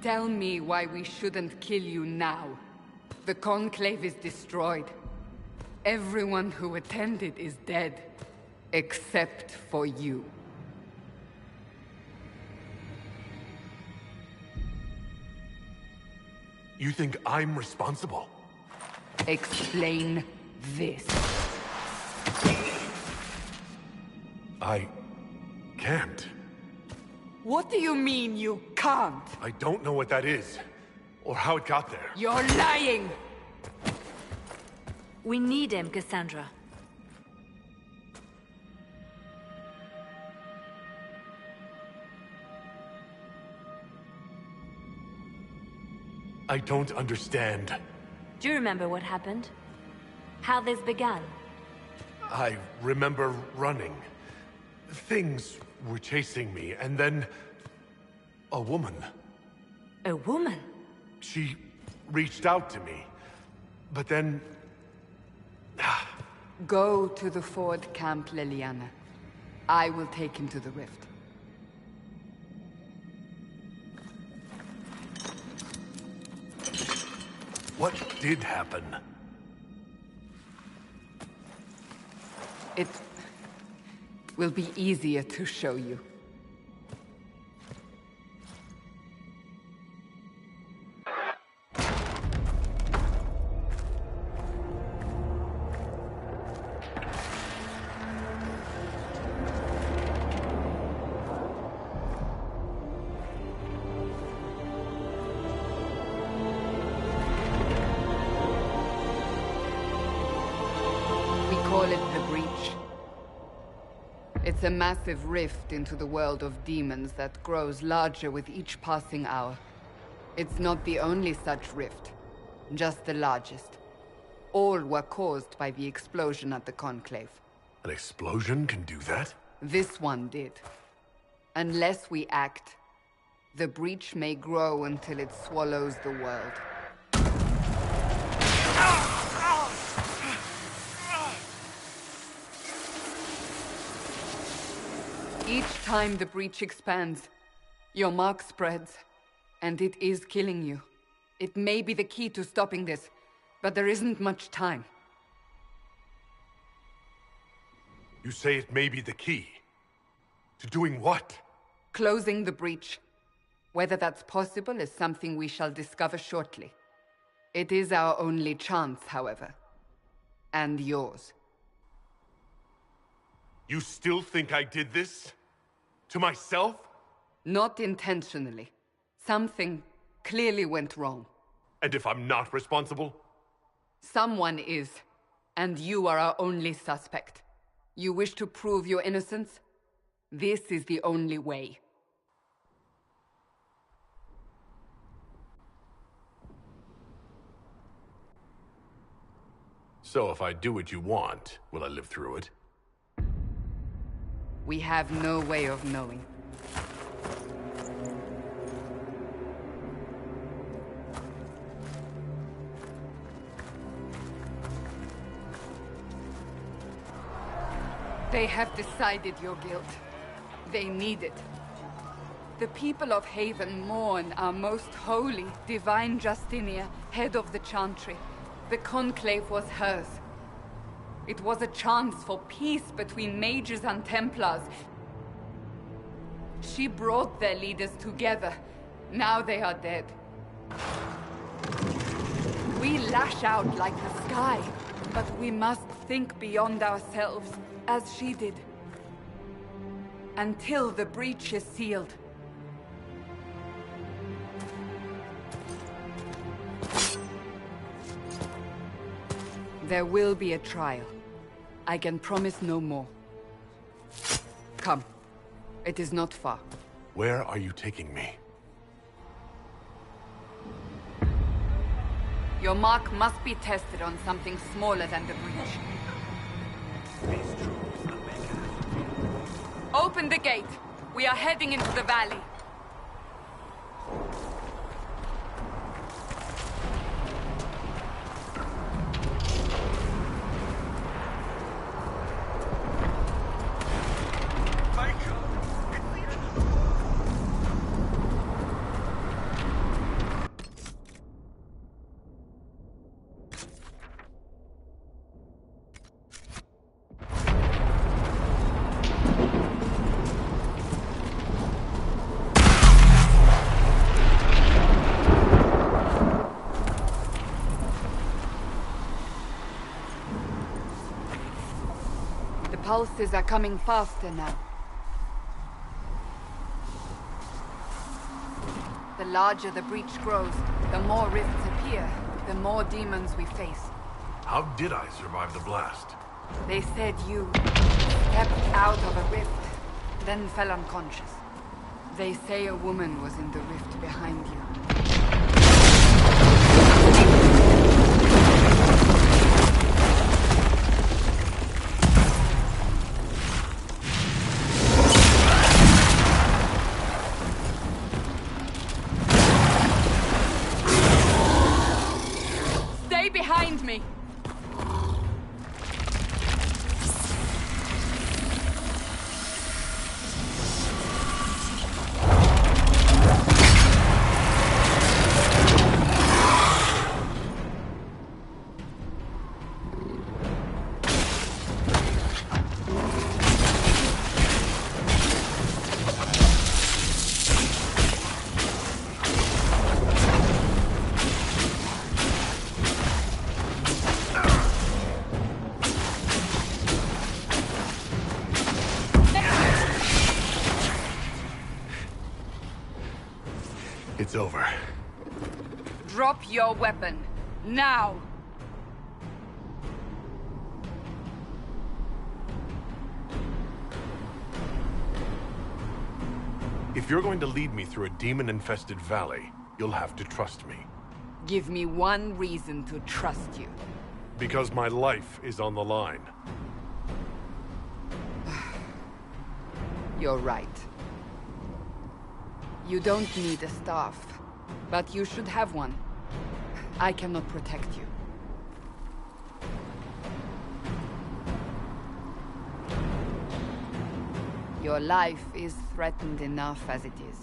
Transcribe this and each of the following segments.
Tell me why we shouldn't kill you now. The Conclave is destroyed. Everyone who attended is dead. Except for you. You think I'm responsible? Explain this. I can't. What do you mean you can't? I don't know what that is, or how it got there. You're lying! We need him, Cassandra. I don't understand. Do you remember what happened? How this began? I remember running. Things were chasing me, and then... a woman. A woman? She reached out to me, but then... Go to the Ford Camp, Liliana. I will take him to the rift. What did happen? It will be easier to show you. Call it the Breach. It's a massive rift into the world of demons that grows larger with each passing hour. It's not the only such rift, just the largest. All were caused by the explosion at the Conclave. An explosion can do that? This one did. Unless we act, the Breach may grow until it swallows the world. Each time the Breach expands, your mark spreads, and it is killing you. It may be the key to stopping this, but there isn't much time. You say it may be the key? To doing what? Closing the Breach. Whether that's possible is something we shall discover shortly. It is our only chance, however. And yours. You still think I did this? To myself? Not intentionally. Something clearly went wrong. And if I'm not responsible? Someone is, and you are our only suspect. You wish to prove your innocence? This is the only way. So if I do what you want, will I live through it? We have no way of knowing. They have decided your guilt. They need it. The people of Haven mourn our most holy, divine Justinia, head of the Chantry. The Conclave was hers. It was a chance for peace between mages and Templars. She brought their leaders together. Now they are dead. We lash out like the sky, but we must think beyond ourselves, as she did. Until the breach is sealed. There will be a trial. I can promise no more. Come. It is not far. Where are you taking me? Your mark must be tested on something smaller than the breach. Open the gate. We are heading into the valley. pulses are coming faster now. The larger the breach grows, the more rifts appear, the more demons we face. How did I survive the blast? They said you stepped out of a rift, then fell unconscious. They say a woman was in the rift behind you. Stay behind me! It's over. Drop your weapon. Now! If you're going to lead me through a demon-infested valley, you'll have to trust me. Give me one reason to trust you. Because my life is on the line. You're right. You don't need a staff, but you should have one. I cannot protect you. Your life is threatened enough as it is.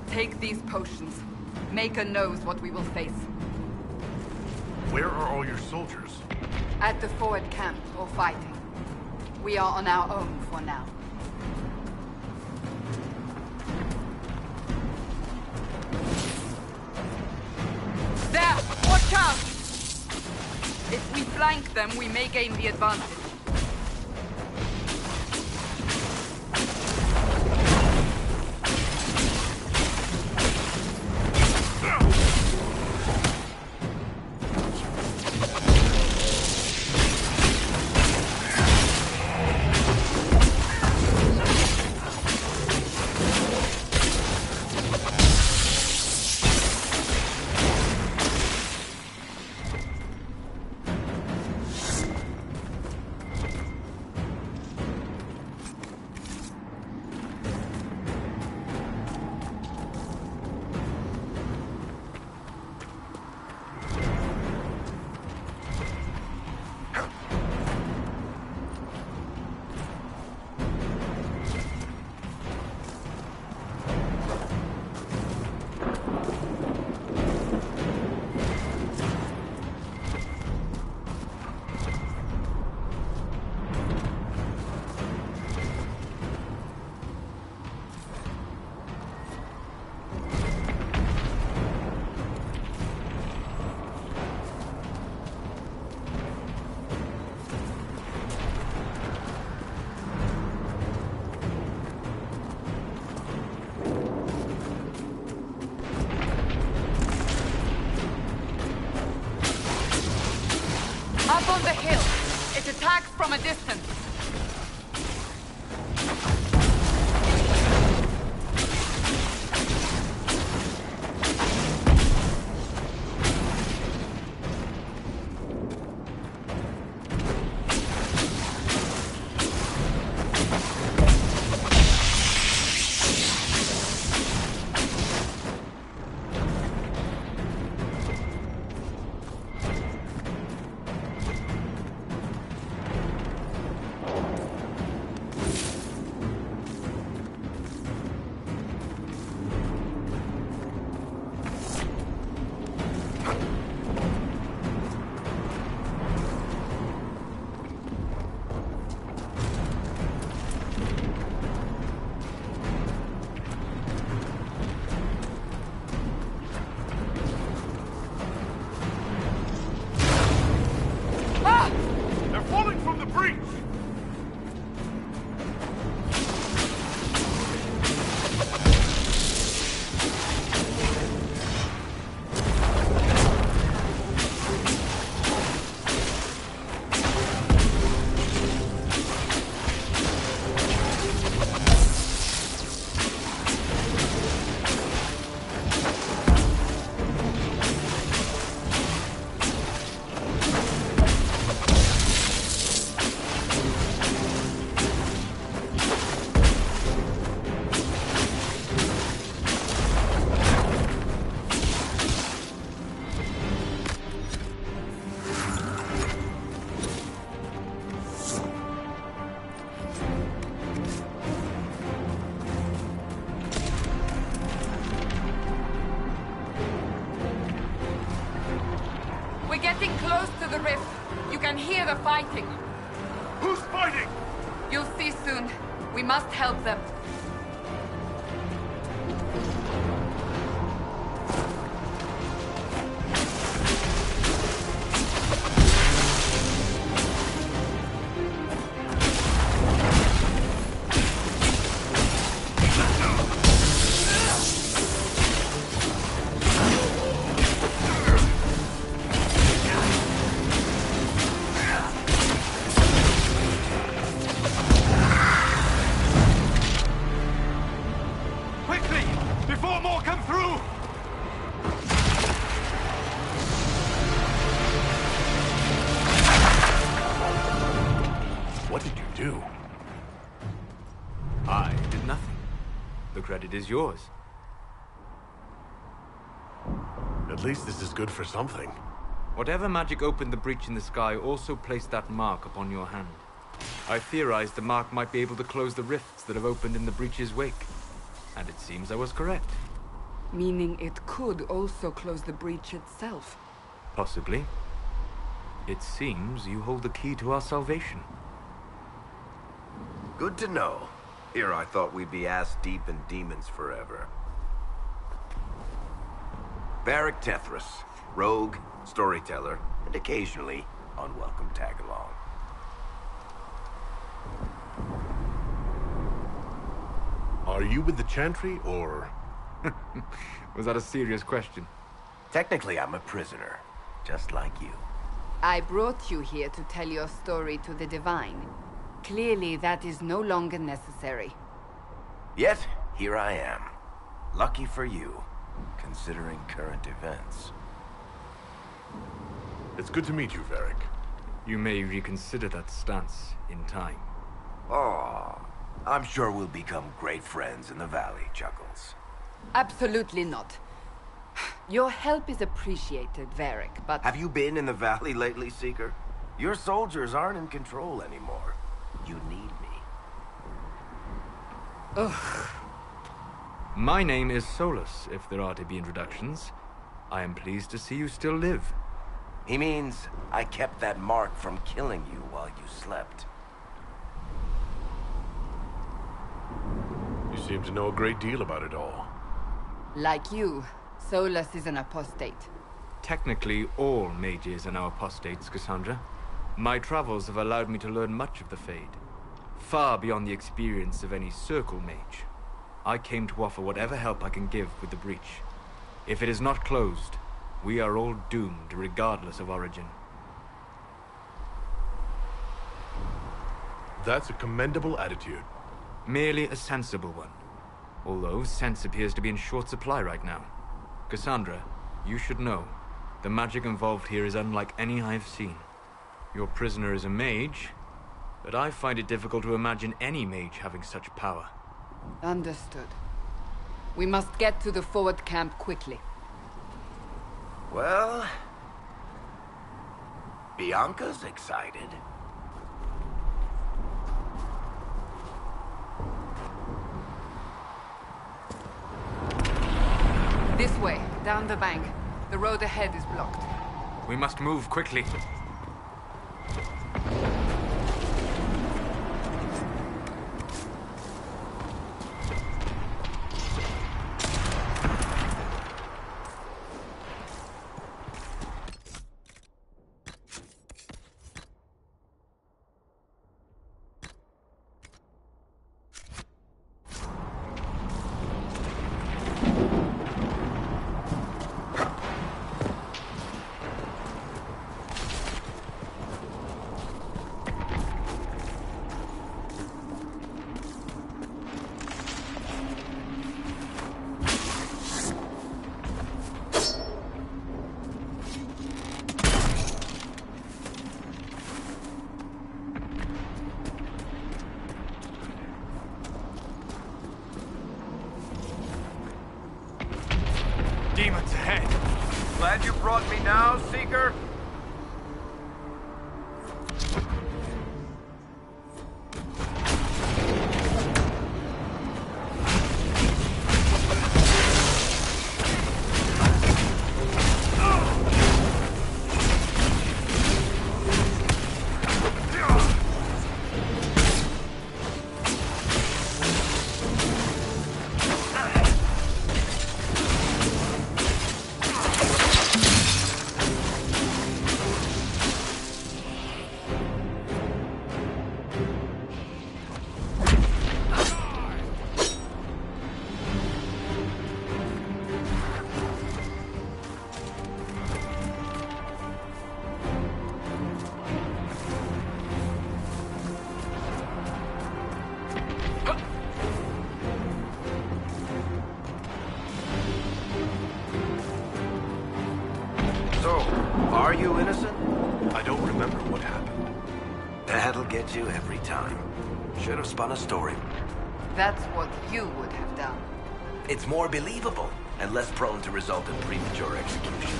Take these potions. Maker knows what we will face. Where are all your soldiers? At the forward camp, or fighting. We are on our own for now. There! Watch out! If we flank them, we may gain the advantage. Up on the hill. It attacks from a distance. breach! We're getting close to the rift. You can hear the fighting. Who's fighting? You'll see soon. We must help them. Quickly! Before more come through! What did you do? I did nothing. The credit is yours. At least this is good for something. Whatever magic opened the breach in the sky also placed that mark upon your hand. I theorized the mark might be able to close the rifts that have opened in the breach's wake. And it seems I was correct. Meaning it could also close the breach itself. Possibly. It seems you hold the key to our salvation. Good to know. Here I thought we'd be ass-deep in demons forever. Varric Tethras, rogue, storyteller, and occasionally unwelcome tag-along. Are you with the Chantry, or...? Was that a serious question? Technically, I'm a prisoner, just like you. I brought you here to tell your story to the Divine. Clearly, that is no longer necessary. Yet, here I am. Lucky for you, considering current events. It's good to meet you, Varric. You may reconsider that stance in time. Oh, I'm sure we'll become great friends in the valley, Chuckles. Absolutely not. Your help is appreciated, Varric, but... Have you been in the valley lately, Seeker? Your soldiers aren't in control anymore. You need me. Ugh. My name is Solus, if there are to be introductions. I am pleased to see you still live. He means I kept that mark from killing you while you slept. You seem to know a great deal about it all. Like you, Solus is an apostate. Technically, all mages are now apostates, Cassandra. My travels have allowed me to learn much of the Fade. Far beyond the experience of any Circle mage. I came to offer whatever help I can give with the breach. If it is not closed, we are all doomed regardless of origin. That's a commendable attitude. Merely a sensible one. Although sense appears to be in short supply right now. Cassandra, you should know. The magic involved here is unlike any I've seen. Your prisoner is a mage, but I find it difficult to imagine any mage having such power. Understood. We must get to the forward camp quickly. Well... Bianca's excited. This way, down the bank. The road ahead is blocked. We must move quickly. Demons ahead! Glad you brought me now, Seeker? So, are you innocent? I don't remember what happened. That'll get you every time. Should have spun a story. That's what you would have done. It's more believable and less prone to result in premature execution.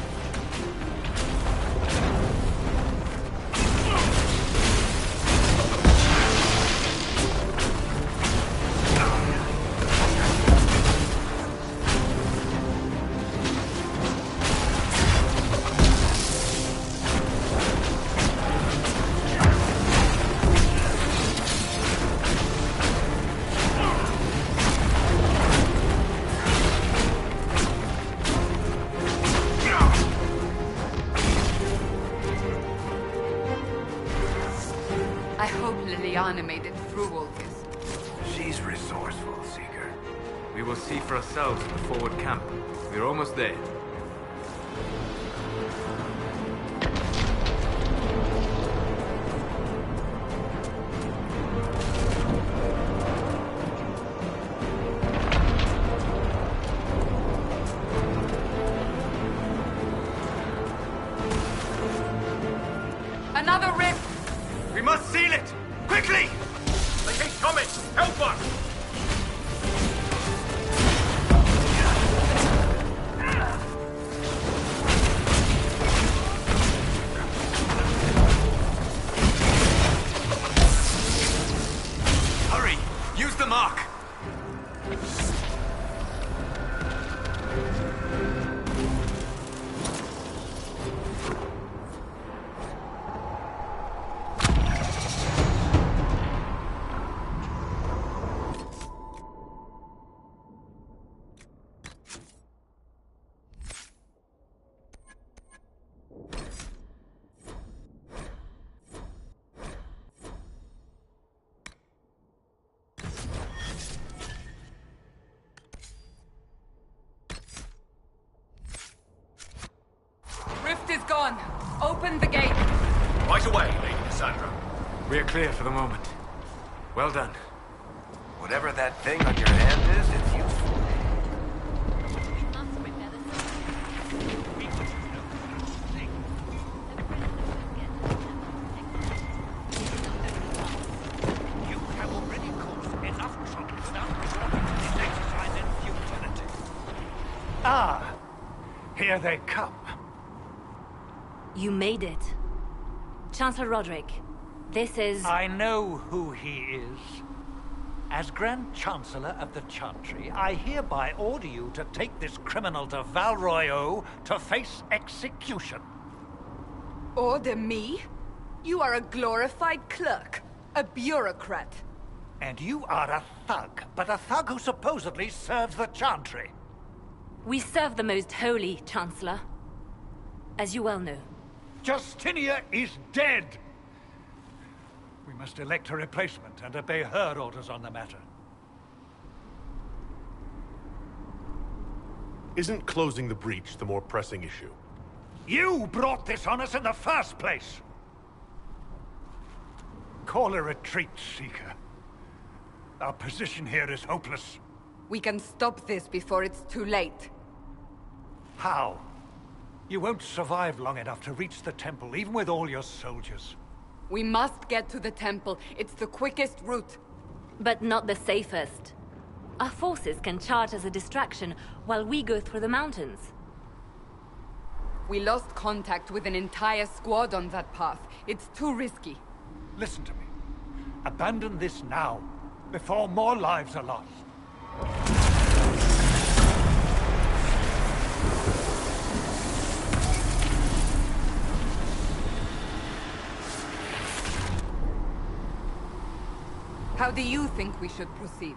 I hope Liliana made it through all this. She's resourceful, Seeker. We will see for ourselves at the forward camp. We're almost there. Another rift! We must seal it! Quickly! They keep coming! Help us! Hurry! Use the mark! Rift is gone. Open the gate. Right away, Lady Cassandra. We're clear for the moment. Well done. Whatever that thing on your hand is, it's useful. You have already caused enough trouble without resorting to this exercise in futility. Ah, here they come. You made it. Chancellor Roderick, this is... I know who he is. As Grand Chancellor of the Chantry, I hereby order you to take this criminal to Val Royeaux to face execution. Order me? You are a glorified clerk. A bureaucrat. And you are a thug, but a thug who supposedly serves the Chantry. We serve the most holy, Chancellor. As you well know. Justinia is dead! We must elect a replacement and obey her orders on the matter. Isn't closing the breach the more pressing issue? You brought this on us in the first place! Call a retreat, Seeker. Our position here is hopeless. We can stop this before it's too late. How? You won't survive long enough to reach the temple, even with all your soldiers. We must get to the temple. It's the quickest route. But not the safest. Our forces can charge as a distraction while we go through the mountains. We lost contact with an entire squad on that path. It's too risky. Listen to me. Abandon this now, before more lives are lost. How do you think we should proceed?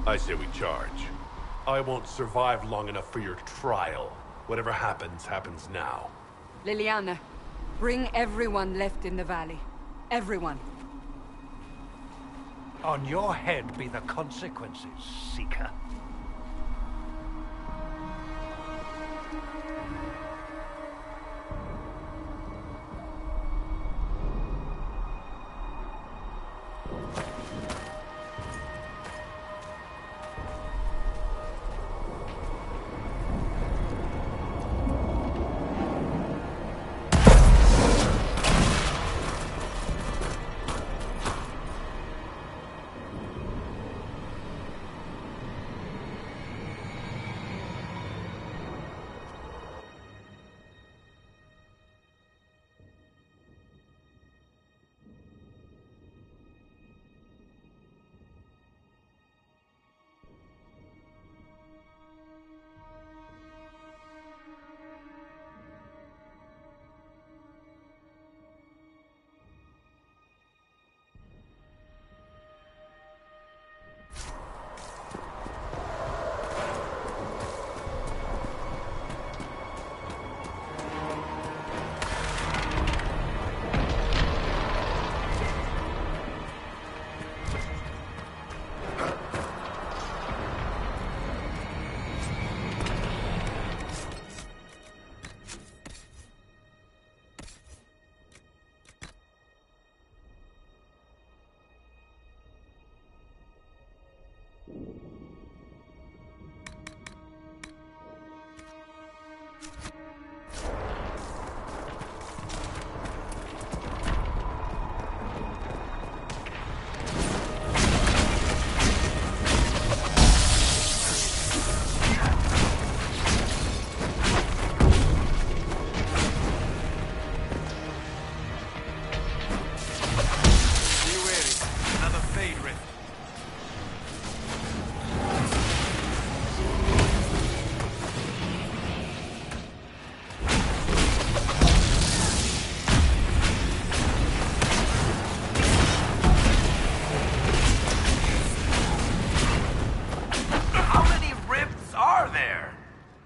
I say we charge. I won't survive long enough for your trial. Whatever happens, happens now. Liliana, bring everyone left in the valley. Everyone. On your head be the consequences, Seeker.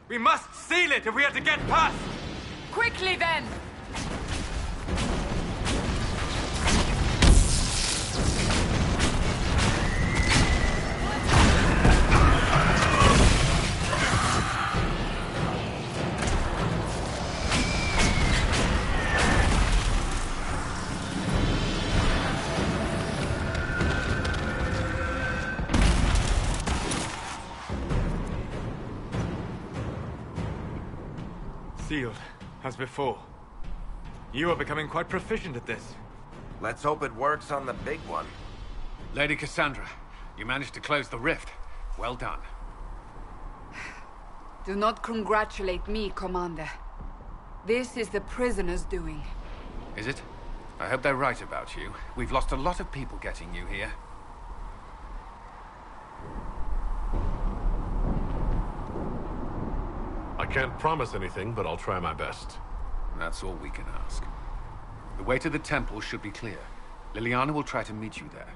We must seal it if we are to get past! Quickly then! Sealed, as before. You are becoming quite proficient at this. Let's hope it works on the big one. Lady Cassandra, you managed to close the rift. Well done. Do not congratulate me, Commander. This is the prisoners' doing. Is it? I hope they're right about you. We've lost a lot of people getting you here. I can't promise anything, but I'll try my best. That's all we can ask. The way to the temple should be clear. Liliana will try to meet you there.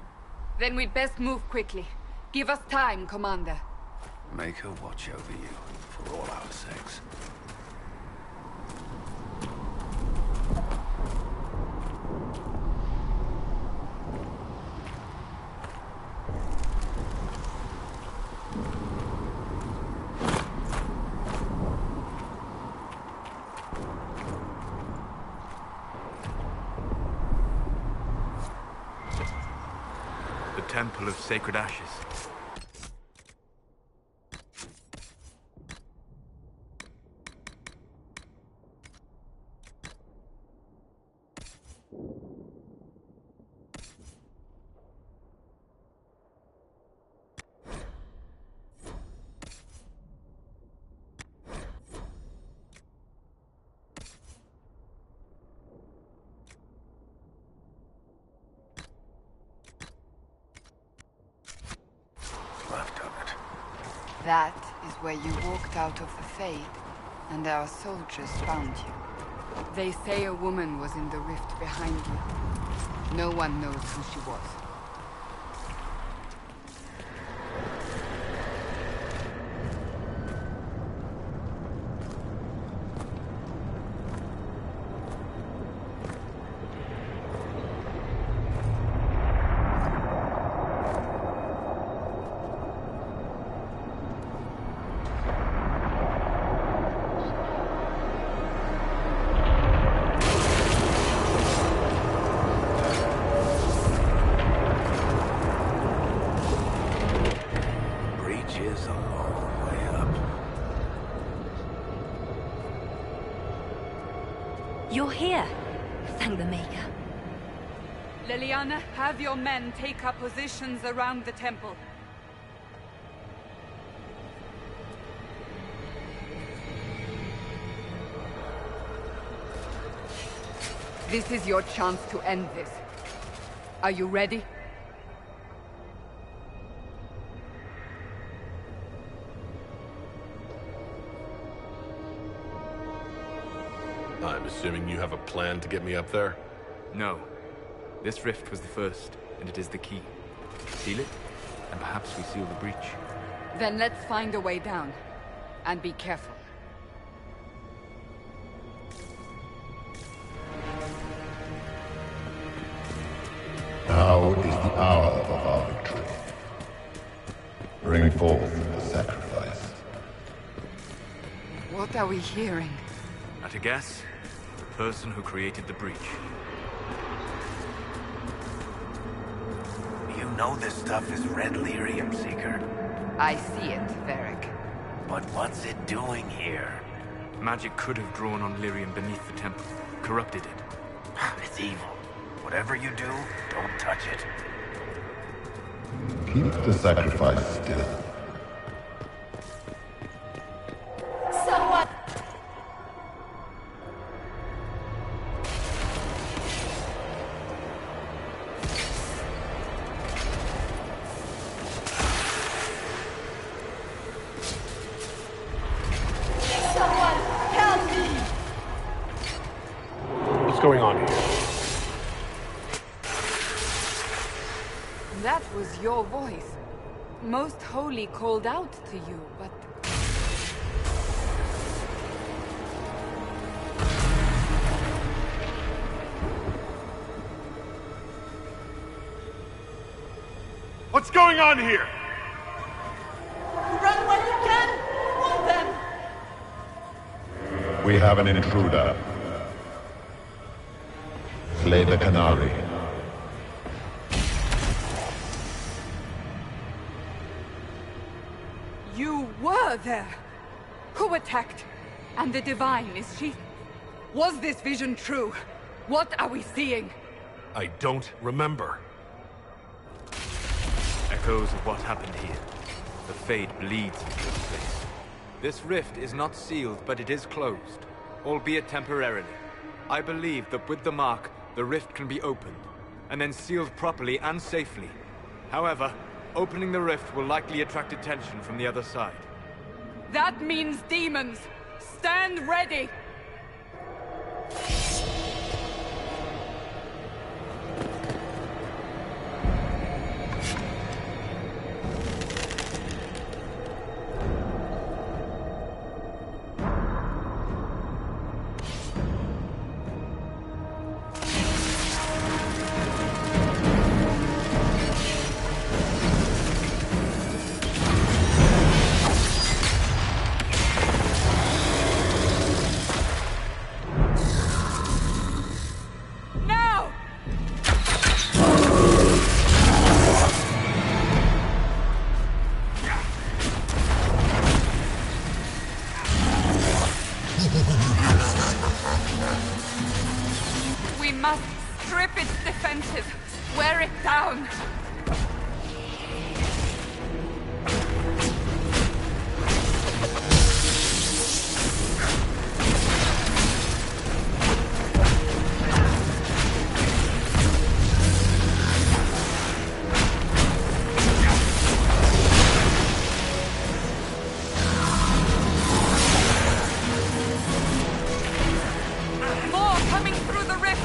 Then we'd best move quickly. Give us time, Commander. Make her watch over you, for all our sakes. Temple of Sacred Ashes. That is where you walked out of the Fade, and our soldiers found you. They say a woman was in the rift behind you. No one knows who she was. You're here. Thank the Maker. Liliana, have your men take up positions around the temple. This is your chance to end this. Are you ready? I'm assuming you have a plan to get me up there? No. This rift was the first, and it is the key. Seal it, and perhaps we seal the breach. Then let's find a way down. And be careful. Now is the hour of our victory. Bring forth the sacrifice. What are we hearing? At a guess, the person who created the breach. You know this stuff is red lyrium, Seeker. I see it, Varric. But what's it doing here? Magic could have drawn on lyrium beneath the temple, corrupted it. It's evil. Whatever you do, don't touch it. Keep the sacrifice still. Someone! Someone, help me! What's going on here? That was your voice. Most Holy called out to you, but... What's going on here? Run when you can! Hold them! We have an intruder. Slay the Canary. You were there! Who attacked? And the Divine, is she... Was this vision true? What are we seeing? I don't remember. Echoes of what happened here. The Fade bleeds into this place. This rift is not sealed, but it is closed, albeit temporarily. I believe that with the mark, the rift can be opened, and then sealed properly and safely. However, opening the rift will likely attract attention from the other side. That means demons! Stand ready! We must strip its defenses, wear it down. More coming through the rift.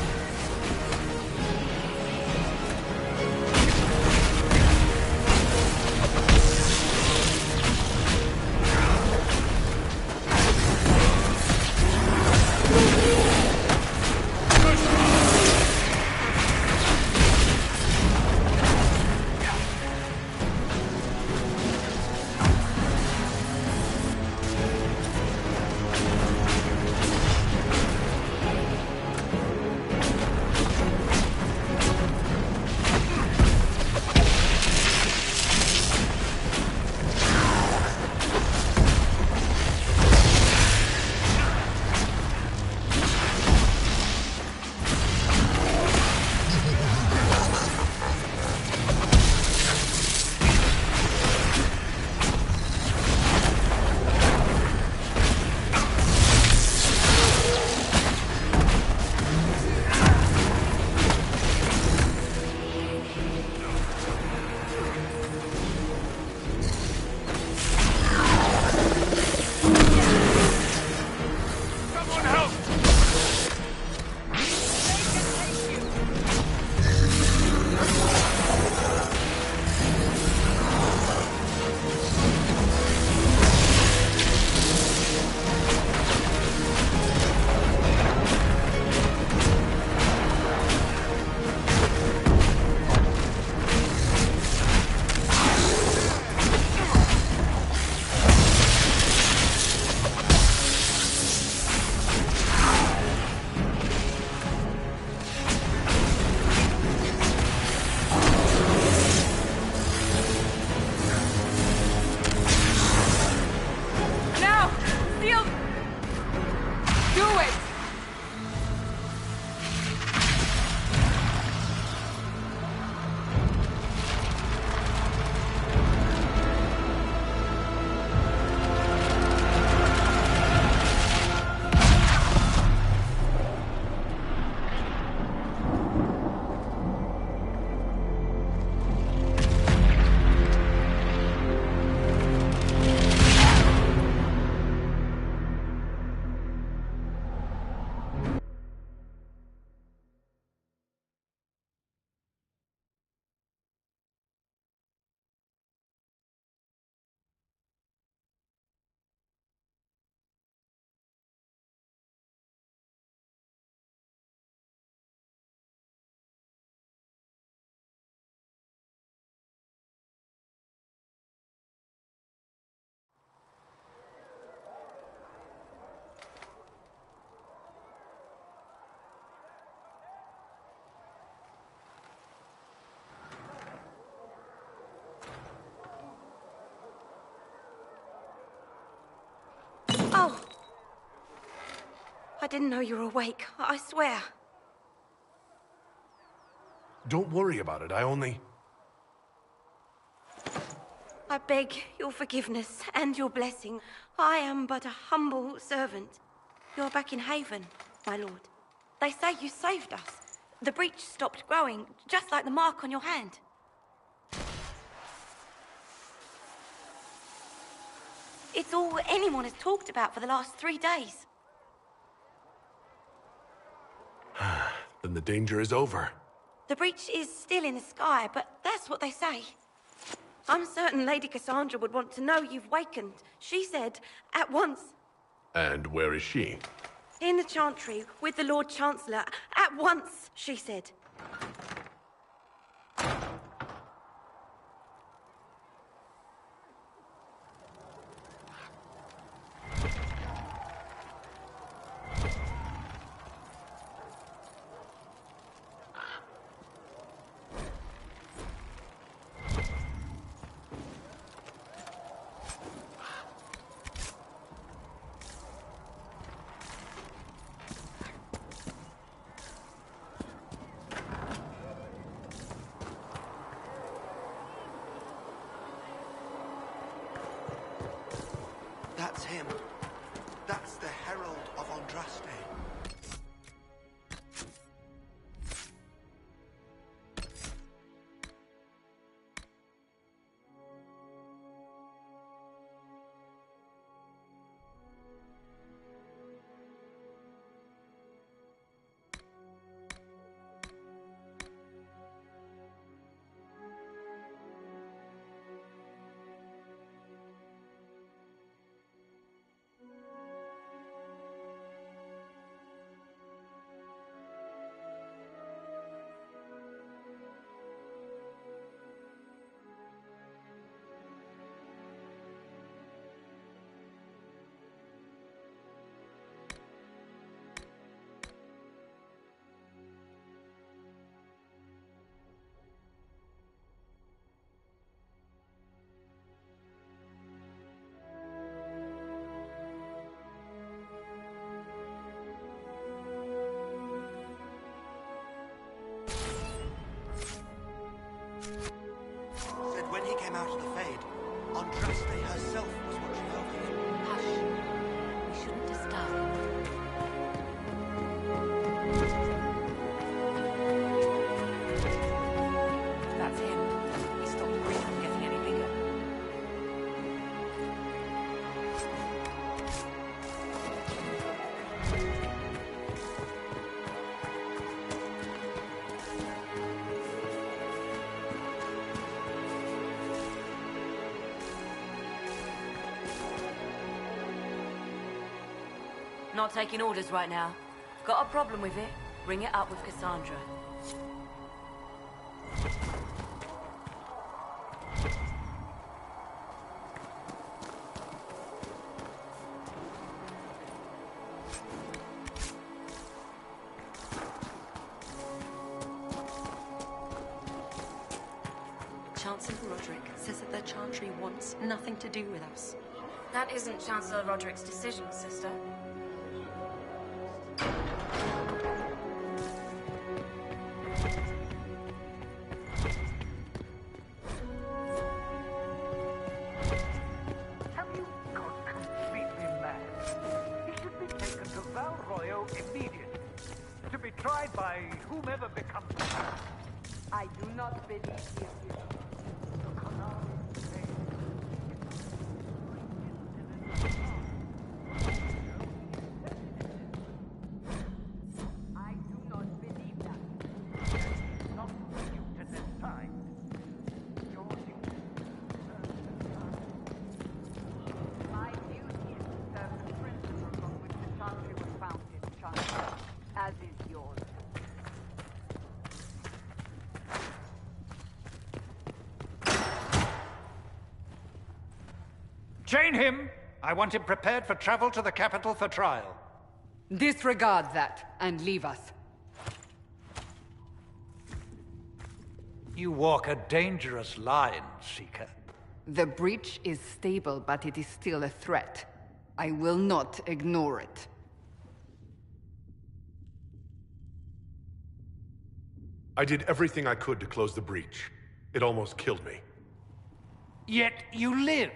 Oh! I didn't know you were awake, I swear. Don't worry about it, I only... I beg your forgiveness and your blessing. I am but a humble servant. You're back in Haven, my lord. They say you saved us. The breach stopped growing, just like the mark on your hand. It's all anyone has talked about for the last 3 days. Then the danger is over. The breach is still in the sky, but that's what they say. I'm certain Lady Cassandra would want to know you've wakened. She said, at once. And where is she? In the Chantry, with the Lord Chancellor. At once, she said. him. That's the Herald of Andraste. Said when he came out of the Fade, Andraste herself was watching over him. Hush. We shouldn't disturb him. That's him. He stopped the green from getting any bigger. Not taking orders right now. Got a problem with it? Bring it up with Cassandra. Chancellor Roderick says that the Chantry wants nothing to do with us. That isn't Chancellor Roderick's decision, sister. Have you gone completely mad? He should be taken to Val Royo immediately, to be tried by whomever becomes the man. I do not believe you. I do not believe that. Not for you to decide. Your duty. My duty is to serve the principles on which the Chantry was founded, Chancellor, as is yours. Chain him! I want him prepared for travel to the capital for trial. Disregard that and leave us. You walk a dangerous line, Seeker. The breach is stable, but it is still a threat. I will not ignore it. I did everything I could to close the breach. It almost killed me. Yet you live.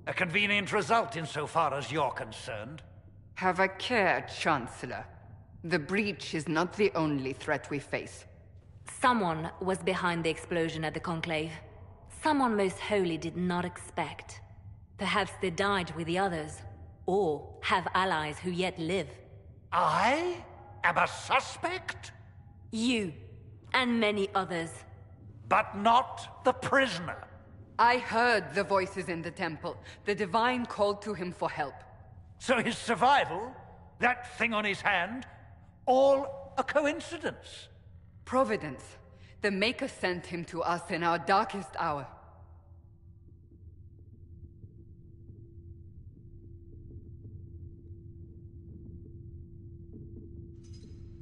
A convenient result insofar as you're concerned. Have a care, Chancellor. The breach is not the only threat we face. Someone was behind the explosion at the Conclave. Someone Most Holy did not expect. Perhaps they died with the others, or have allies who yet live. I am a suspect? You, and many others. But not the prisoner. I heard the voices in the temple. The Divine called to him for help. So his survival, that thing on his hand, all a coincidence? Providence. The Maker sent him to us in our darkest hour.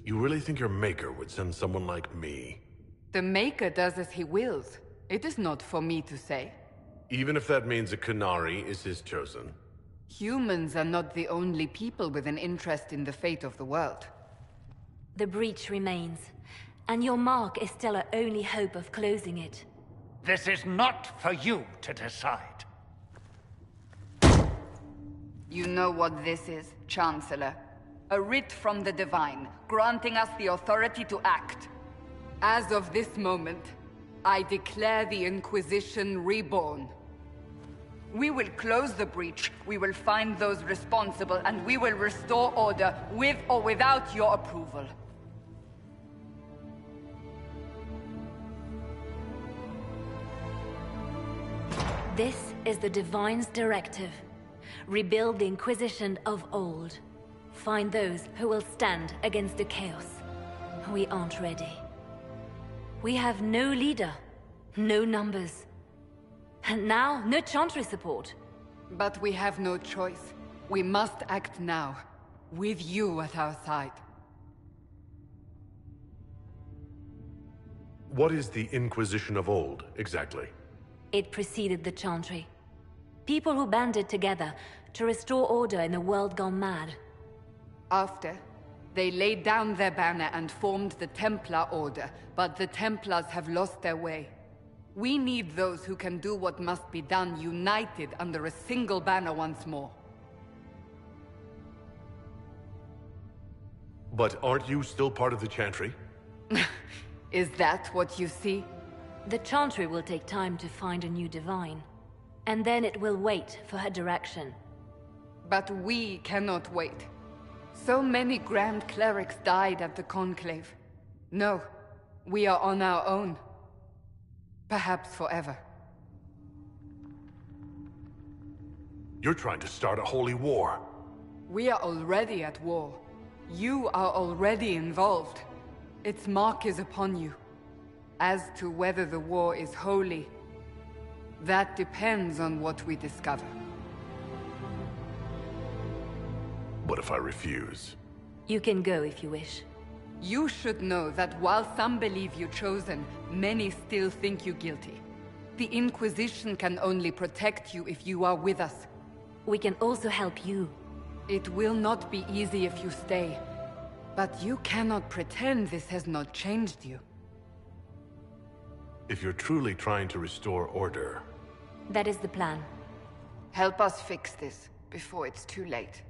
You really think your Maker would send someone like me? The Maker does as he wills. It is not for me to say. Even if that means a Qunari is his chosen? Humans are not the only people with an interest in the fate of the world. The breach remains, and your mark is still our only hope of closing it. This is not for you to decide. You know what this is, Chancellor. A writ from the Divine, granting us the authority to act. As of this moment, I declare the Inquisition reborn. We will close the breach, we will find those responsible, and we will restore order with or without your approval. This is the Divine's directive. Rebuild the Inquisition of old. Find those who will stand against the chaos. We aren't ready. We have no leader, no numbers. And now, no Chantry support. But we have no choice. We must act now, with you at our side. What is the Inquisition of old, exactly? It preceded the Chantry. People who banded together to restore order in a world gone mad. After, they laid down their banner and formed the Templar Order, but the Templars have lost their way. We need those who can do what must be done, united under a single banner once more. But aren't you still part of the Chantry? Is that what you see? The Chantry will take time to find a new Divine. And then it will wait for her direction. But we cannot wait. So many Grand Clerics died at the Conclave. No, we are on our own. Perhaps forever. You're trying to start a holy war. We are already at war. You are already involved. Its mark is upon you. As to whether the war is holy, that depends on what we discover. What if I refuse? You can go if you wish. You should know that while some believe you chosen, many still think you guilty. The Inquisition can only protect you if you are with us. We can also help you. It will not be easy if you stay. But you cannot pretend this has not changed you. If you're truly trying to restore order... That is the plan. Help us fix this, before it's too late.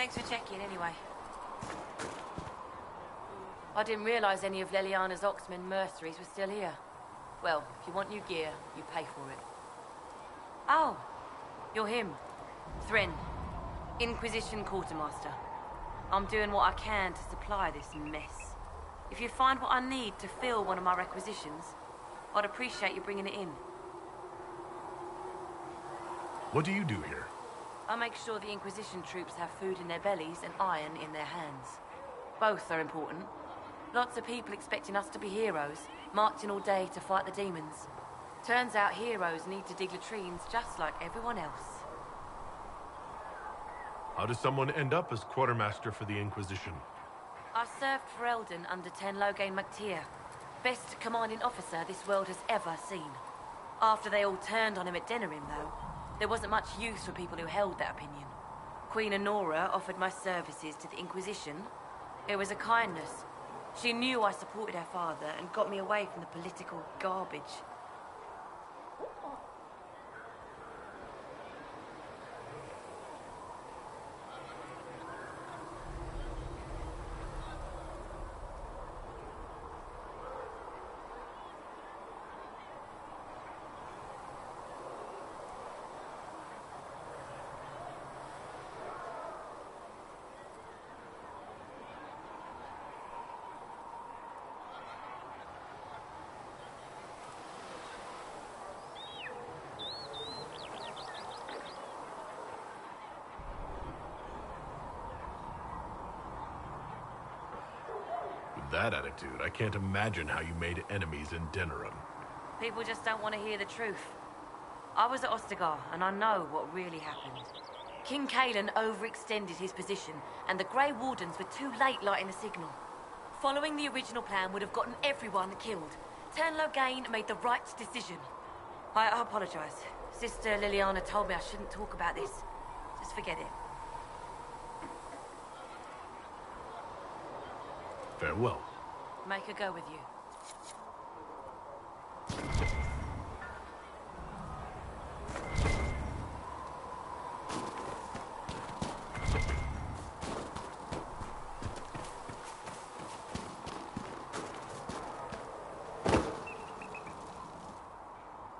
Thanks for checking, anyway. I didn't realize any of Leliana's Oxman mercenaries were still here. Well, if you want new gear, you pay for it. Oh, you're him. Thren, Inquisition Quartermaster. I'm doing what I can to supply this mess. If you find what I need to fill one of my requisitions, I'd appreciate you bringing it in. What do you do here? I make sure the Inquisition troops have food in their bellies and iron in their hands. Both are important. Lots of people expecting us to be heroes, marching all day to fight the demons. Turns out heroes need to dig latrines just like everyone else. How does someone end up as quartermaster for the Inquisition? I served for Eldon under Tenlogain MacTier, best commanding officer this world has ever seen. After they all turned on him at Denerim, though, there wasn't much use for people who held that opinion. Queen Honora offered my services to the Inquisition. It was a kindness. She knew I supported her father and got me away from the political garbage. That attitude, I can't imagine how you made enemies in Denerim. People just don't want to hear the truth. I was at Ostagar, and I know what really happened. King Cailan overextended his position, and the Grey Wardens were too late lighting the signal. Following the original plan would have gotten everyone killed. Tenlogain made the right decision. I apologize. Sister Liliana told me I shouldn't talk about this. Just forget it. Farewell. Make a go with you.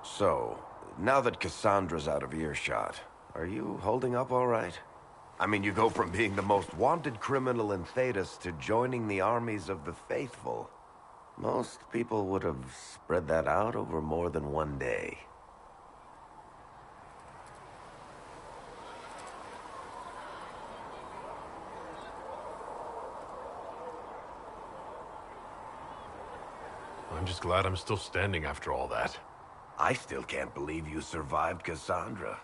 So, now that Cassandra's out of earshot, are you holding up all right? I mean, you go from being the most wanted criminal in Thedas to joining the armies of the faithful. Most people would have spread that out over more than one day. I'm just glad I'm still standing after all that. I still can't believe you survived Cassandra.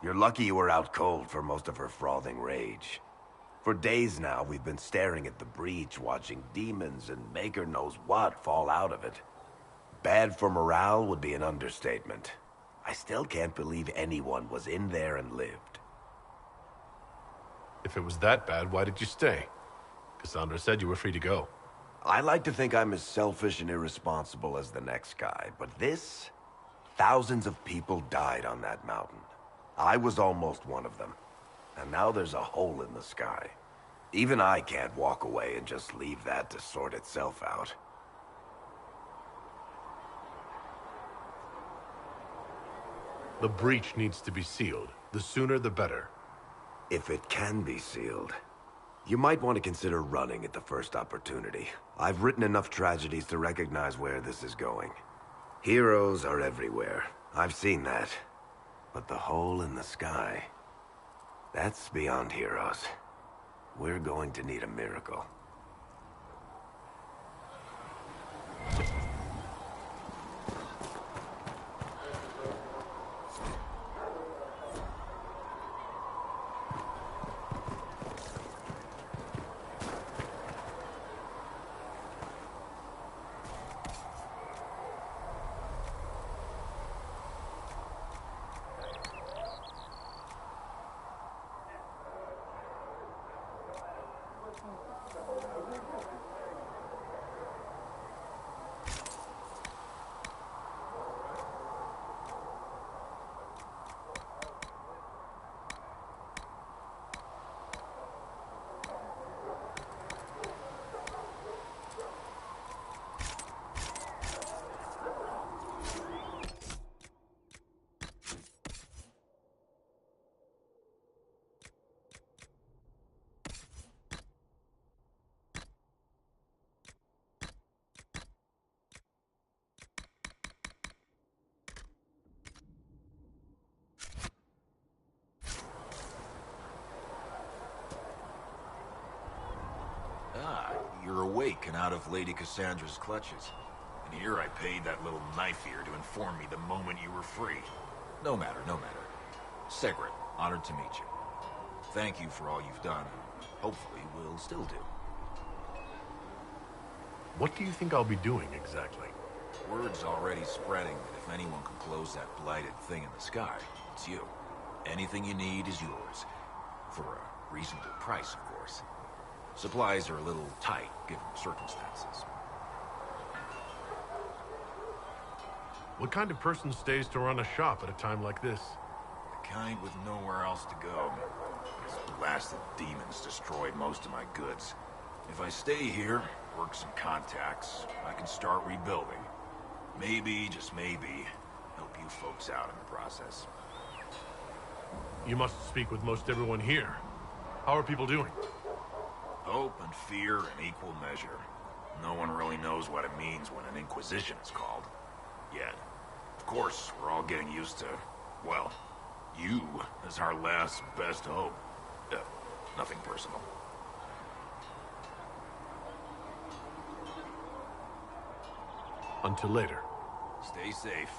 You're lucky you were out cold for most of her frothing rage. For days now, we've been staring at the breach, watching demons and Maker knows what fall out of it. Bad for morale would be an understatement. I still can't believe anyone was in there and lived. If it was that bad, why did you stay? Cassandra said you were free to go. I like to think I'm as selfish and irresponsible as the next guy, but this... Thousands of people died on that mountain. I was almost one of them. And now there's a hole in the sky. Even I can't walk away and just leave that to sort itself out. The breach needs to be sealed. The sooner the better. If it can be sealed, you might want to consider running at the first opportunity. I've written enough tragedies to recognize where this is going. Heroes are everywhere. I've seen that. But the hole in the sky... that's beyond heroes. We're going to need a miracle. awake and out of Lady Cassandra's clutches. And here I paid that little knife-ear to inform me the moment you were free. No matter, no matter. Segret, honored to meet you. Thank you for all you've done, and hopefully will still do. What do you think I'll be doing exactly? Word's already spreading that if anyone can close that blighted thing in the sky, it's you. Anything you need is yours. For a reasonable price, of course. Supplies are a little tight, given the circumstances. What kind of person stays to run a shop at a time like this? The kind with nowhere else to go. This blasted demons destroyed most of my goods. If I stay here, work some contacts, I can start rebuilding. Maybe, just maybe, help you folks out in the process. You must speak with most everyone here. How are people doing? Hope and fear in equal measure. No one really knows what it means when an Inquisition is called. Yet. Of course, we're all getting used to, well, you as our last best hope. Nothing personal. Until later. Stay safe.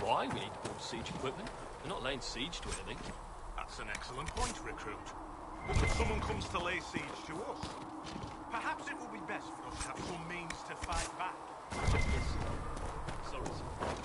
Why we need more siege equipment? We're not laying siege to anything. That's an excellent point, Recruit. What if someone comes to lay siege to us? Perhaps it will be best for us to have some means to fight back. Yes, sir. Sorry, sir.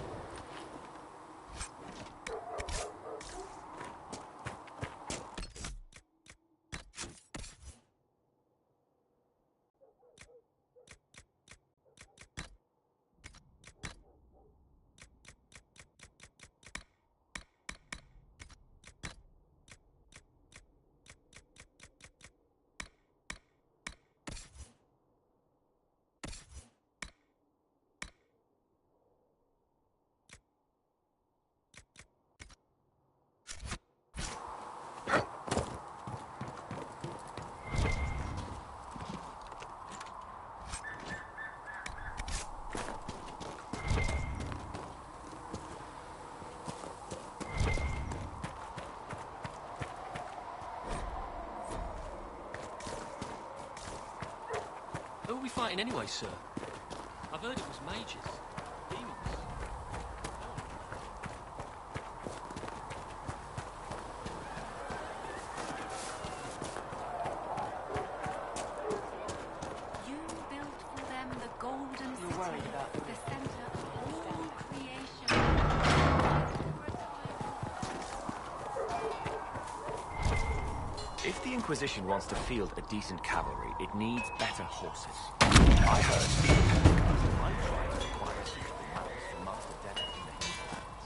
Who are we fighting anyway, sir? I've heard it was mages. Demons. You built for them the golden city, the center of all creation. If the Inquisition wants to field a decent cavalry, it needs better horses. I heard I tried to acquire suitable mounts from Master Denner in the hinterlands.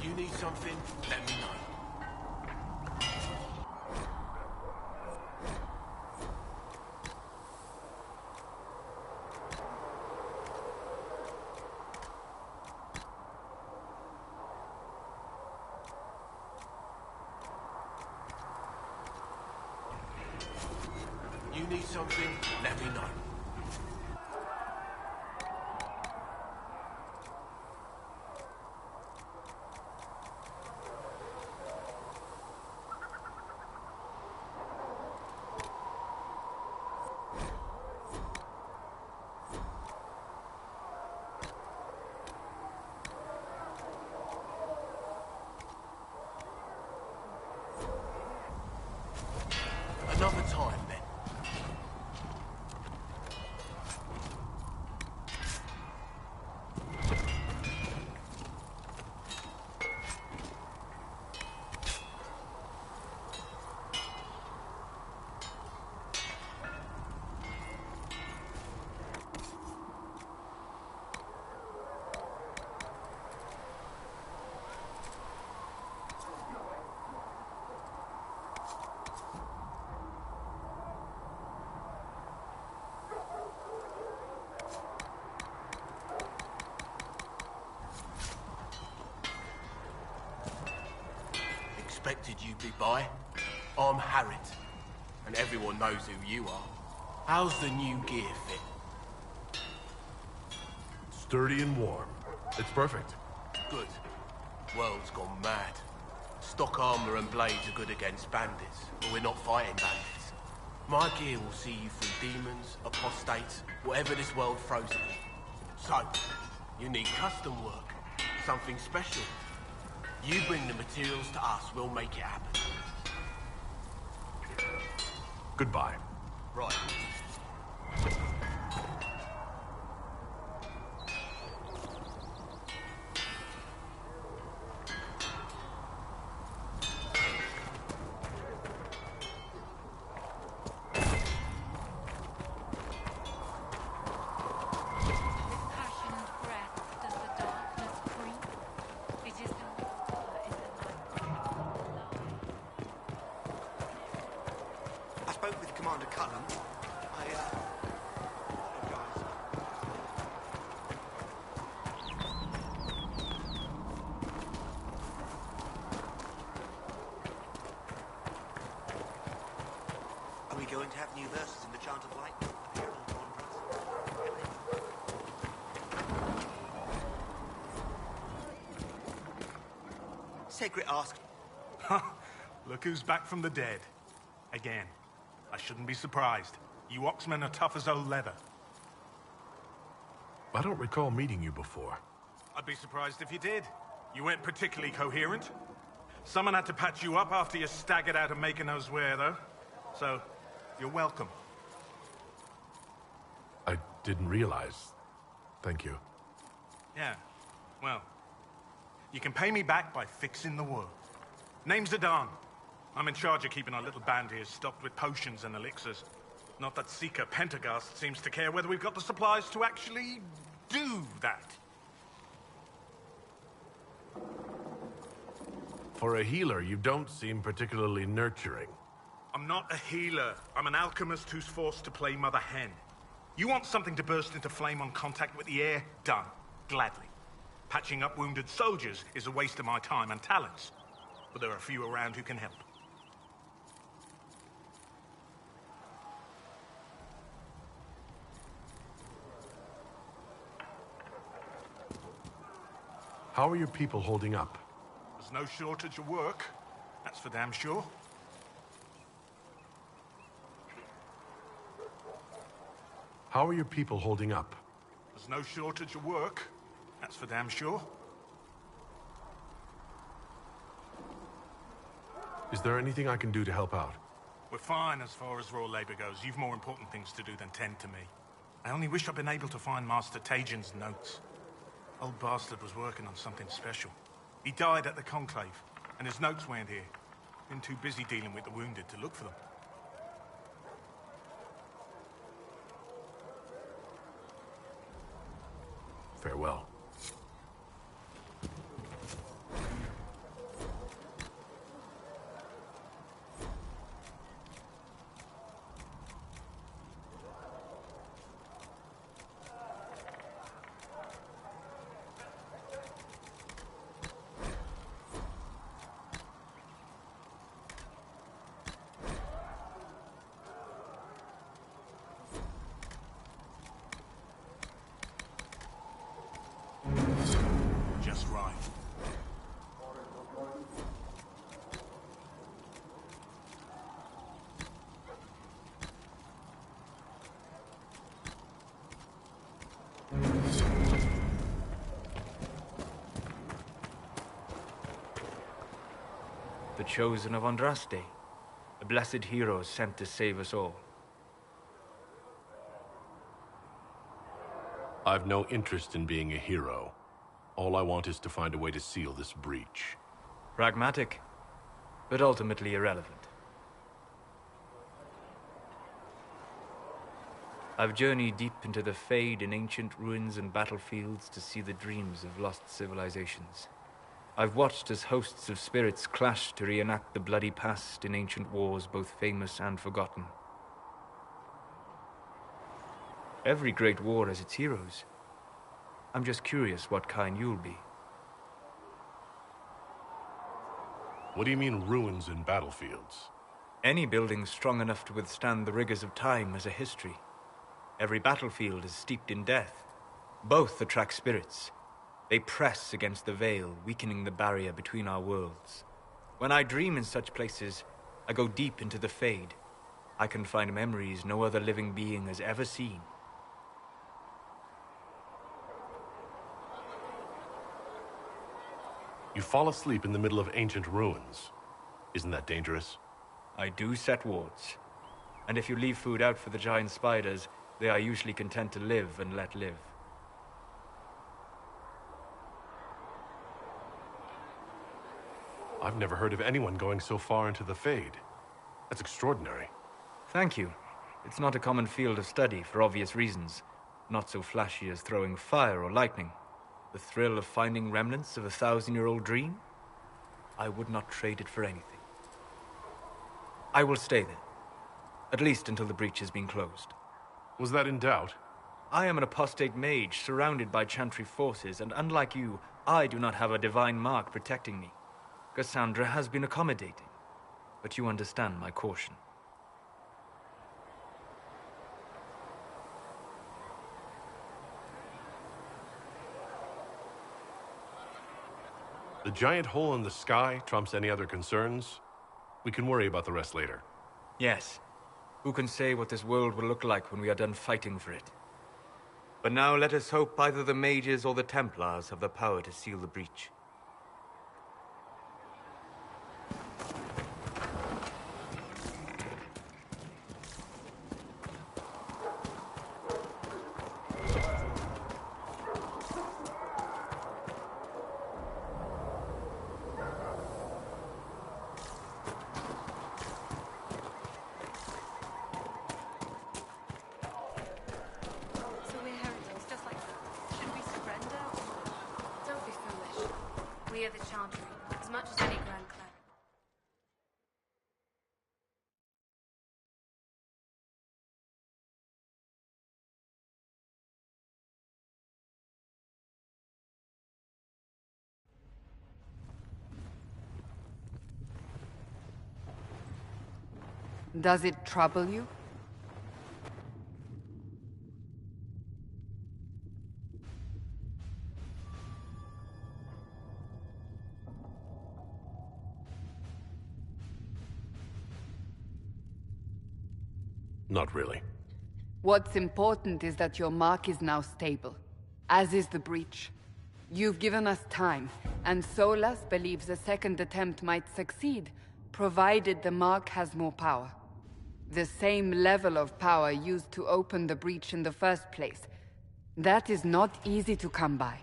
You need something? Let me know. You need something? Let me know. expected you'd be by. I'm Harriet, and everyone knows who you are. How's the new gear fit? Sturdy and warm. It's perfect. Good. World's gone mad. Stock armor and blades are good against bandits, but we're not fighting bandits. My gear will see you through demons, apostates, whatever this world throws at you. So, you need custom work, something special. You bring the materials to us, we'll make it happen. Goodbye. Right. Are we going to have new verses in the Chant of Light? Segret asked. Look who's back from the dead. Again. I shouldn't be surprised. You Oxmen are tough as old leather. I don't recall meeting you before. I'd be surprised if you did. You weren't particularly coherent. Someone had to patch you up after you staggered out of making knows where, though. So, you're welcome. I didn't realize. Thank you. Yeah, well, you can pay me back by fixing the world. Name's Adan. I'm in charge of keeping our little band here stocked with potions and elixirs. Not that Seeker Pentagast seems to care whether we've got the supplies to actually do that. For a healer, you don't seem particularly nurturing. I'm not a healer. I'm an alchemist who's forced to play Mother Hen. You want something to burst into flame on contact with the air? Done. Gladly. Patching up wounded soldiers is a waste of my time and talents. But there are a few around who can help. How are your people holding up? There's no shortage of work. That's for damn sure. How are your people holding up? There's no shortage of work. That's for damn sure. Is there anything I can do to help out? We're fine as far as raw labor goes. You've more important things to do than tend to me. I only wish I'd been able to find Master Tajin's notes. Old bastard was working on something special. He died at the Conclave, and his notes weren't here. Been too busy dealing with the wounded to look for them. Farewell. Just right. The chosen of Andraste, a blessed hero sent to save us all. I've no interest in being a hero. All I want is to find a way to seal this breach. Pragmatic, but ultimately irrelevant. I've journeyed deep into the Fade in ancient ruins and battlefields to see the dreams of lost civilizations. I've watched as hosts of spirits clash to reenact the bloody past in ancient wars both famous and forgotten. Every great war has its heroes. I'm just curious what kind you'll be. What do you mean, ruins in battlefields? Any building strong enough to withstand the rigors of time has a history. Every battlefield is steeped in death. Both attract spirits. They press against the veil, weakening the barrier between our worlds. When I dream in such places, I go deep into the Fade. I can find memories no other living being has ever seen. You fall asleep in the middle of ancient ruins. Isn't that dangerous? I do set wards. And if you leave food out for the giant spiders, they are usually content to live and let live. I've never heard of anyone going so far into the Fade. That's extraordinary. Thank you. It's not a common field of study for obvious reasons. Not so flashy as throwing fire or lightning. The thrill of finding remnants of a 1,000-year-old dream? I would not trade it for anything. I will stay there. At least until the breach has been closed. Was that in doubt? I am an apostate mage surrounded by Chantry forces, and unlike you, I do not have a divine mark protecting me. Cassandra has been accommodating, but you understand my caution. The giant hole in the sky trumps any other concerns. We can worry about the rest later. Yes. Who can say what this world will look like when we are done fighting for it? But now let us hope either the mages or the Templars have the power to seal the breach. We are the Chantry, as much as any Grand Clan. Does it trouble you? Not really. What's important is that your mark is now stable, as is the breach. You've given us time, and Solas believes a second attempt might succeed, provided the mark has more power. The same level of power used to open the breach in the first place. That is not easy to come by.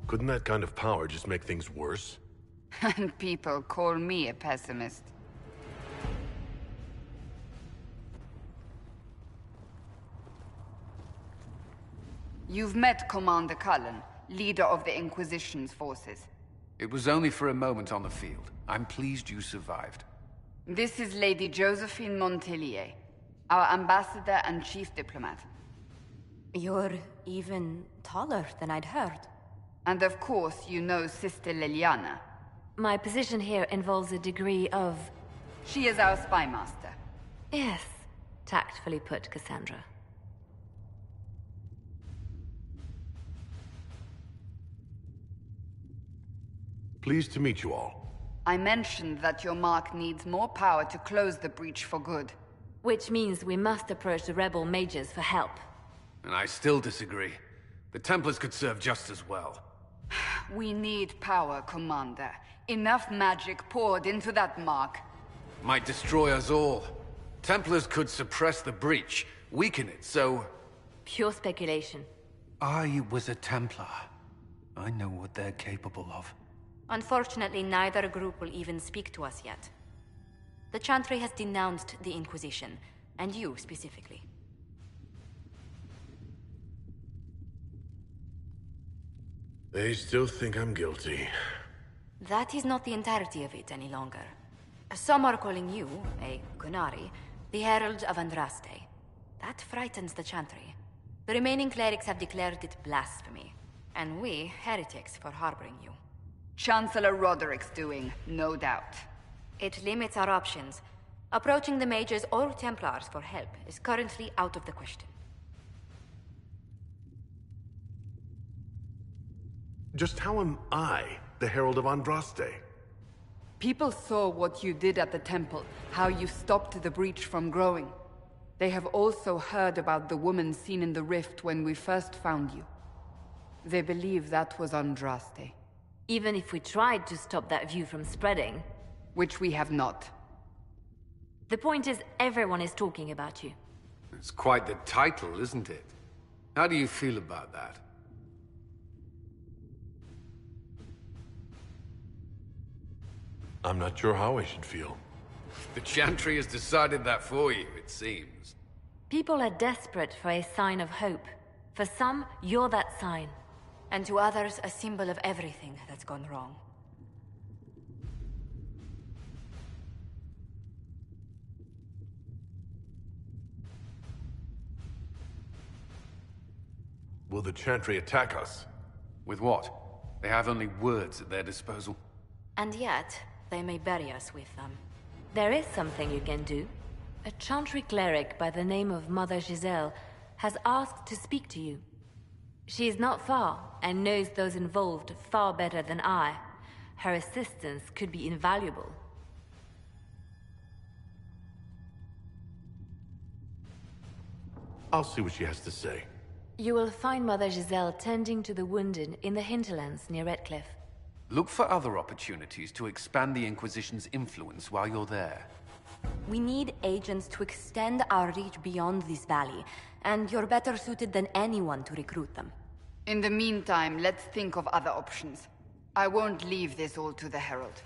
Couldn't that kind of power just make things worse? And people call me a pessimist. You've met Commander Cullen, leader of the Inquisition's forces. It was only for a moment on the field. I'm pleased you survived. This is Lady Josephine Montelier, our ambassador and chief diplomat. You're even taller than I'd heard. And of course, you know Sister Liliana. My position here involves a degree of... She is our spy master. Yes, tactfully put, Cassandra. Pleased to meet you all. I mentioned that your mark needs more power to close the breach for good. Which means we must approach the rebel mages for help. And I still disagree. The Templars could serve just as well. We need power, Commander. Enough magic poured into that mark. Might destroy us all. Templars could suppress the breach, weaken it, so... Pure speculation. I was a Templar. I know what they're capable of. Unfortunately, neither group will even speak to us yet. The Chantry has denounced the Inquisition, and you specifically. They still think I'm guilty. That is not the entirety of it any longer. Some are calling you, a Kunari, the Herald of Andraste. That frightens the Chantry. The remaining clerics have declared it blasphemy, and we, heretics, for harboring you. Chancellor Roderick's doing, no doubt. It limits our options. Approaching the mages or Templars for help is currently out of the question. Just how am I the Herald of Andraste? People saw what you did at the temple, how you stopped the breach from growing. They have also heard about the woman seen in the rift when we first found you. They believe that was Andraste. Even if we tried to stop that view from spreading... Which we have not. The point is, everyone is talking about you. It's quite the title, isn't it? How do you feel about that? I'm not sure how I should feel. The Chantry has decided that for you, it seems. People are desperate for a sign of hope. For some, you're that sign. And to others, a symbol of everything that's gone wrong. Will the Chantry attack us? With what? They have only words at their disposal. And yet, they may bury us with them. There is something you can do. A Chantry cleric by the name of Mother Giselle has asked to speak to you. She is not far, and knows those involved far better than I. Her assistance could be invaluable. I'll see what she has to say. You will find Mother Giselle tending to the wounded in the hinterlands near Redcliffe. Look for other opportunities to expand the Inquisition's influence while you're there. We need agents to extend our reach beyond this valley, and you're better suited than anyone to recruit them. In the meantime, let's think of other options. I won't leave this all to the Herald.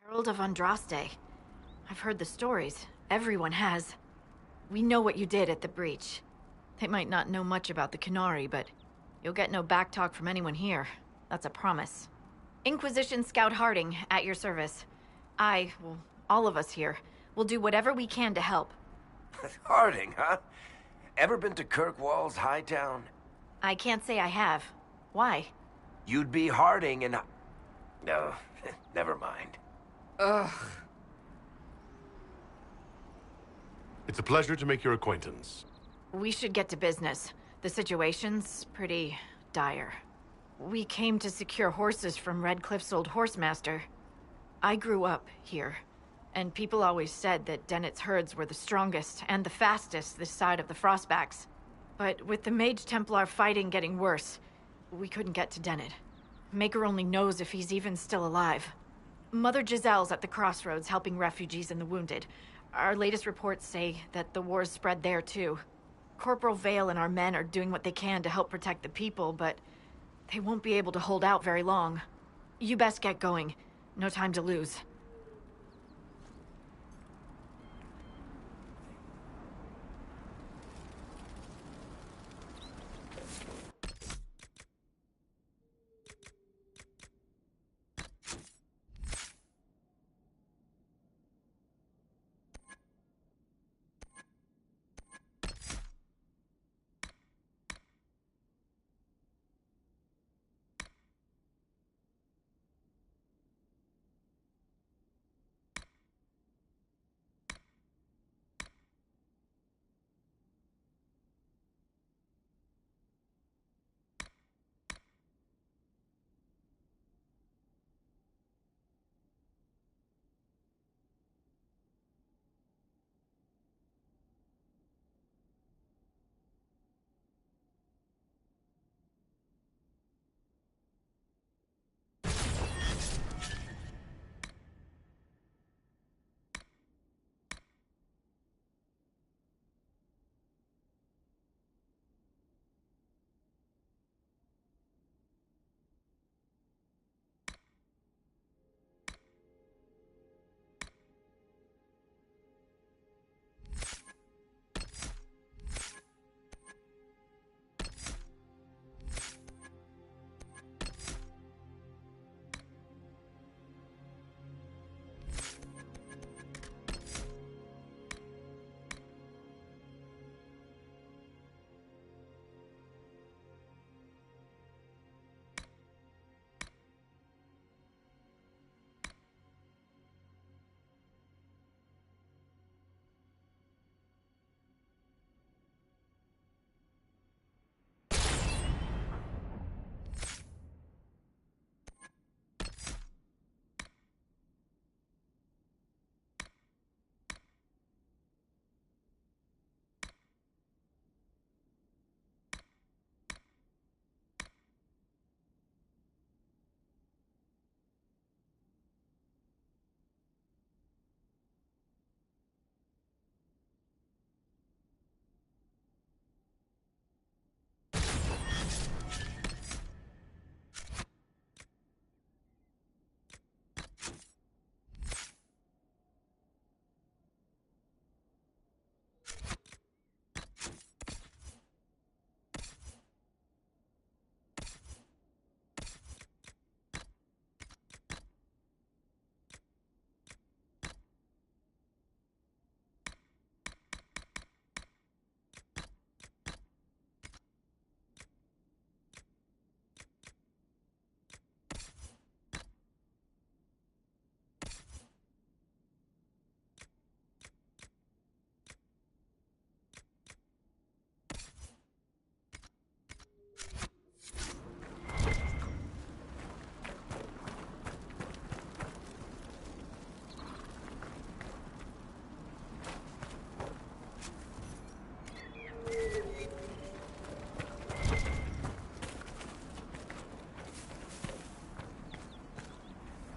Herald of Andraste. I've heard the stories. Everyone has. We know what you did at the breach. They might not know much about the Canary, but you'll get no backtalk from anyone here. That's a promise. Inquisition Scout Harding, at your service. Well, all of us here, will do whatever we can to help. Harding, huh? Ever been to Kirkwall's Hightown? I can't say I have. Why? You'd be Harding and... No, never mind. Ugh. It's a pleasure to make your acquaintance. We should get to business. The situation's pretty dire. We came to secure horses from Redcliffe's old horsemaster. I grew up here, and people always said that Dennett's herds were the strongest and the fastest this side of the Frostbacks. But with the Mage Templar fighting getting worse, we couldn't get to Dennett. Maker only knows if he's even still alive. Mother Giselle's at the crossroads helping refugees and the wounded. Our latest reports say that the war's spread there too. Corporal Vale and our men are doing what they can to help protect the people, but they won't be able to hold out very long. You best get going. No time to lose.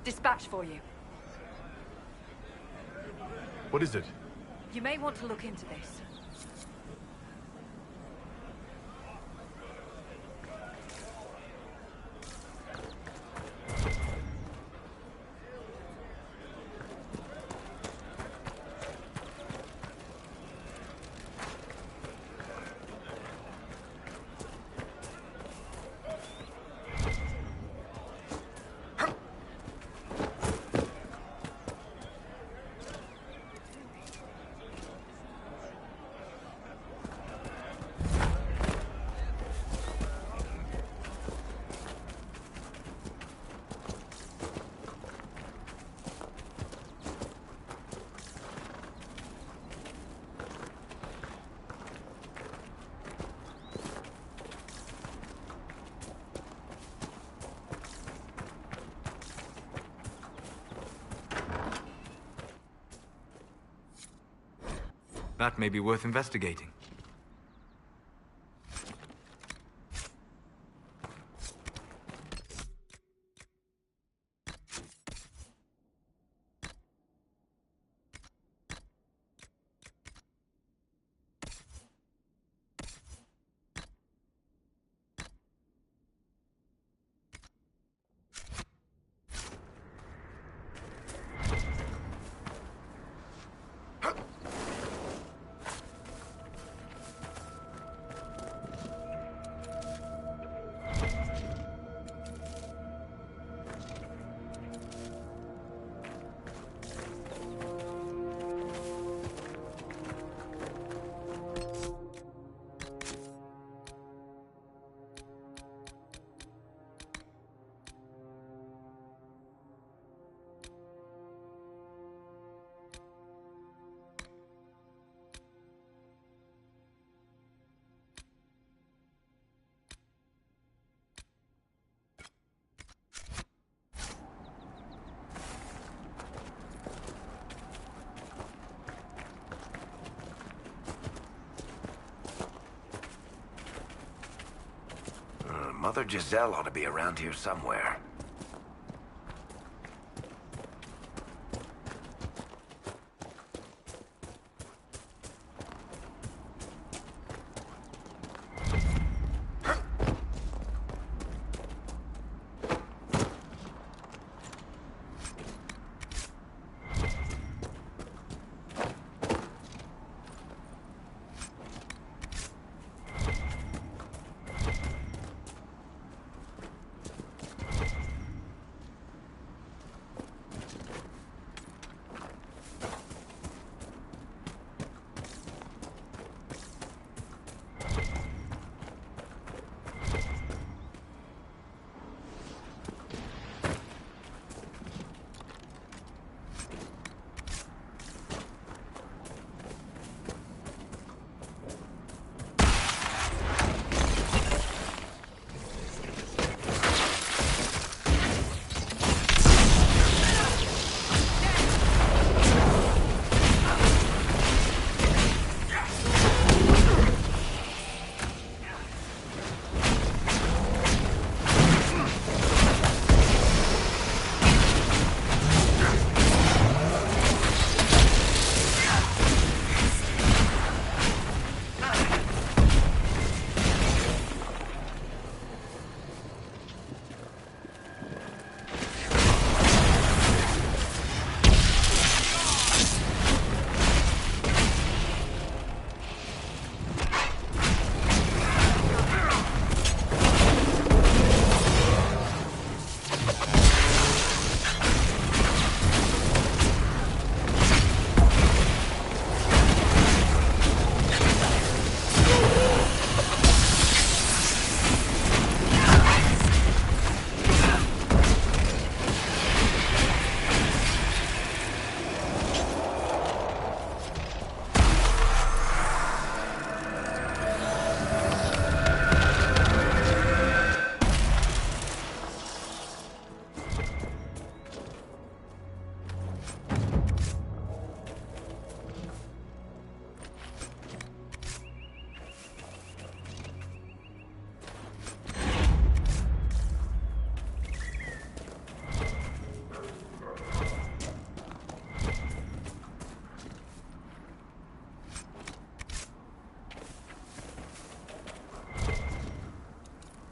Dispatch for you. What is it? You may want to look into this. That may be worth investigating. Mother Giselle ought to be around here somewhere.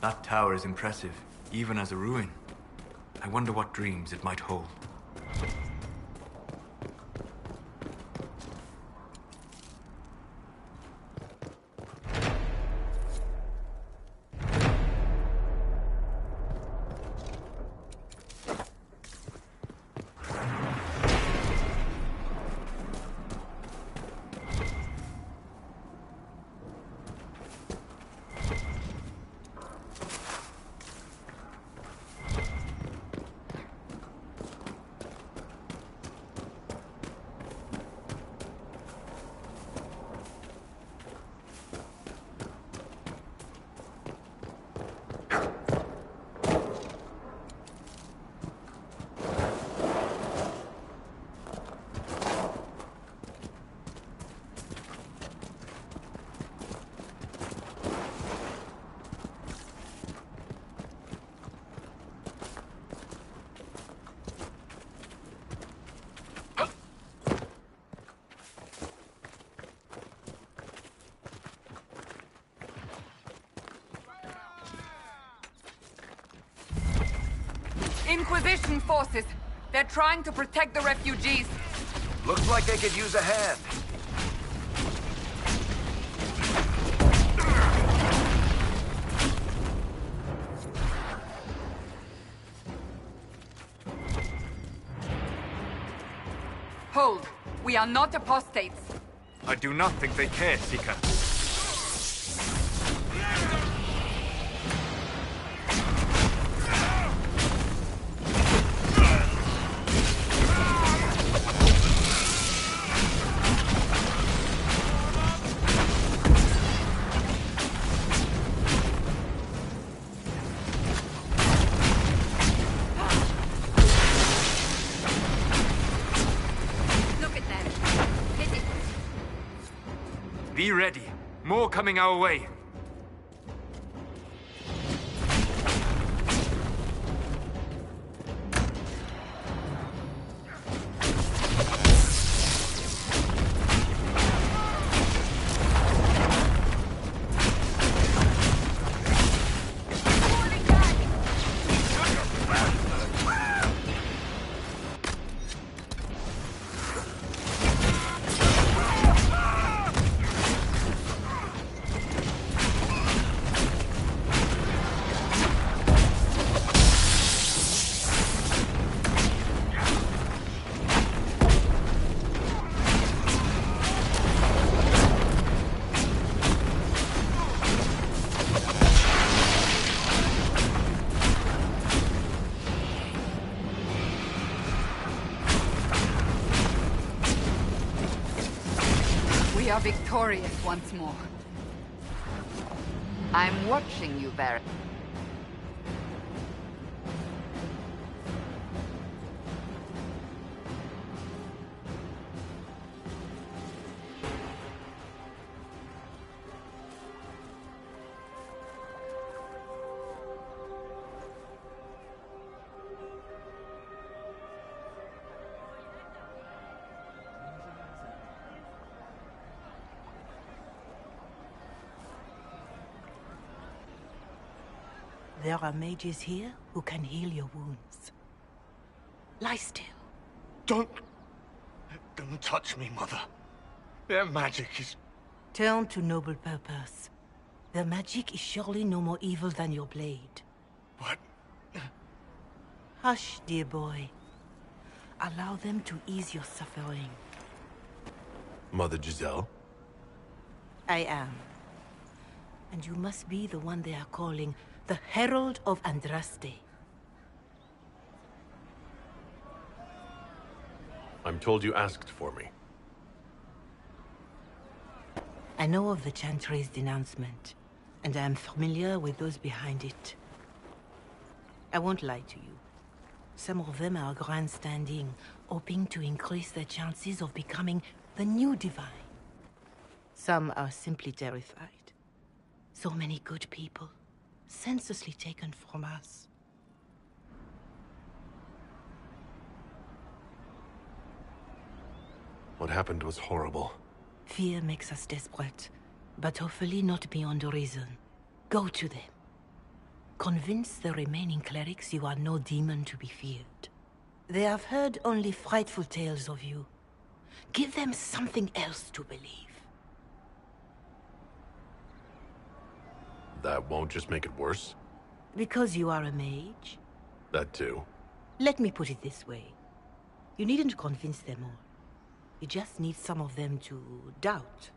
That tower is impressive, even as a ruin. I wonder what dreams it might hold. Inquisition forces. They're trying to protect the refugees. Looks like they could use a hand. Hold. We are not apostates. I do not think they care, Seeker. Be ready. More coming our way. We are victorious once more. I'm watching you, Barret. There are mages here who can heal your wounds. Lie still. Don't touch me, Mother. Their magic is... Turn to noble purpose. Their magic is surely no more evil than your blade. What? Hush, dear boy. Allow them to ease your suffering. Mother Giselle? I am. And you must be the one they are calling the Herald of Andraste. I'm told you asked for me. I know of the Chantry's denouncement, and I am familiar with those behind it. I won't lie to you. Some of them are grandstanding, hoping to increase their chances of becoming the new divine. Some are simply terrified. So many good people, senselessly taken from us. What happened was horrible. Fear makes us desperate, but hopefully not beyond reason. Go to them. Convince the remaining clerics you are no demon to be feared. They have heard only frightful tales of you. Give them something else to believe. That won't just make it worse? Because you are a mage? That too. Let me put it this way. You needn't convince them all. You just need some of them to doubt.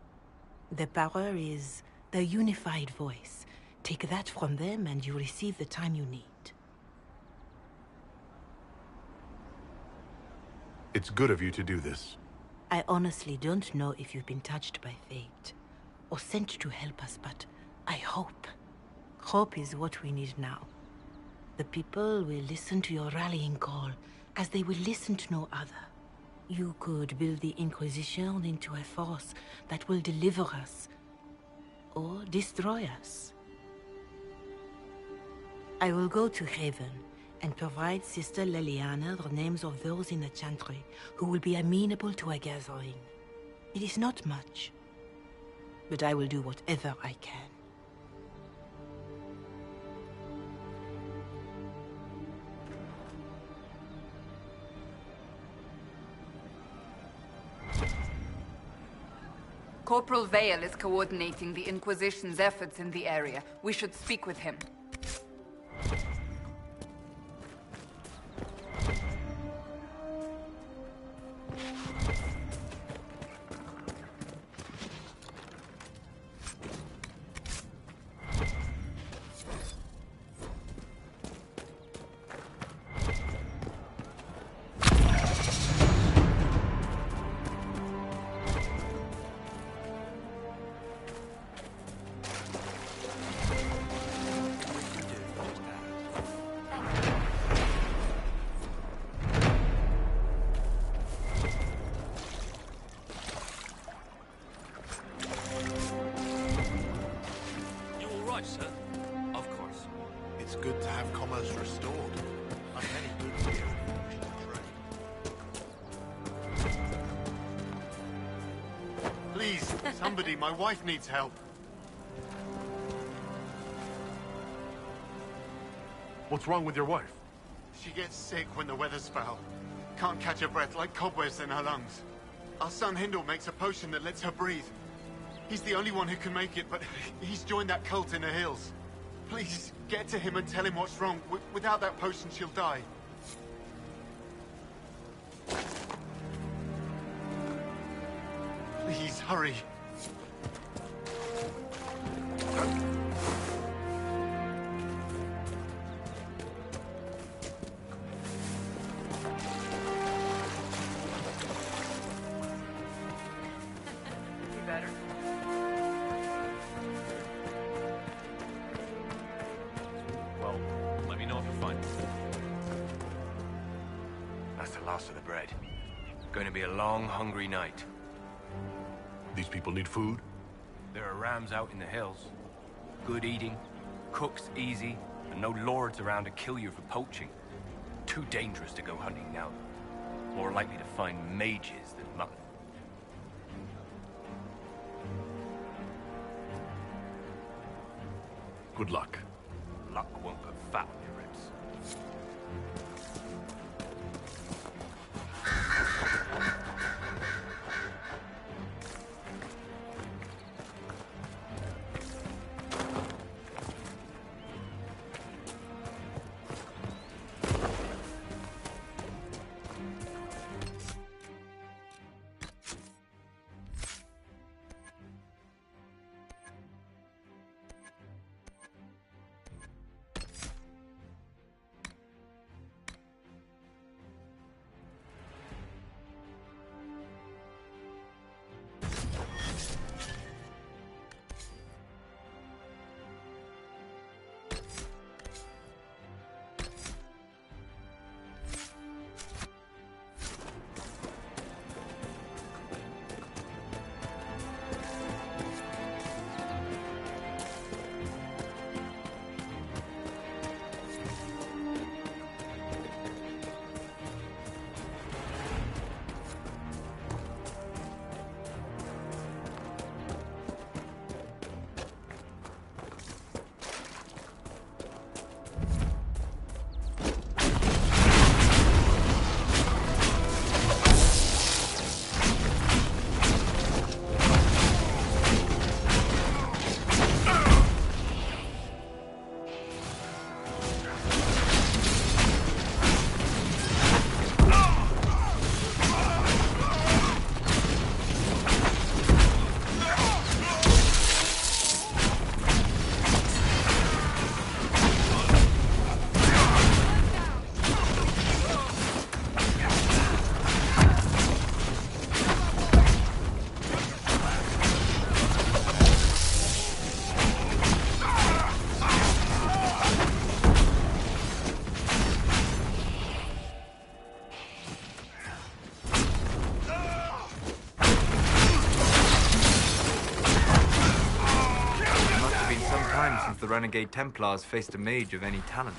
Their power is their unified voice. Take that from them and you receive the time you need. It's good of you to do this. I honestly don't know if you've been touched by fate, or sent to help us, but I hope. Hope is what we need now. The people will listen to your rallying call, as they will listen to no other. You could build the Inquisition into a force that will deliver us, or destroy us. I will go to Haven and provide Sister Leliana the names of those in the Chantry who will be amenable to a gathering. It is not much, but I will do whatever I can. Corporal Vale is coordinating the Inquisition's efforts in the area. We should speak with him. Sir. Of course. It's good to have commerce restored. I'm many goods here in trade. Please, somebody, my wife needs help. What's wrong with your wife? She gets sick when the weather's foul. Can't catch her breath, like cobwebs in her lungs. Our son Hindle makes a potion that lets her breathe. He's the only one who can make it, but he's joined that cult in the hills. Please, get to him and tell him what's wrong. Without that potion, she'll die. Please, hurry. Of the bread. Going to be a long, hungry night. These people need food? There are rams out in the hills. Good eating, cooks easy, and no lords around to kill you for poaching. Too dangerous to go hunting now. More likely to find mages than mutton. Good luck. Luck won't put fat on your ribs. The renegade Templars faced a mage of any talent.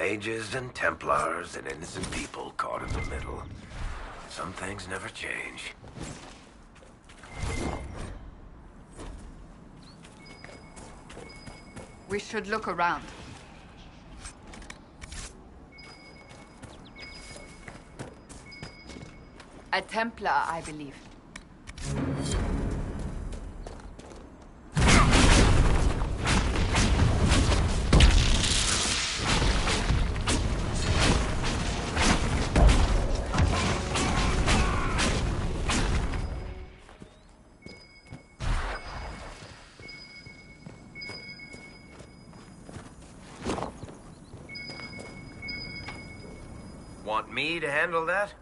Mages and Templars and innocent people caught in the middle. Some things never change. We should look around. A Templar, I believe. Want me to handle that?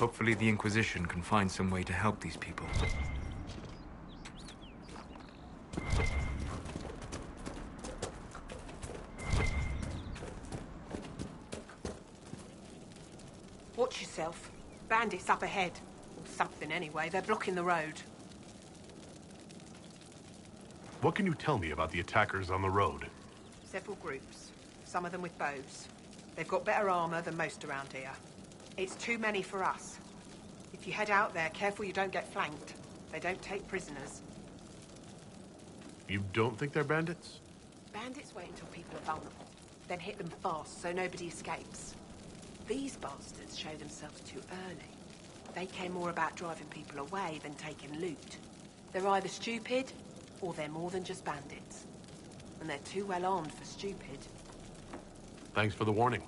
Hopefully the Inquisition can find some way to help these people. Watch yourself. Bandits up ahead. Or something anyway. They're blocking the road. What can you tell me about the attackers on the road? Several groups. Some of them with bows. They've got better armor than most around here. It's too many for us. If you head out there, careful you don't get flanked. They don't take prisoners. You don't think they're bandits? Bandits wait until people are vulnerable, then hit them fast so nobody escapes. These bastards show themselves too early. They care more about driving people away than taking loot. They're either stupid, or they're more than just bandits. And they're too well armed for stupid. Thanks for the warning.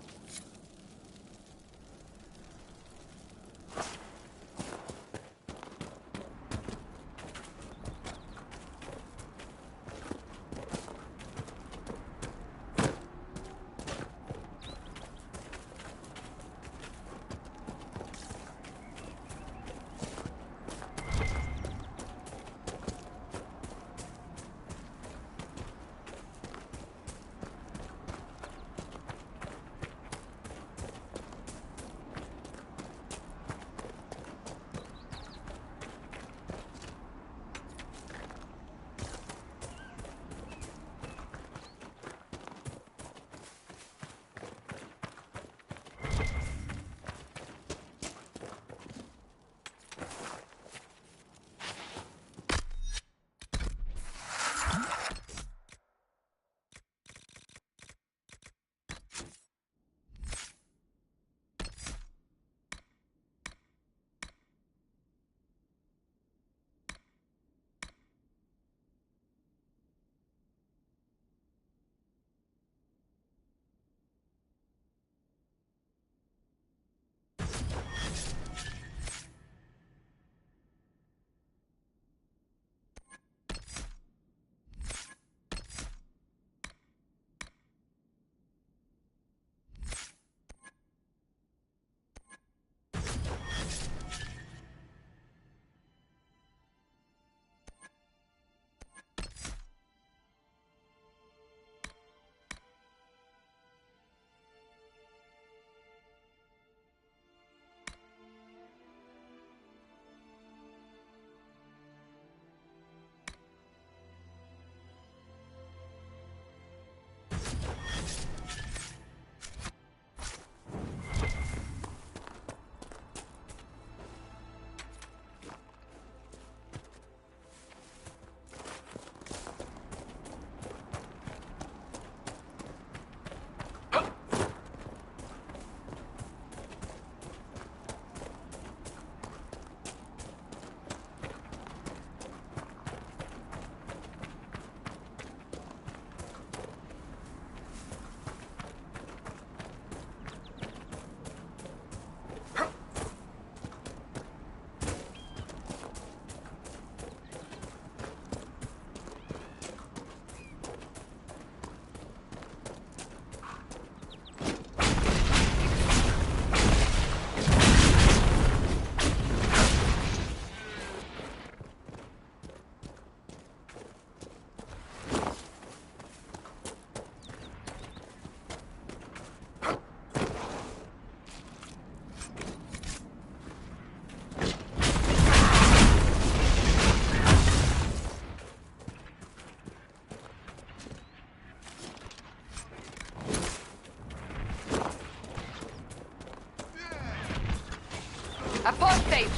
Apostate!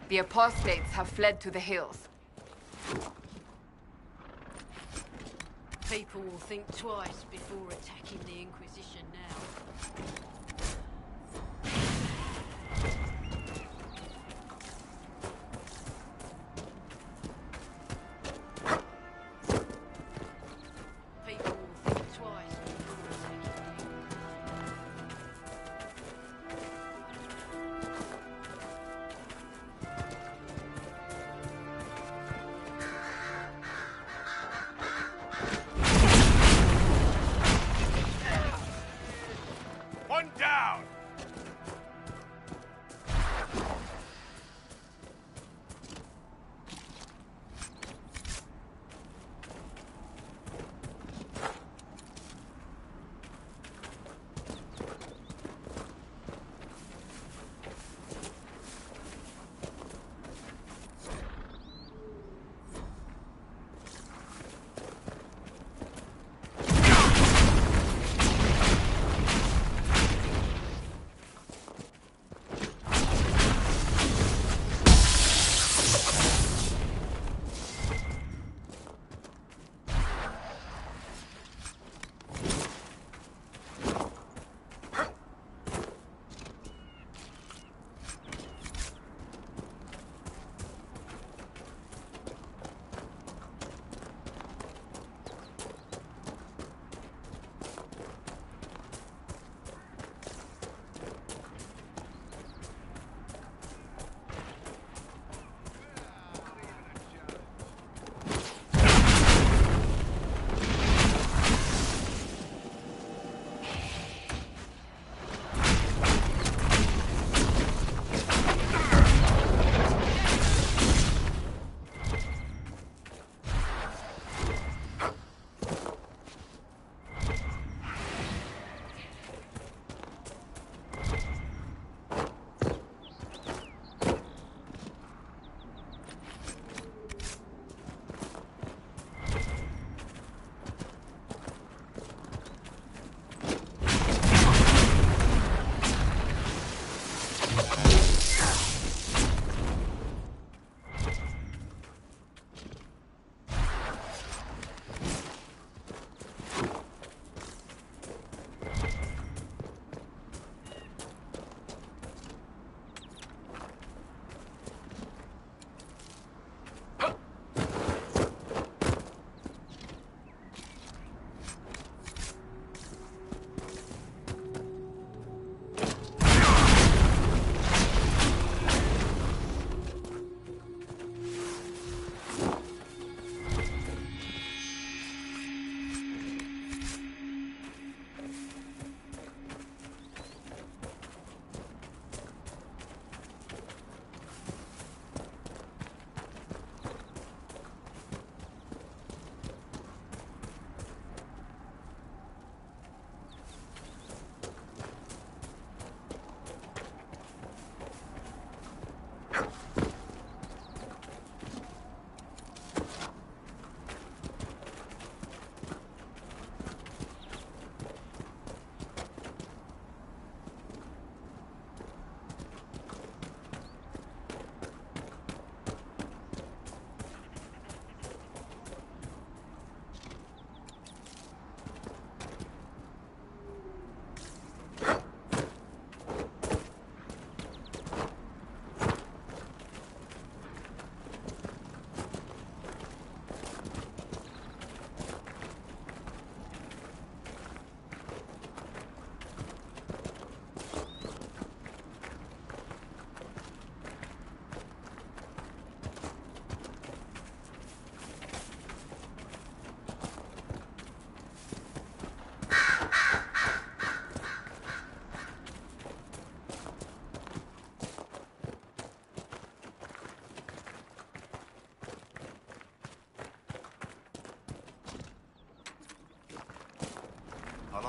The apostates have fled to the hills. People will think twice before attacking the Inquisition now.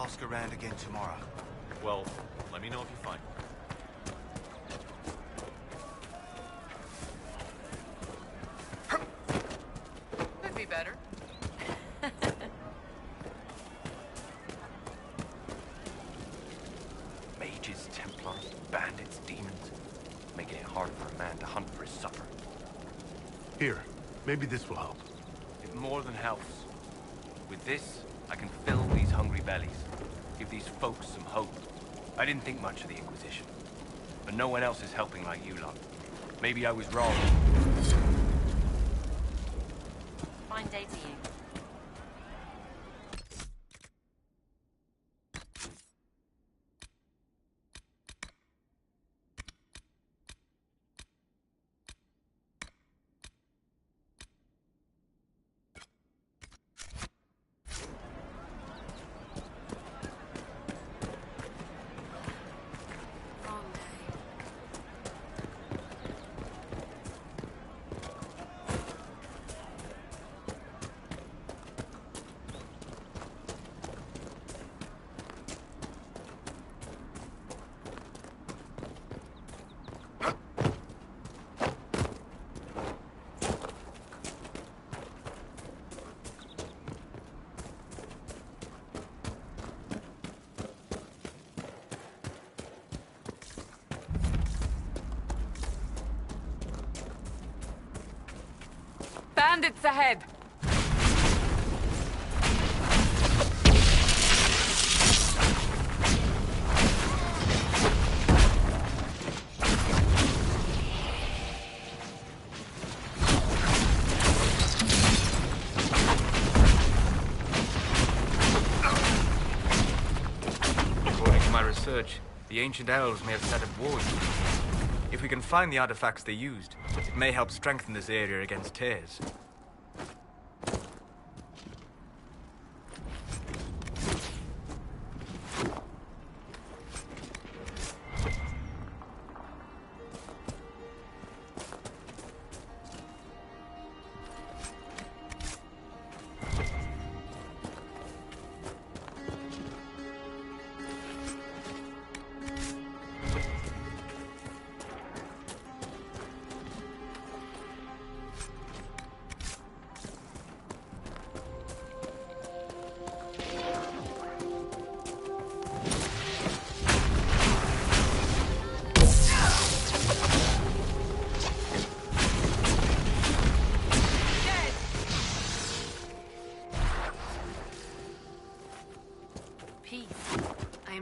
ask around again tomorrow. Well, let me know if you find one. Could be better. Mages, Templars, bandits, demons. Making it hard for a man to hunt for his supper. Here, maybe this will help. It more than helps. With this, I can fill these hungry bellies. Give these folks some hope. I didn't think much of the Inquisition. But no one else is helping like you lot. Maybe I was wrong. Fine day to you. Bandits ahead! According to my research, the ancient elves may have set up wars. If we can find the artifacts they used, it may help strengthen this area against tears.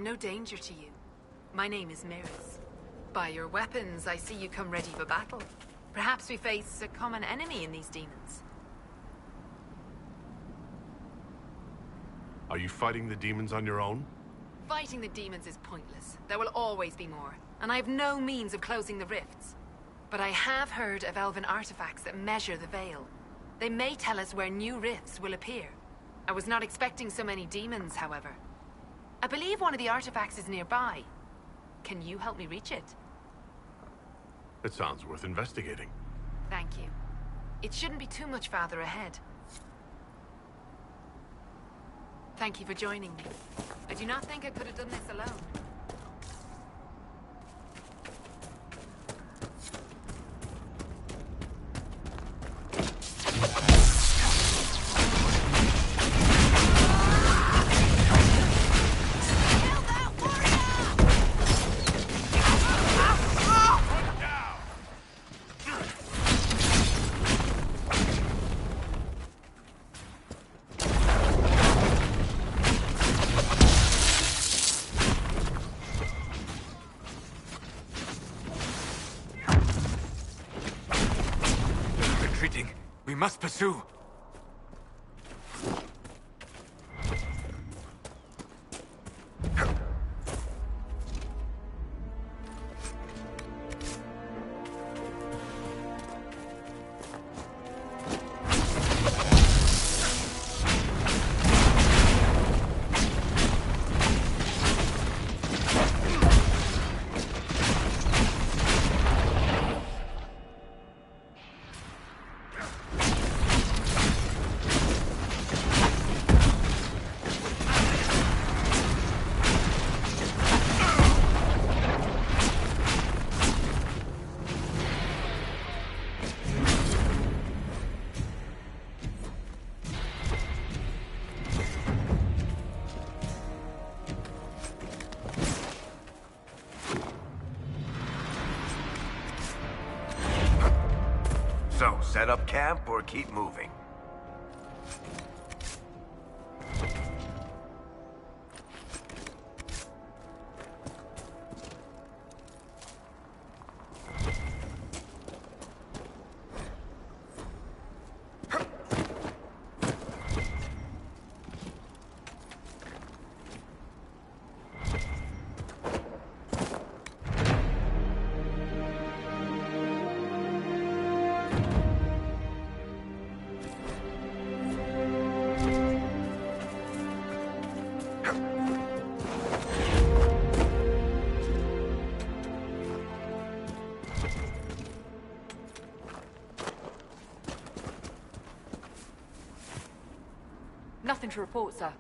No danger to you. My name is Mirrors. By your weapons, I see you come ready for battle. Perhaps we face a common enemy in these demons. Are you fighting the demons on your own? Fighting the demons is pointless. There will always be more, and I have no means of closing the rifts. But I have heard of elven artifacts that measure the veil. They may tell us where new rifts will appear. I was not expecting so many demons, however. I believe one of the artifacts is nearby. Can you help me reach it? It sounds worth investigating. Thank you. It shouldn't be too much farther ahead. Thank you for joining me. I do not think I could have done this alone. We must pursue. So, set up camp or keep moving? Nothing to report, sir.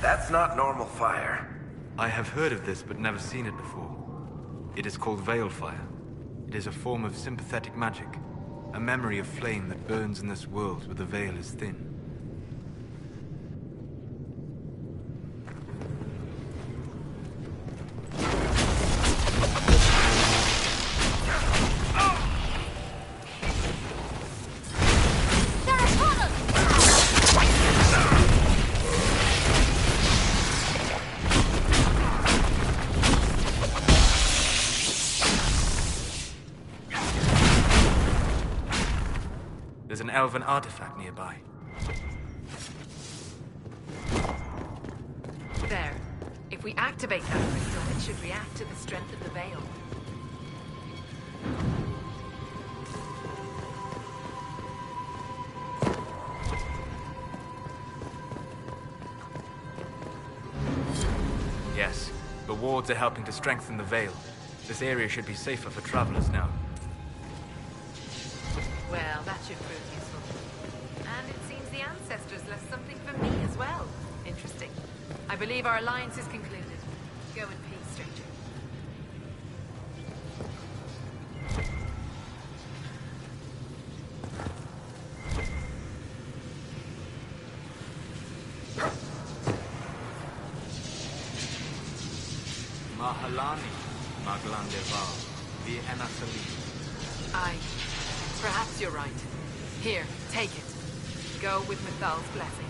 That's not normal fire. I have heard of this, but never seen it before. It is called Veil Fire. It is a form of sympathetic magic. A memory of flame that burns in this world where the veil is thin. There's an elven artifact nearby. There. If we activate that crystal, it should react to the strength of the veil. Yes, the wards are helping to strengthen the veil. This area should be safer for travelers now. Well, that should prove useful. And it seems the ancestors left something for me as well. Interesting. I believe our alliance is concluded. Go in peace, stranger. Mahalani, Maglandeval, the Enasali. Aye. Perhaps you're right. Here, take it. Go with Mithal's blessing.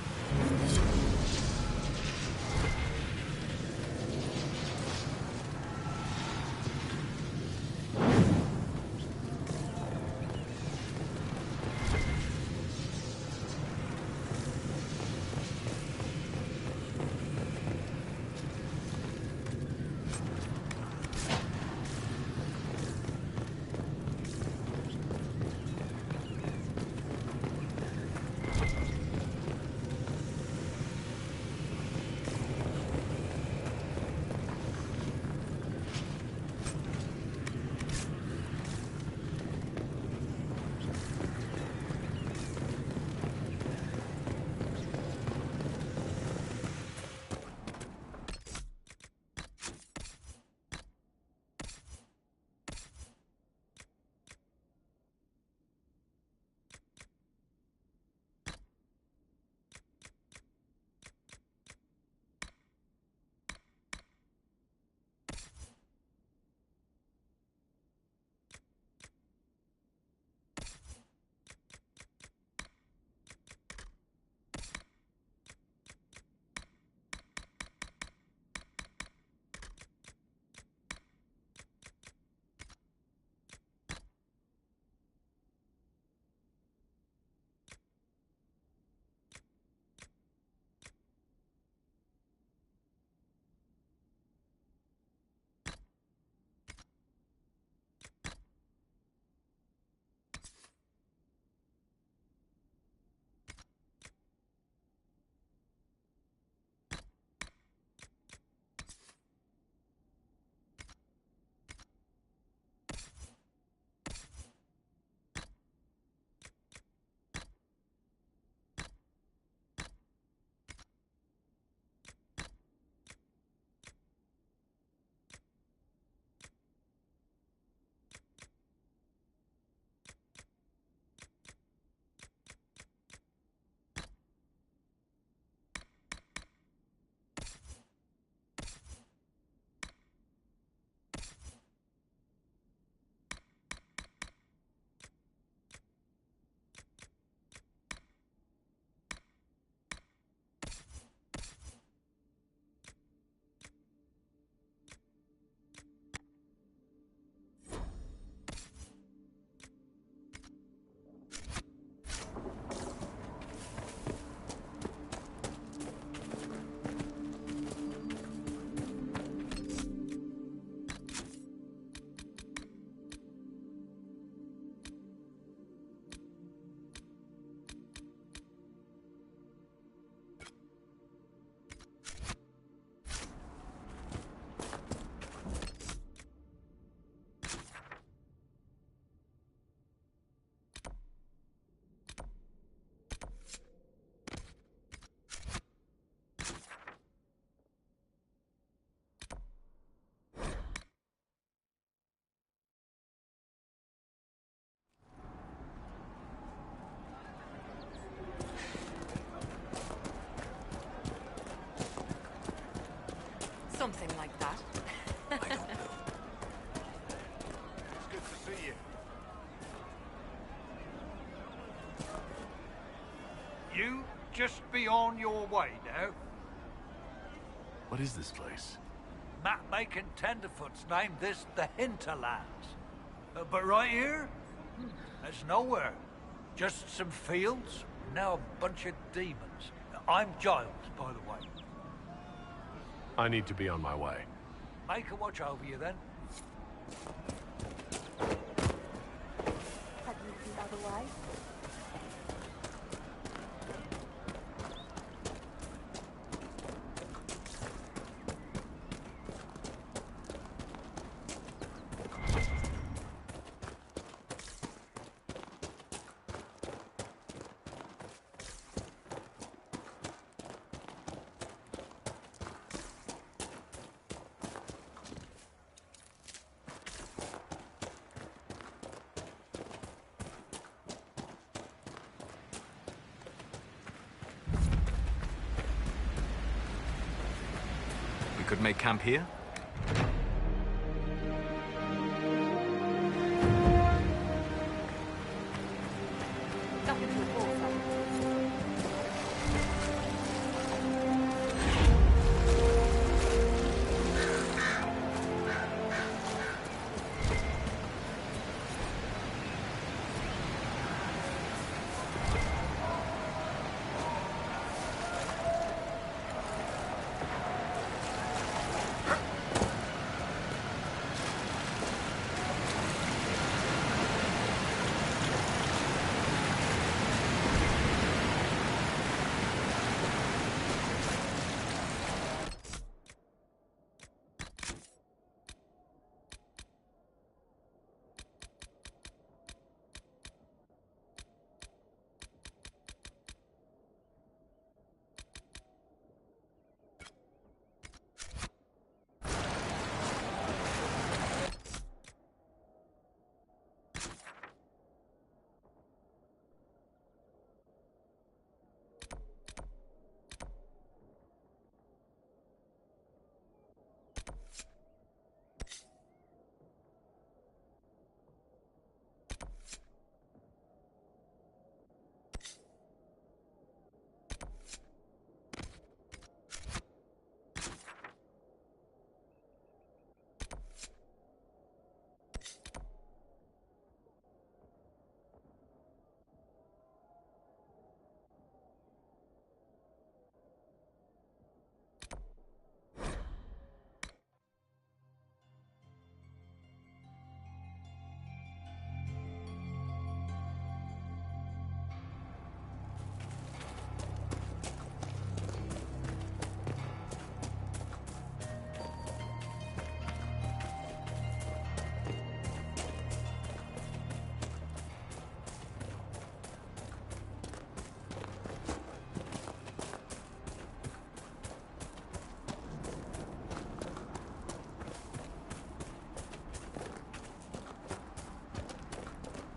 Something like that. I don't know. It's good to see you. You just be on your way now. What is this place? Map-making tenderfoots named this the Hinterlands. But right here, there's nowhere. Just some fields, now a bunch of demons. I'm Giles, by the way. I need to be on my way. I can watch over you then. Have you seen otherwise? We could make camp here? Nothing to report, sir.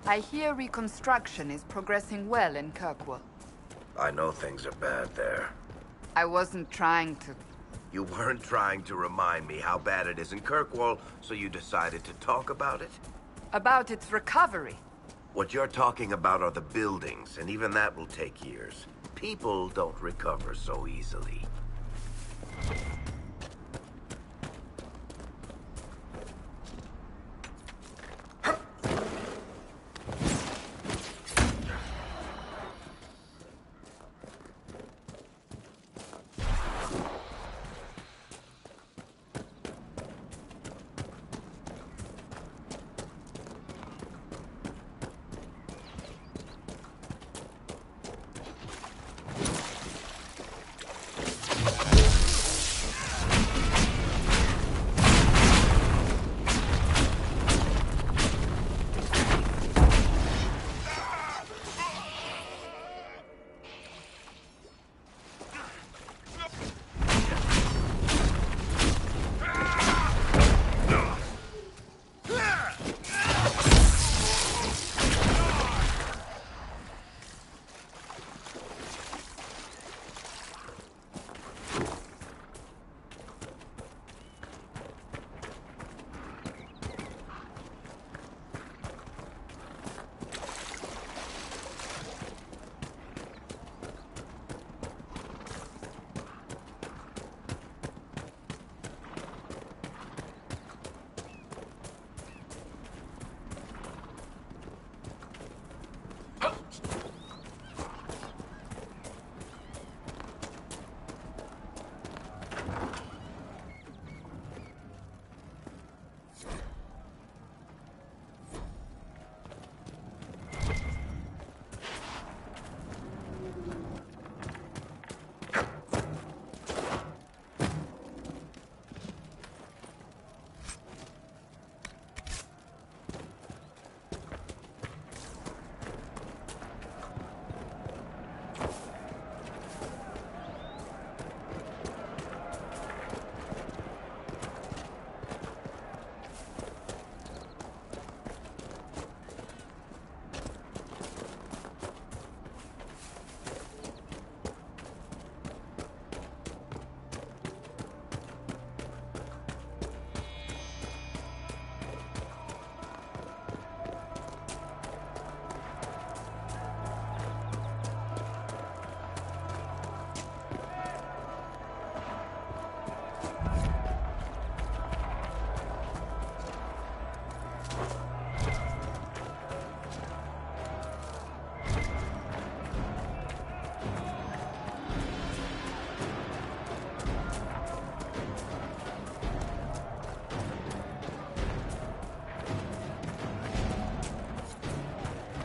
I hear reconstruction is progressing well in Kirkwall. I know things are bad there. I wasn't trying to... You weren't trying to remind me how bad it is in Kirkwall, so you decided to talk about it? About its recovery. What you're talking about are the buildings, and even that will take years. People don't recover so easily.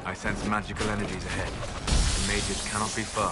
I sense magical energies ahead. The mages cannot be far.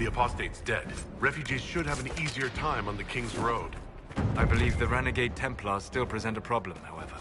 The apostate's dead. Refugees should have an easier time on the King's Road. I believe the renegade Templars still present a problem, however.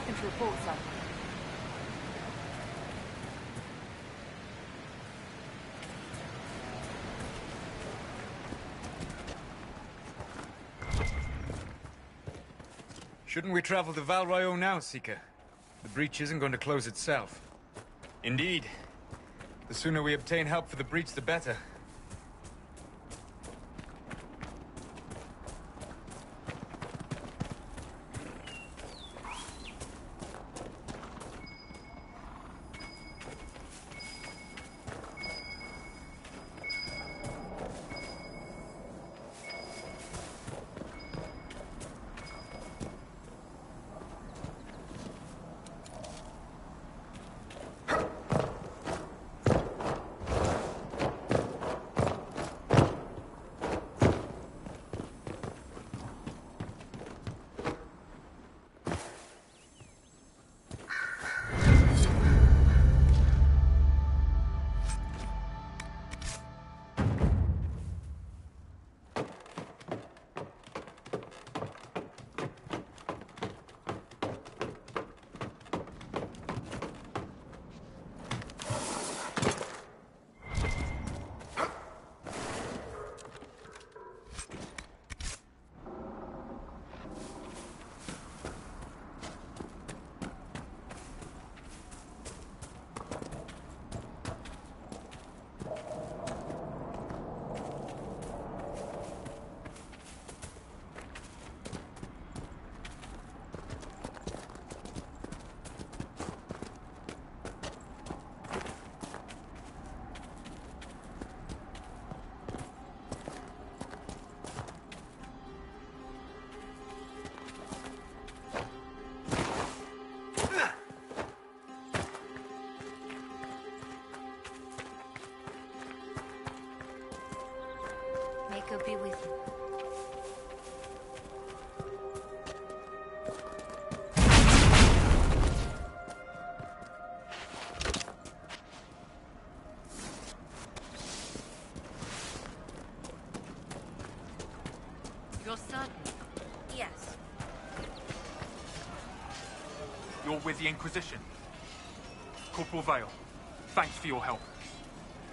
Nothing to report, sir. Shouldn't we travel to Val Royeaux now, Seeker? The breach isn't going to close itself. Indeed. The sooner we obtain help for the breach, the better. May God be with you. You're certain? Yes. You're with the Inquisition. Corporal Vale, thanks for your help.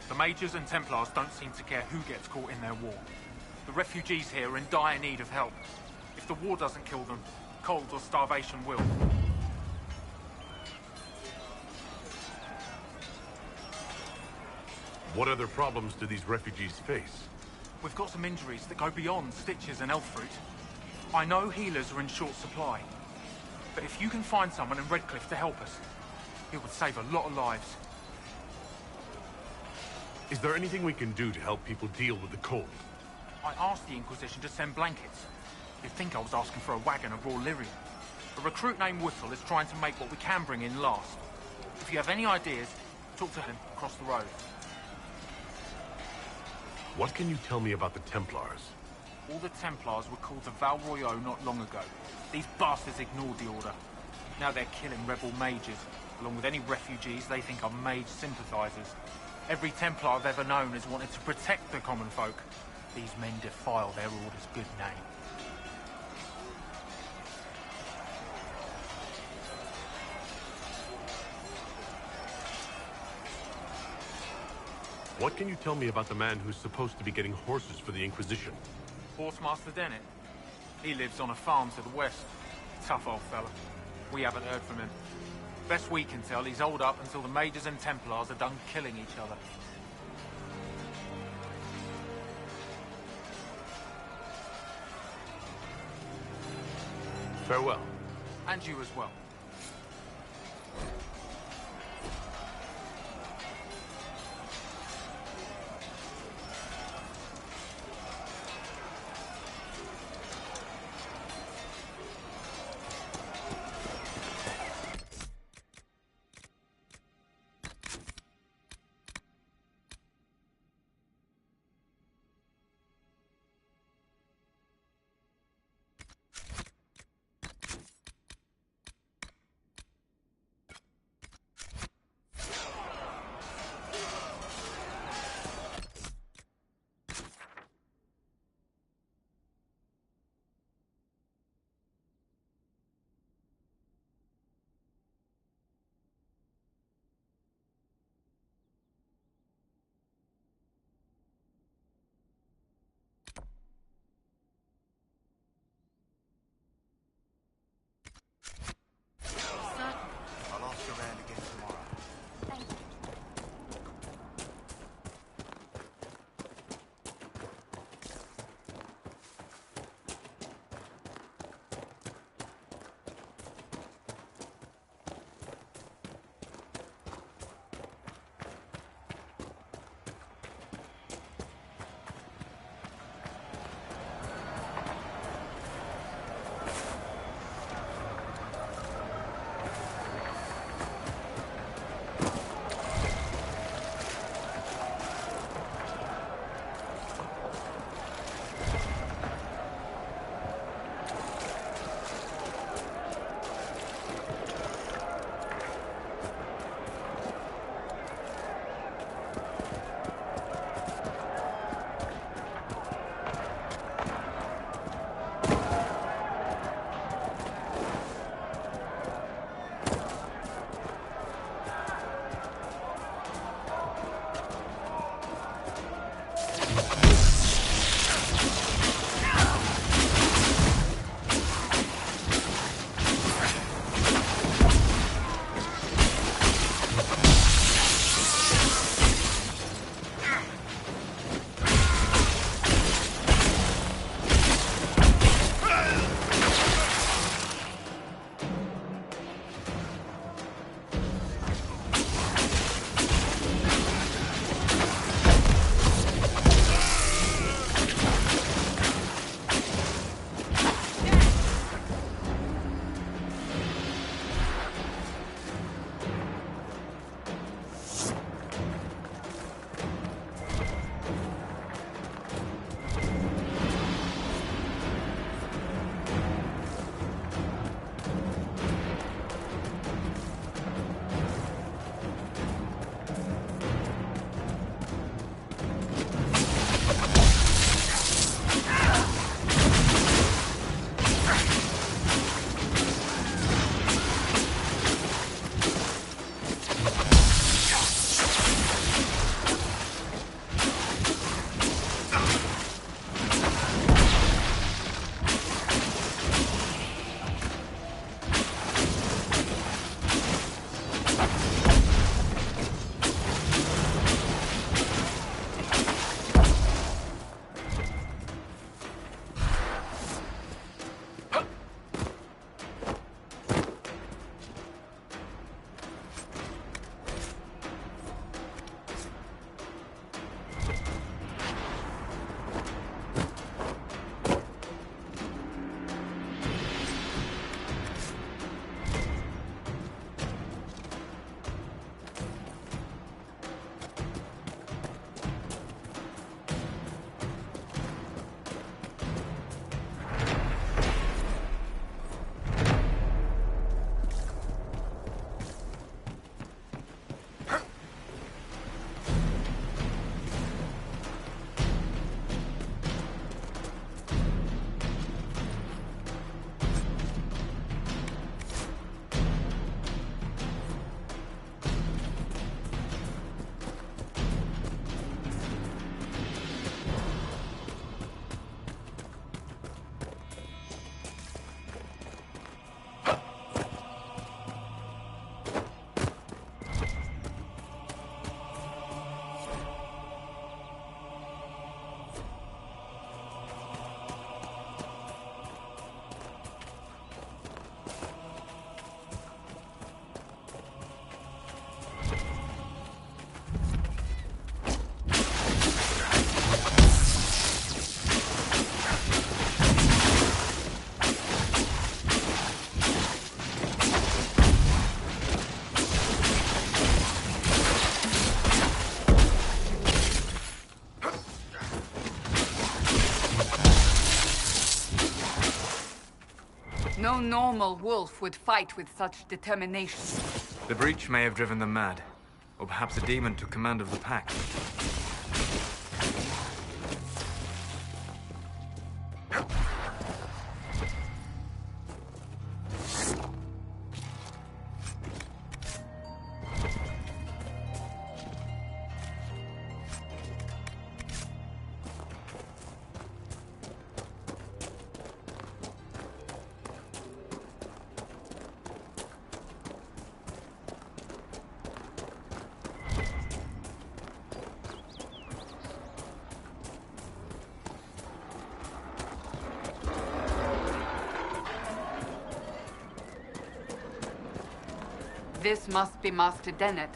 The Mages and Templars don't seem to care who gets caught in their war. The refugees here are in dire need of help. If the war doesn't kill them, cold or starvation will. What other problems do these refugees face? We've got some injuries that go beyond stitches and elf fruit. I know healers are in short supply, but if you can find someone in Redcliffe to help us, it would save a lot of lives. Is there anything we can do to help people deal with the cold? I asked the Inquisition to send blankets. You'd think I was asking for a wagon of raw lyrium. A recruit named Whistle is trying to make what we can bring in last. If you have any ideas, talk to him across the road. What can you tell me about the Templars? All the Templars were called to Val Royeaux not long ago. These bastards ignored the order. Now they're killing rebel mages, along with any refugees they think are mage sympathizers. Every Templar I've ever known has wanted to protect the common folk. These men defile their order's good name. What can you tell me about the man who's supposed to be getting horses for the Inquisition? Horsemaster Dennett. He lives on a farm to the west. Tough old fella. We haven't heard from him. Best we can tell, he's holed up until the Mages and Templars are done killing each other. Farewell. And you as well. No normal wolf would fight with such determination. The breach may have driven them mad. Or perhaps a demon took command of the pack. This must be Master Dennett.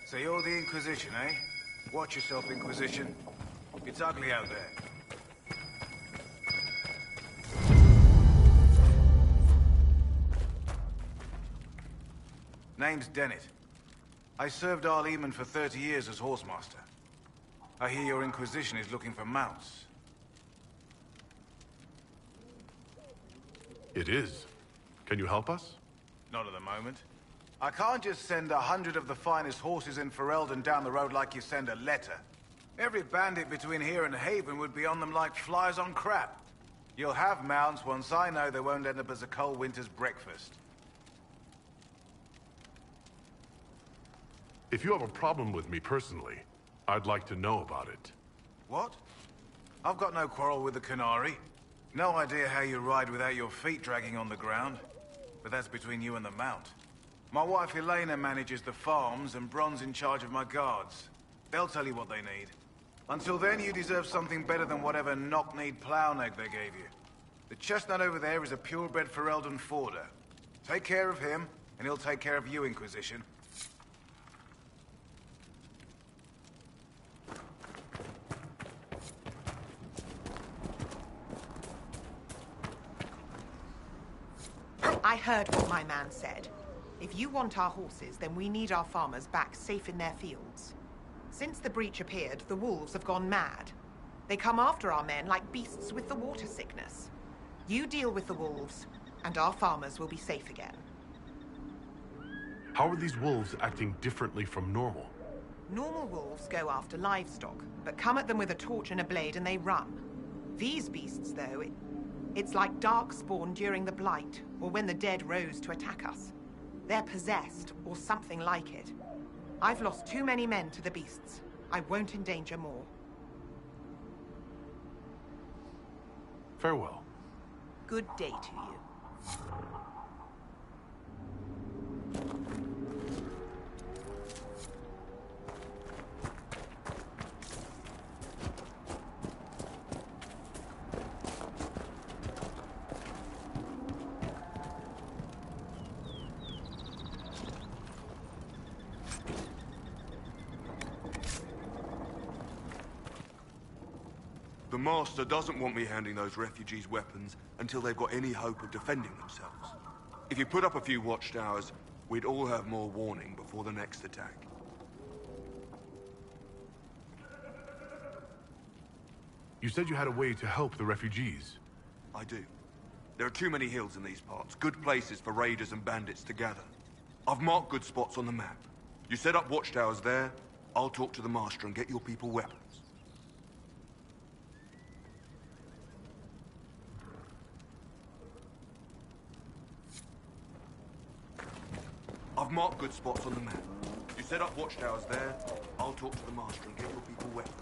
So you're the Inquisition, eh? Watch yourself, Inquisition. It's ugly out there. Name's Dennett. I served Arleman for 30 years as horsemaster. I hear your Inquisition is looking for mounts. It is. Can you help us? Not at the moment. I can't just send 100 of the finest horses in Ferelden down the road like you send a letter. Every bandit between here and Haven would be on them like flies on crap. You'll have mounts once I know they won't end up as a cold winter's breakfast. If you have a problem with me personally, I'd like to know about it. What? I've got no quarrel with the Canary. No idea how you ride without your feet dragging on the ground. But that's between you and the mount. My wife Elena manages the farms and Bron's in charge of my guards. They'll tell you what they need. Until then, you deserve something better than whatever knock-kneed plow-neg they gave you. The chestnut over there is a purebred Ferelden forder. Take care of him, and he'll take care of you, Inquisition. I heard what my man said. If you want our horses, then we need our farmers back safe in their fields. Since the breach appeared, the wolves have gone mad. They come after our men like beasts with the water sickness. You deal with the wolves, and our farmers will be safe again. How are these wolves acting differently from normal? Normal wolves go after livestock, but come at them with a torch and a blade and they run. These beasts, though, it's like darkspawn during the Blight, or when the dead rose to attack us. They're possessed, or something like it. I've lost too many men to the beasts. I won't endanger more. Farewell. Good day to you. The Master doesn't want me handing those refugees weapons until they've got any hope of defending themselves. If you put up a few watchtowers, we'd all have more warning before the next attack. You said you had a way to help the refugees. I do. There are too many hills in these parts, good places for raiders and bandits to gather. I've marked good spots on the map. You set up watchtowers there, I'll talk to the Master and get your people weapons. I've marked good spots on the map. You set up watchtowers there, I'll talk to the Master and get your people weapons.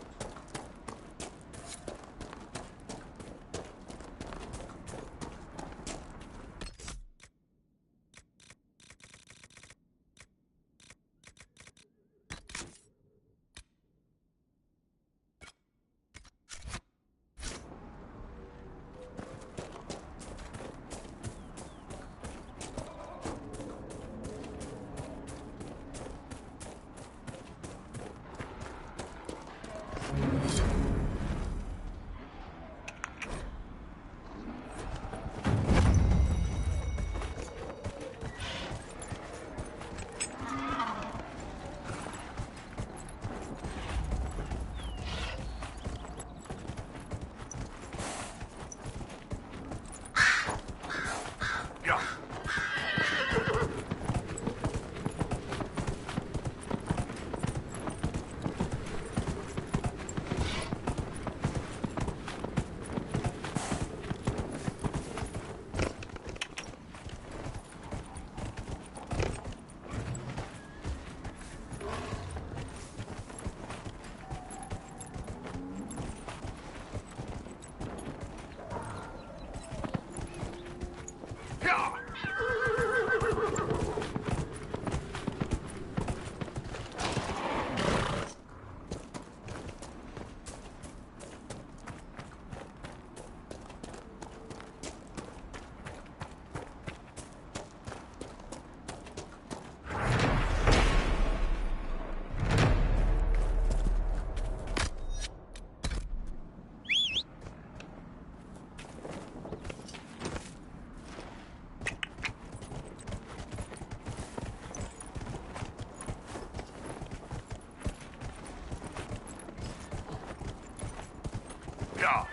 Yeah.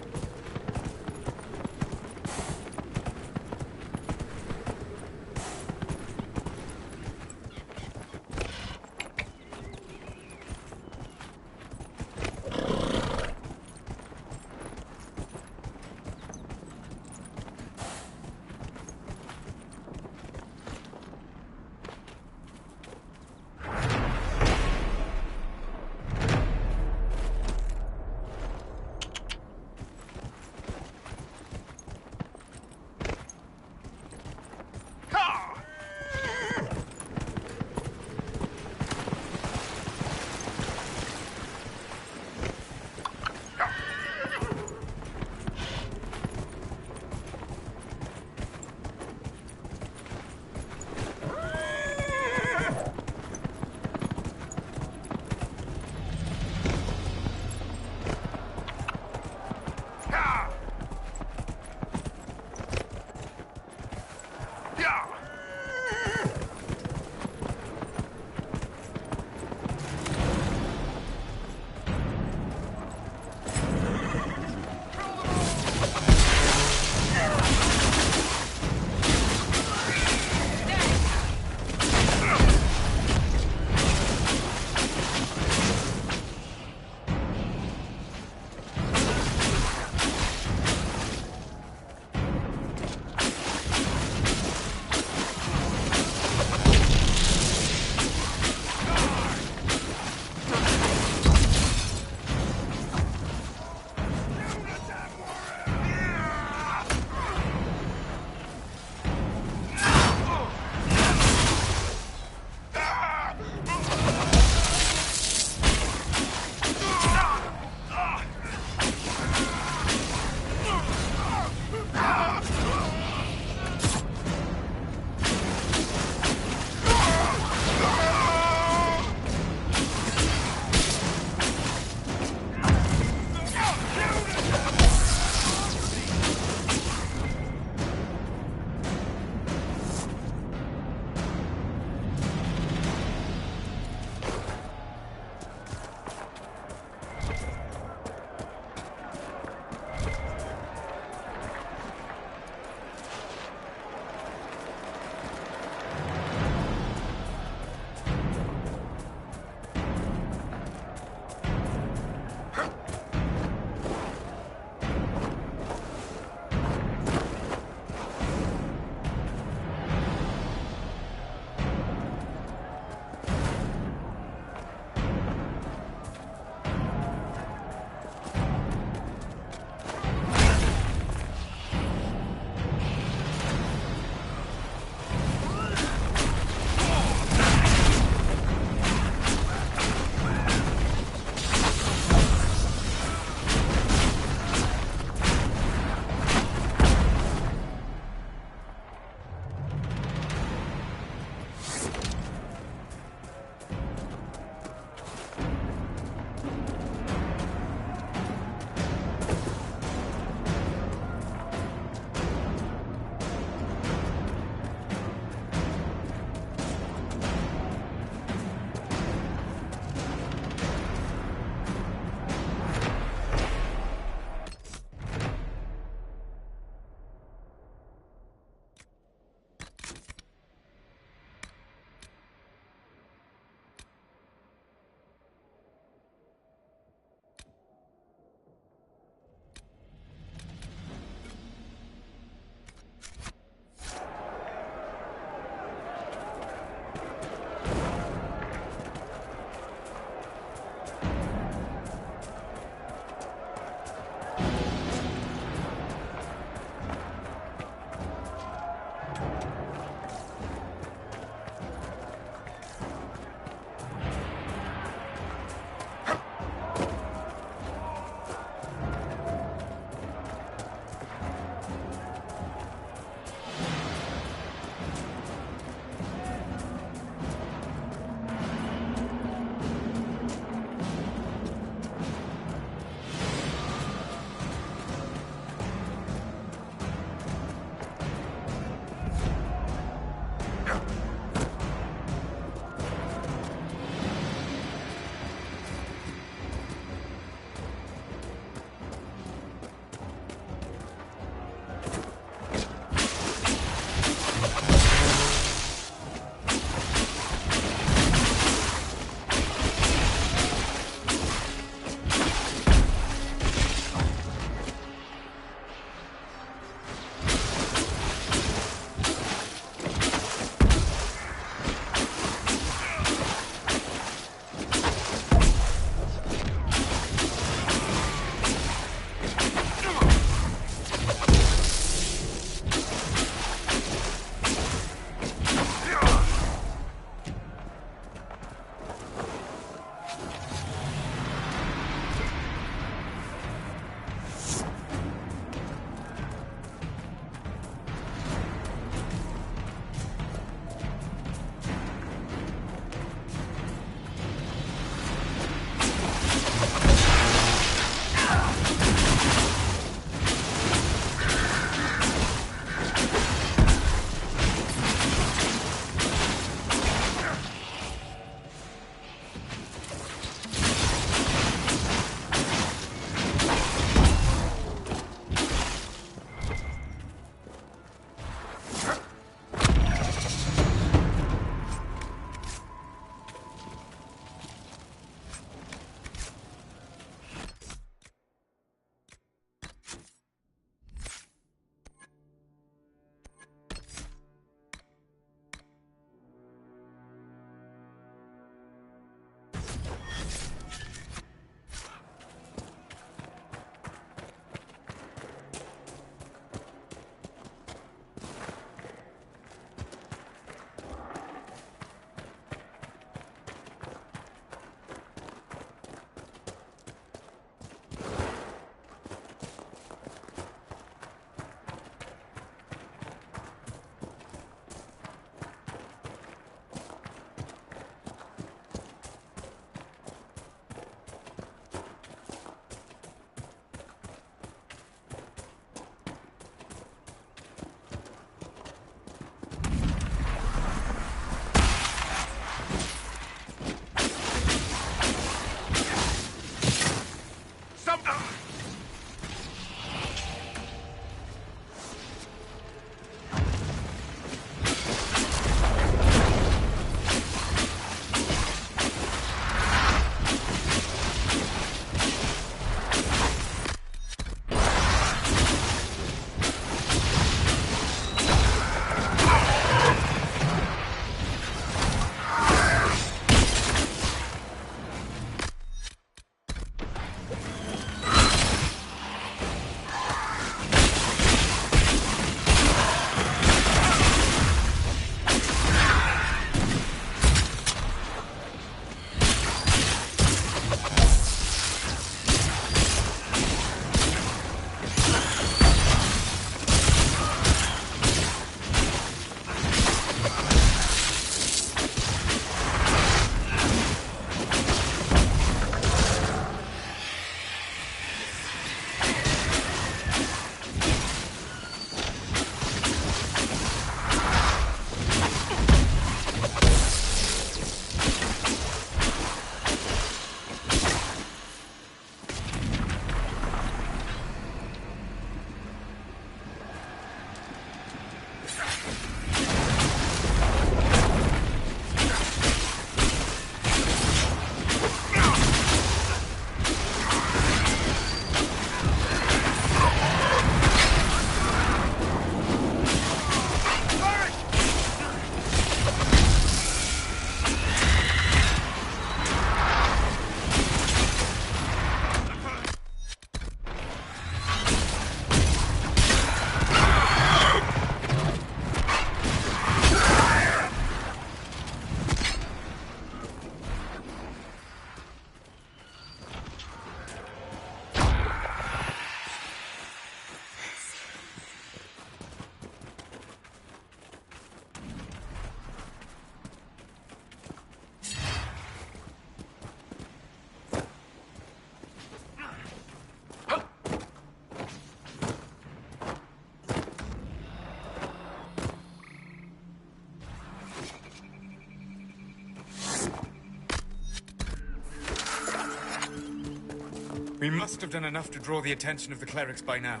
We must have done enough to draw the attention of the clerics by now.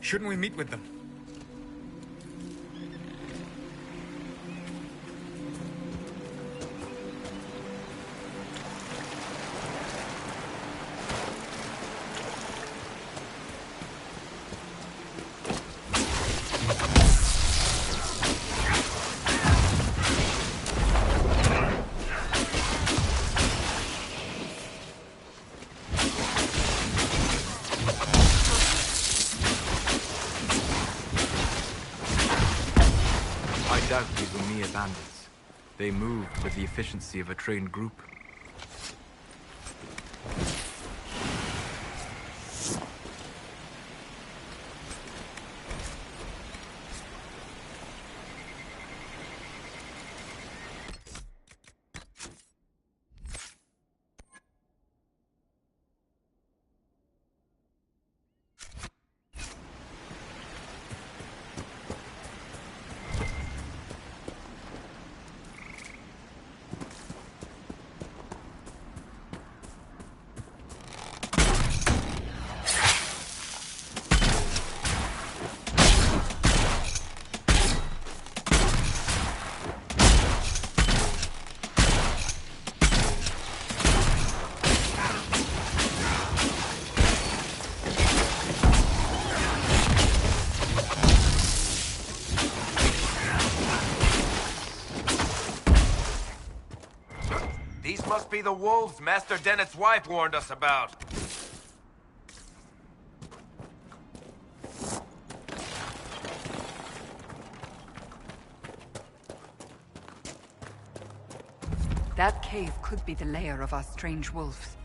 Shouldn't we meet with them? Bandits. They moved with the efficiency of a trained group. Must be the wolves Master Dennett's wife warned us about. That cave could be the lair of our strange wolves.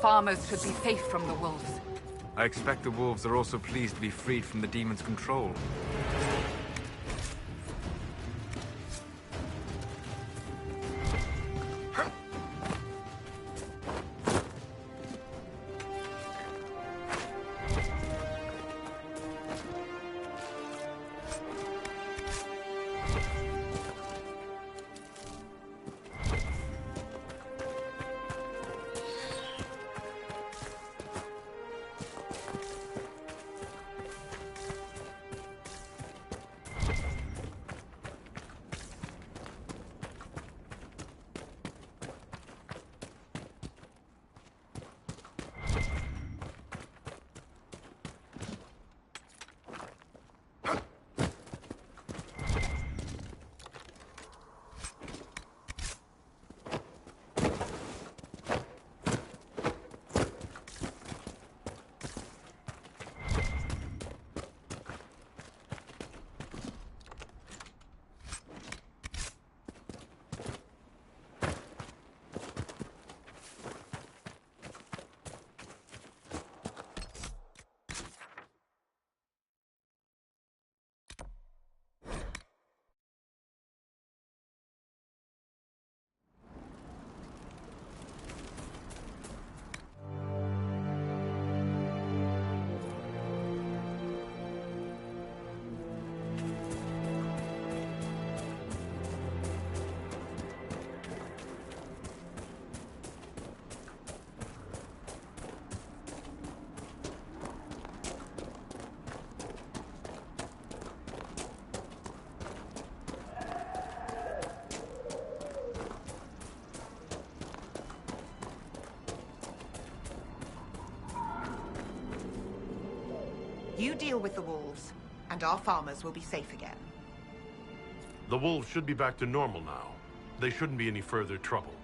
Farmers should be safe from the wolves. I expect the wolves are also pleased to be freed from the demon's control. You deal with the wolves, and our farmers will be safe again. The wolves should be back to normal now. They shouldn't be any further trouble.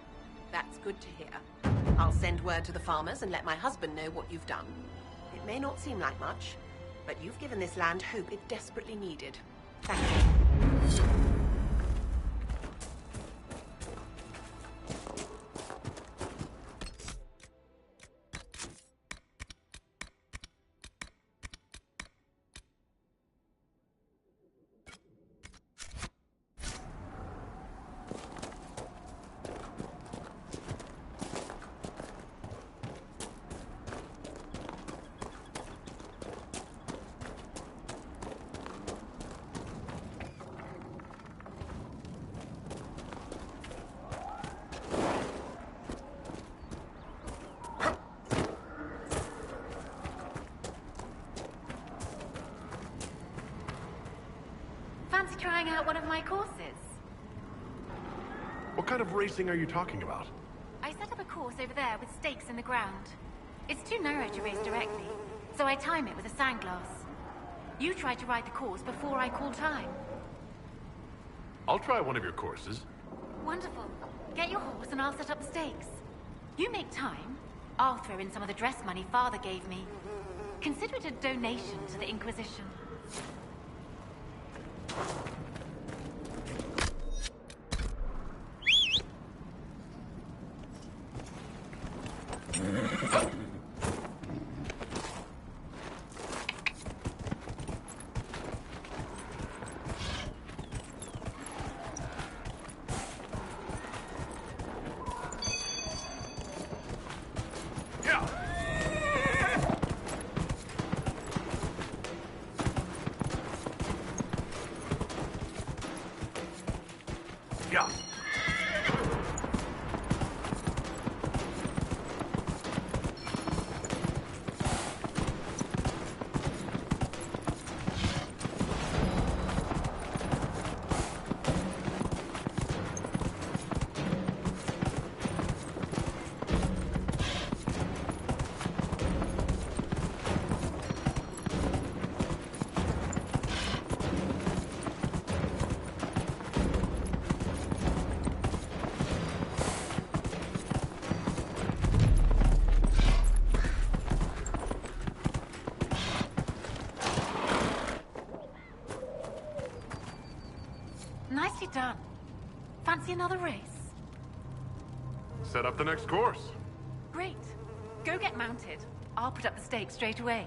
That's good to hear. I'll send word to the farmers and let my husband know what you've done. It may not seem like much, but you've given this land hope it desperately needed. Thank you. Fancy trying out one of my courses? What kind of racing are you talking about? I set up a course over there with stakes in the ground. It's too narrow to race directly, so I time it with a sandglass. You try to ride the course before I call time. I'll try one of your courses. Wonderful. Get your horse and I'll set up the stakes. You make time, I'll throw in some of the dress money Father gave me. Consider it a donation to the Inquisition. Nicely done. Fancy another race? Set up the next course. Great. Go get mounted. I'll put up the stakes straight away.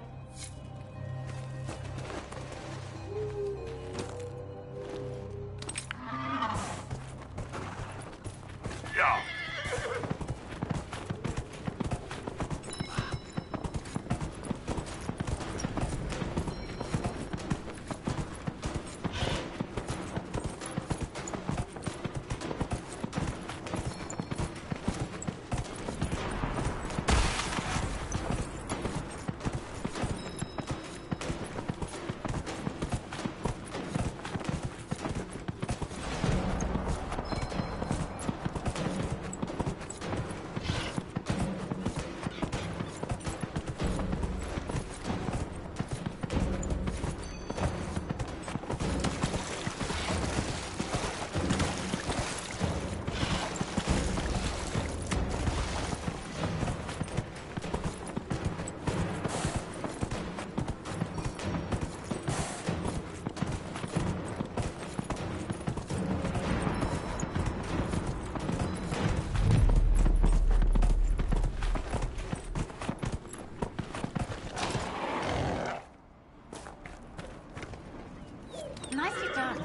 Nicely done.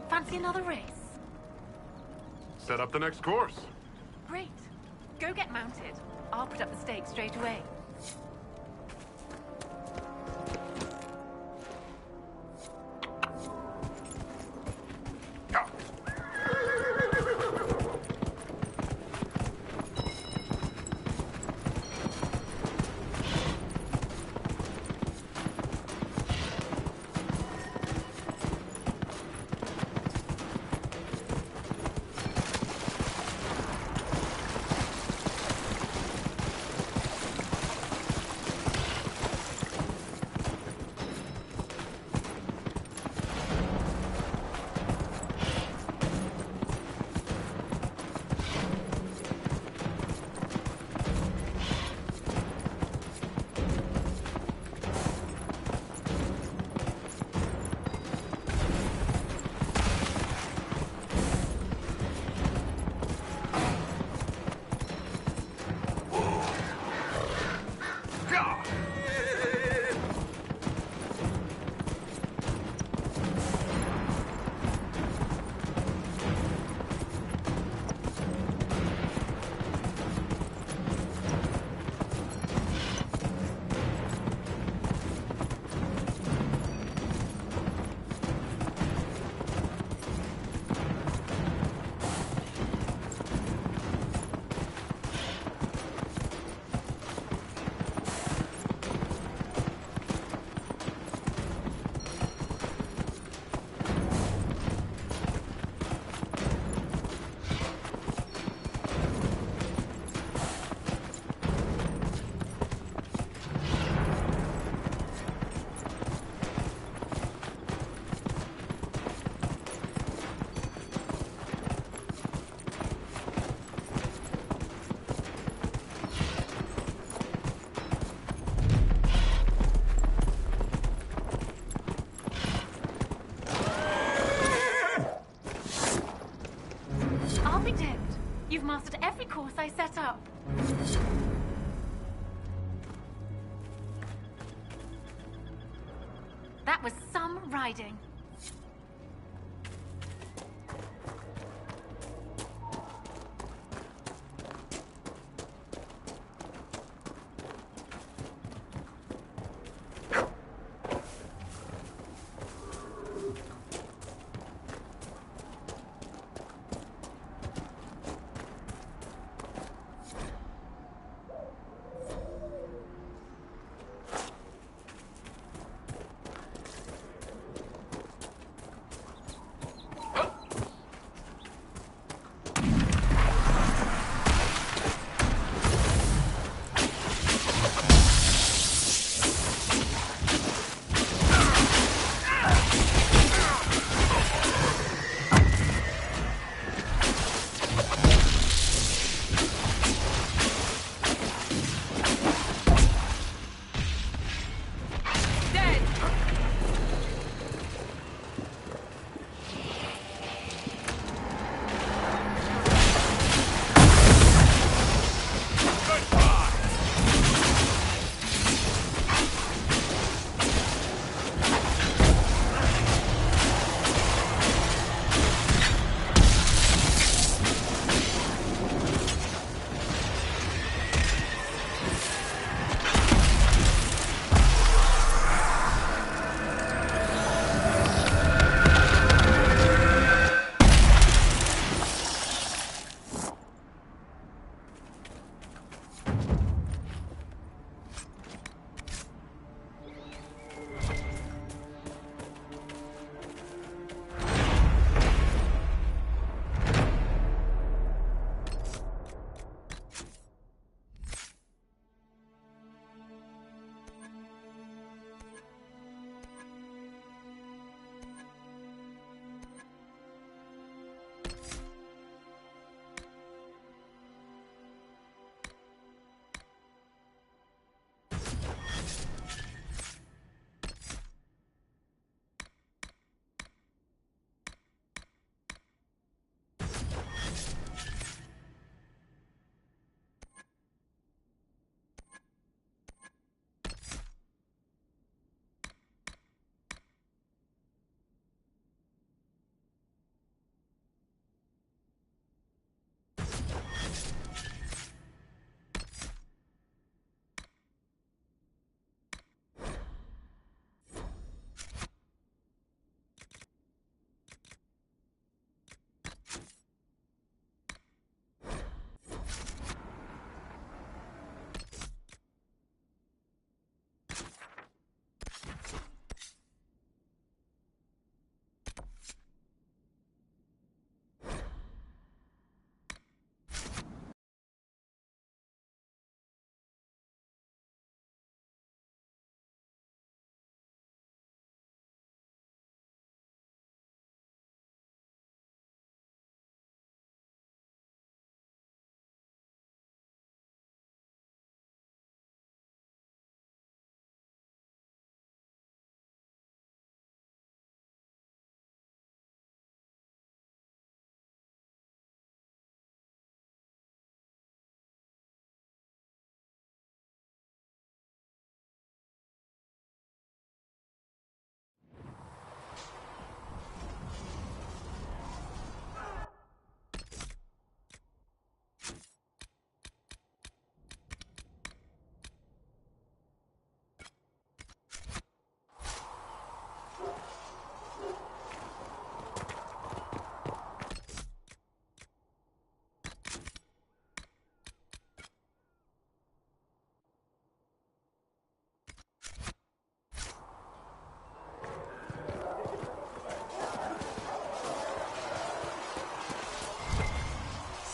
Fancy another race? Set up the next course. Great. Go get mounted. I'll put up the stakes straight away. mastered every course I set up. That was some riding.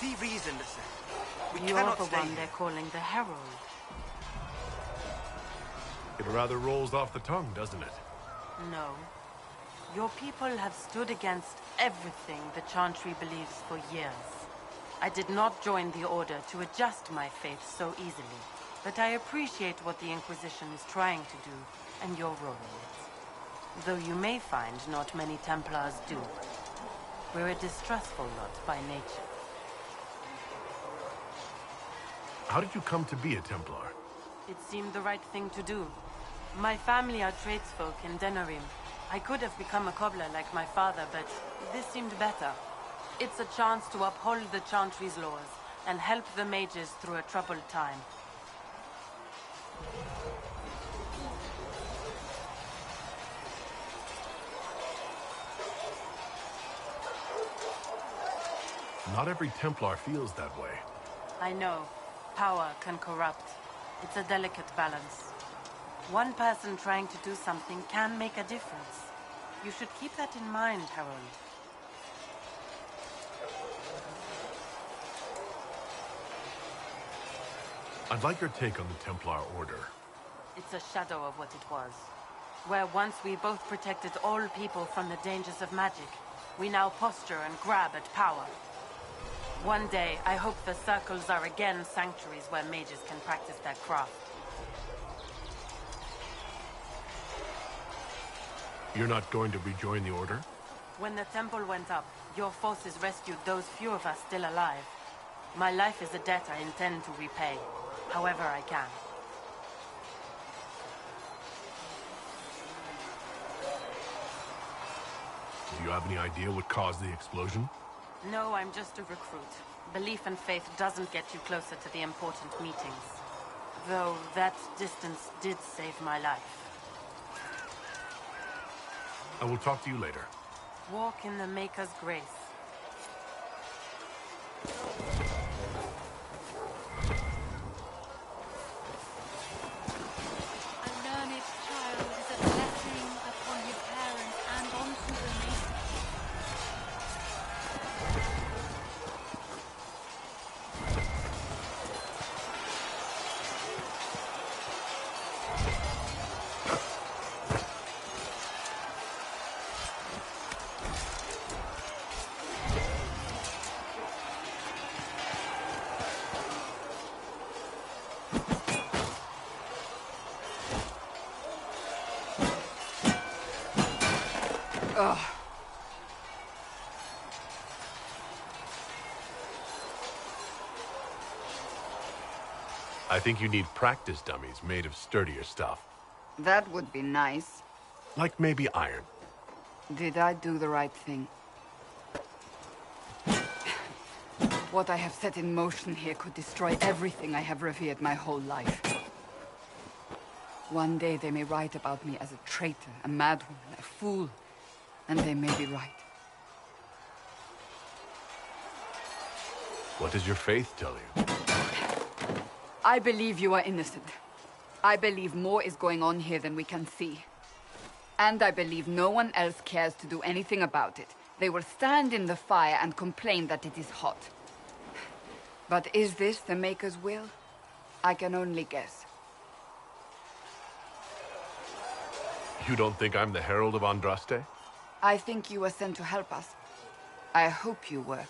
See reason to say. We You're cannot the stay one here. they're calling the Herald. It rather rolls off the tongue, doesn't it? No. Your people have stood against everything the Chantry believes for years. I did not join the Order to adjust my faith so easily, but I appreciate what the Inquisition is trying to do, and your role in it. Though you may find not many Templars do. We're a distrustful lot by nature. How did you come to be a Templar? It seemed the right thing to do. My family are tradesfolk in Denerim. I could have become a cobbler like my father, but this seemed better. It's a chance to uphold the Chantry's laws and help the mages through a troubled time. Not every Templar feels that way. I know. Power can corrupt. It's a delicate balance. One person trying to do something can make a difference. You should keep that in mind, Harold. I'd like your take on the Templar Order. It's a shadow of what it was. Where once we both protected all people from the dangers of magic, we now posture and grab at power. One day, I hope the circles are again sanctuaries where mages can practice their craft. You're not going to rejoin the Order? When the temple went up, your forces rescued those few of us still alive. My life is a debt I intend to repay, however I can. Do you have any idea what caused the explosion? No, I'm just a recruit. Belief and faith doesn't get you closer to the important meetings. Though that distance did save my life. I will talk to you later. Walk in the Maker's grace. A learned child is a blessing upon his parents and onto the nation. Ugh. I think you need practice dummies made of sturdier stuff. That would be nice. Like maybe iron. Did I do the right thing? What I have set in motion here could destroy everything I have revered my whole life. One day they may write about me as a traitor, a madwoman, a fool. And they may be right. What does your faith tell you? I believe you are innocent. I believe more is going on here than we can see. And I believe no one else cares to do anything about it. They will stand in the fire and complain that it is hot. But is this the Maker's will? I can only guess. You don't think I'm the Herald of Andraste? I think you were sent to help us. I hope you were.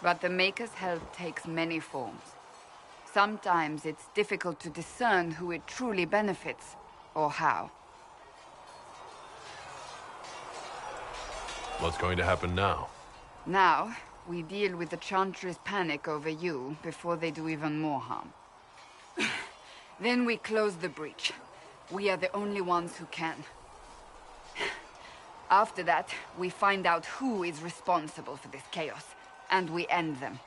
But the Maker's help takes many forms. Sometimes it's difficult to discern who it truly benefits, or how. What's going to happen now? Now, we deal with the Chantry's panic over you before they do even more harm. Then we close the breach. We are the only ones who can. After that, we find out who is responsible for this chaos, and we end them.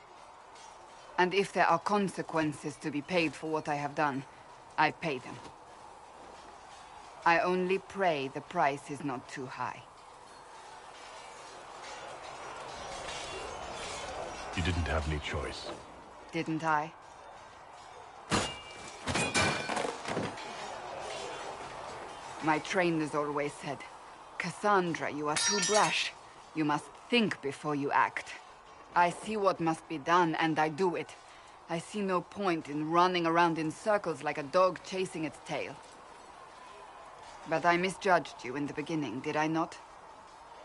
And if there are consequences to be paid for what I have done, I pay them. I only pray the price is not too high. You didn't have any choice. Didn't I? My trainers always said, Cassandra, you are too brash. You must think before you act. I see what must be done, and I do it. I see no point in running around in circles like a dog chasing its tail. But I misjudged you in the beginning, did I not?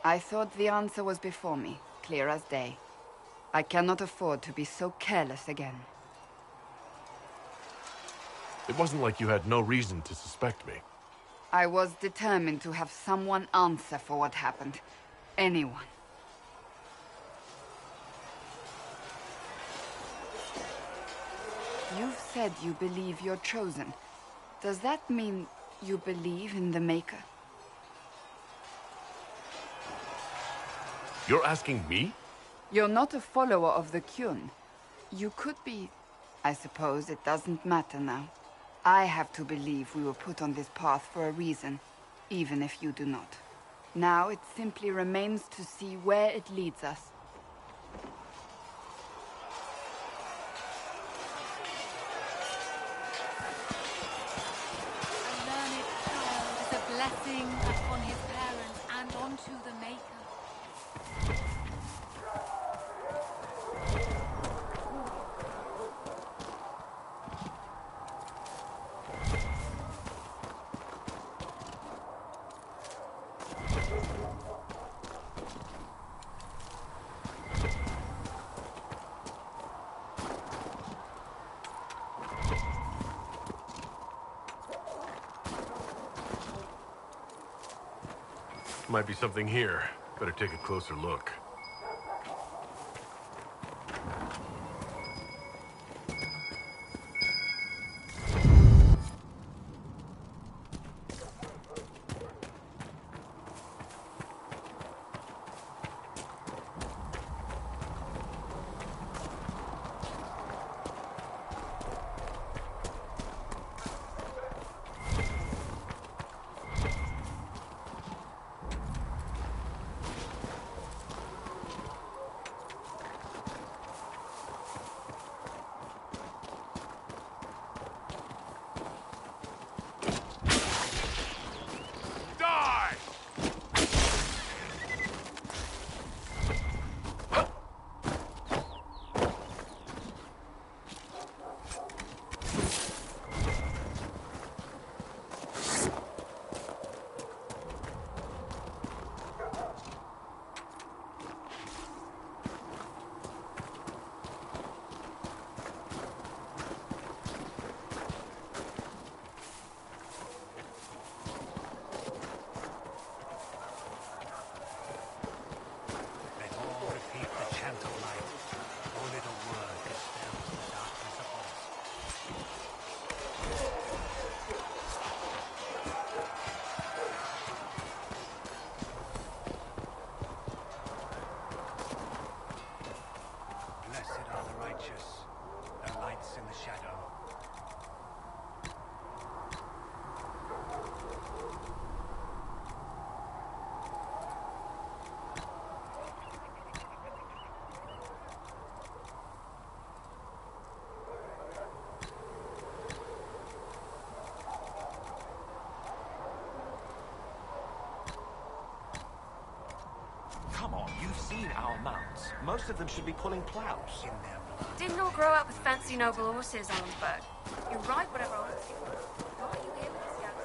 I thought the answer was before me, clear as day. I cannot afford to be so careless again. It wasn't like you had no reason to suspect me. I was determined to have someone answer for what happened. Anyone. You've said you believe you're chosen. Does that mean you believe in the Maker? You're asking me? You're not a follower of the Kyun. You could be... I suppose it doesn't matter now. I have to believe we were put on this path for a reason, even if you do not. Now it simply remains to see where it leads us. A learned child is a blessing upon his parents and onto the Maker. Might be something here. Better take a closer look. Come on, you've seen our mounts. Most of them should be pulling plows. Didn't all grow up with fancy noble horses, Arnsberg. You're right, whatever I want. Why are you here with this young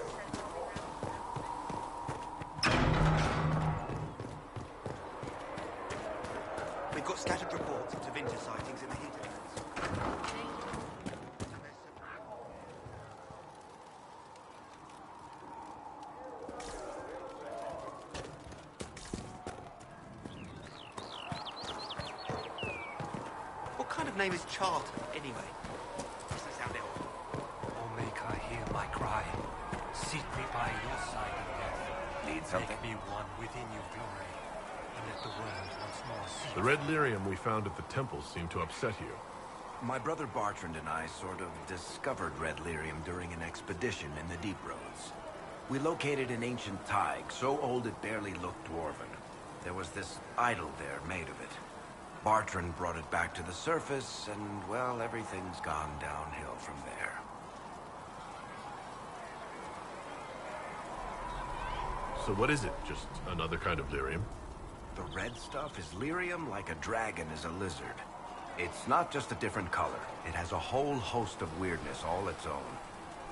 We've got scattered reports of Tevinter sightings in the hinterlands. What kind of name is Charlton, anyway? Does that sound ill? O Maker, hear my cry. Seat me by your side of death. Need something? Make me one within your glory, and let the world once more see. The red lyrium we found at the temple seemed to upset you. My brother Bartrand and I sort of discovered red lyrium during an expedition in the Deep Roads. We located an ancient thaig, so old it barely looked dwarven. There was this idol there made of it. Bartrand brought it back to the surface, and, well, everything's gone downhill from there. So what is it? Just another kind of lyrium? The red stuff is lyrium like a dragon is a lizard. It's not just a different color. It has a whole host of weirdness all its own.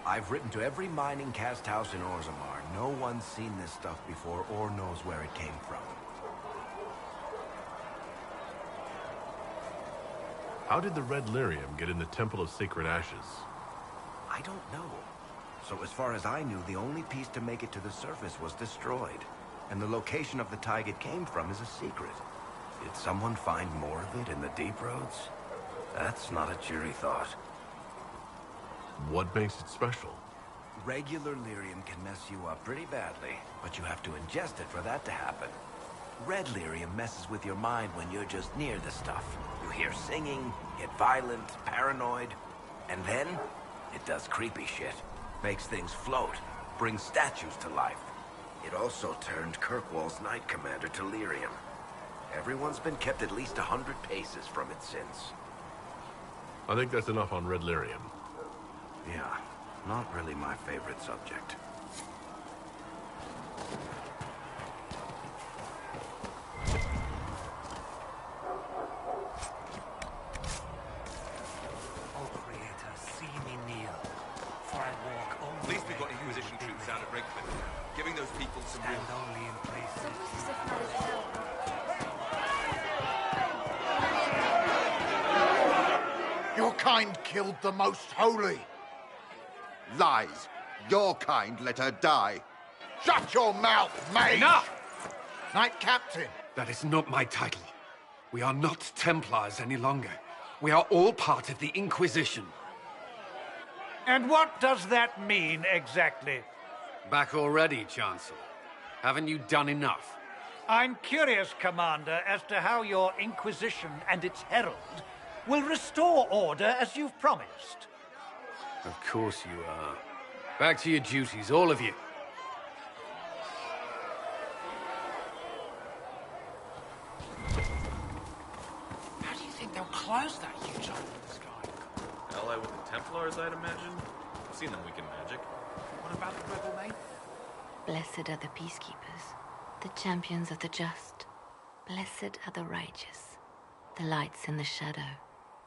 I've written to every mining cast house in Orzammar. No one's seen this stuff before or knows where it came from. How did the red lyrium get in the Temple of Sacred Ashes? I don't know. So as far as I knew, the only piece to make it to the surface was destroyed. And the location of the thaig it came from is a secret. Did someone find more of it in the Deep Roads? That's not a cheery thought. What makes it special? Regular lyrium can mess you up pretty badly, but you have to ingest it for that to happen. Red lyrium messes with your mind when you're just near the stuff. You hear singing, get violent, paranoid, and then it does creepy shit. Makes things float, brings statues to life. It also turned Kirkwall's Knight Commander to lyrium. Everyone's been kept at least 100 paces from it since. I think that's enough on red lyrium. Yeah, not really my favorite subject. O Creator, see me kneel, for I walk only. At least we've got Inquisition troops out at Redcliffe, giving those people some Stand real... only in places. Your kind killed the most holy. Lies. Your kind let her die. Shut your mouth, mage! Enough! Knight Captain. That is not my title. We are not Templars any longer. We are all part of the Inquisition. And what does that mean, exactly? Back already, Chancellor. Haven't you done enough? I'm curious, Commander, as to how your Inquisition and its herald will restore order as you've promised. Of course you are. Back to your duties, all of you. How do you think they'll close that huge hole in the sky? Ally with the Templars, I'd imagine. I've seen them weaken magic. What about the rebel maiden? Blessed are the peacekeepers, the champions of the just. Blessed are the righteous, the lights in the shadow.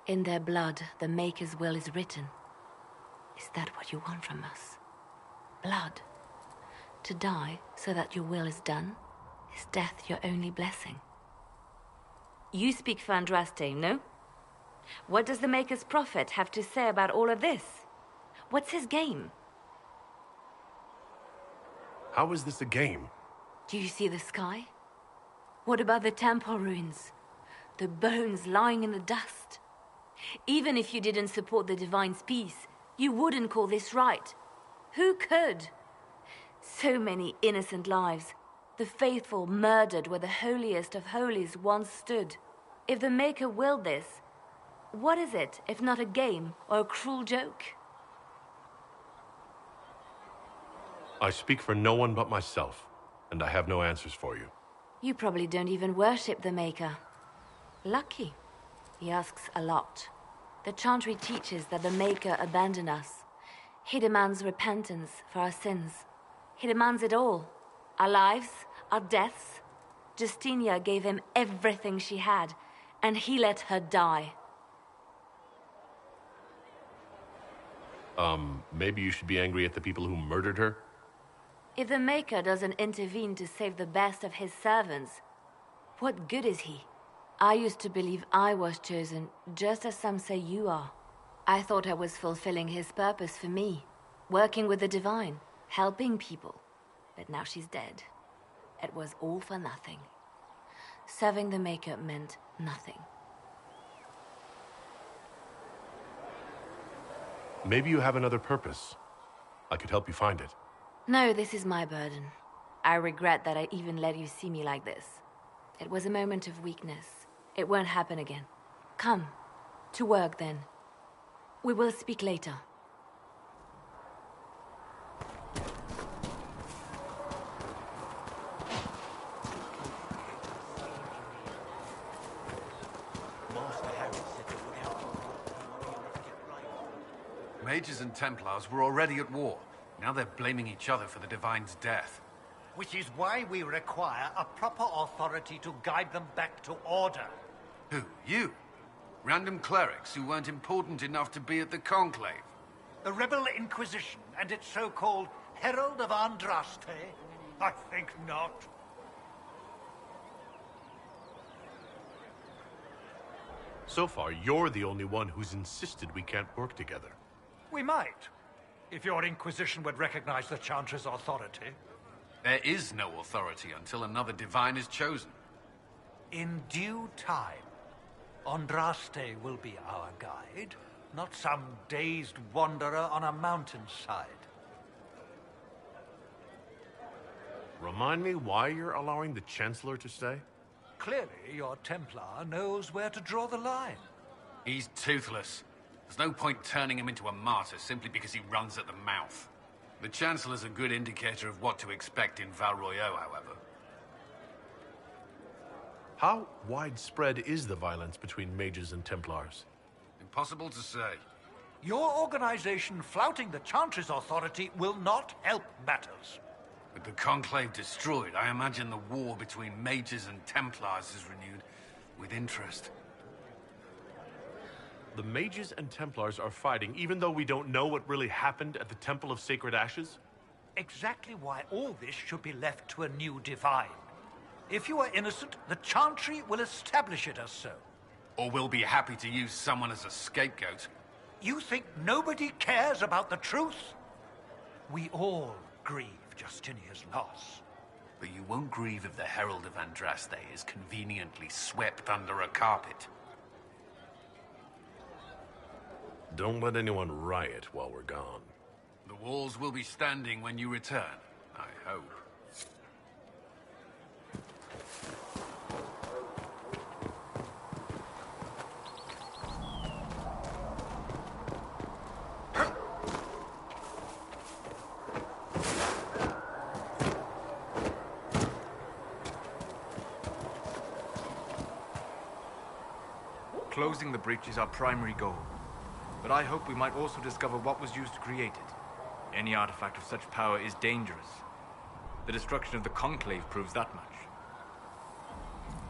In their blood, the Maker's will is written. Is that what you want from us? Blood? To die so that your will is done? Is death your only blessing? You speak for Andraste, no? What does the Maker's prophet have to say about all of this? What's his game? How is this a game? Do you see the sky? What about the temple ruins? The bones lying in the dust? Even if you didn't support the Divine's peace, you wouldn't call this right. Who could? So many innocent lives. The faithful murdered where the holiest of holies once stood. If the Maker willed this, what is it if not a game or a cruel joke? I speak for no one but myself, and I have no answers for you. You probably don't even worship the Maker. Lucky. He asks a lot. The Chantry teaches that the Maker abandoned us. He demands repentance for our sins. He demands it all. Our lives, our deaths. Justinia gave him everything she had, and he let her die. Maybe you should be angry at the people who murdered her? If the Maker doesn't intervene to save the best of his servants, what good is he? I used to believe I was chosen, just as some say you are. I thought I was fulfilling his purpose for me, working with the Divine, helping people. But now she's dead. It was all for nothing. Serving the Maker meant nothing. Maybe you have another purpose. I could help you find it. No, this is my burden. I regret that I even let you see me like this. It was a moment of weakness. It won't happen again. Come. To work, then. We will speak later. Mages and Templars were already at war. Now they're blaming each other for the Divine's death. Which is why we require a proper authority to guide them back to order. Who? You? Random clerics who weren't important enough to be at the Conclave? The Rebel Inquisition and its so-called Herald of Andraste? I think not. So far, you're the only one who's insisted we can't work together. We might, if your Inquisition would recognize the Chantry's authority. There is no authority until another Divine is chosen. In due time, Andraste will be our guide, not some dazed wanderer on a mountainside. Remind me why you're allowing the Chancellor to stay? Clearly, your Templar knows where to draw the line. He's toothless. There's no point turning him into a martyr simply because he runs at the mouth. The Chancellor's a good indicator of what to expect in Val Royeaux, however. How widespread is the violence between mages and Templars? Impossible to say. Your organization flouting the Chantry's authority will not help matters. With the Conclave destroyed, I imagine the war between mages and Templars is renewed with interest. The mages and Templars are fighting even though we don't know what really happened at the Temple of Sacred Ashes? Exactly why all this should be left to a new divine. If you are innocent, the Chantry will establish it as so. Or we'll be happy to use someone as a scapegoat. You think nobody cares about the truth? We all grieve Justinia's loss. But you won't grieve if the Herald of Andraste is conveniently swept under a carpet. Don't let anyone riot while we're gone. The walls will be standing when you return, I hope. Closing the breach is our primary goal. But I hope we might also discover what was used to create it. Any artifact of such power is dangerous. The destruction of the Conclave proves that much.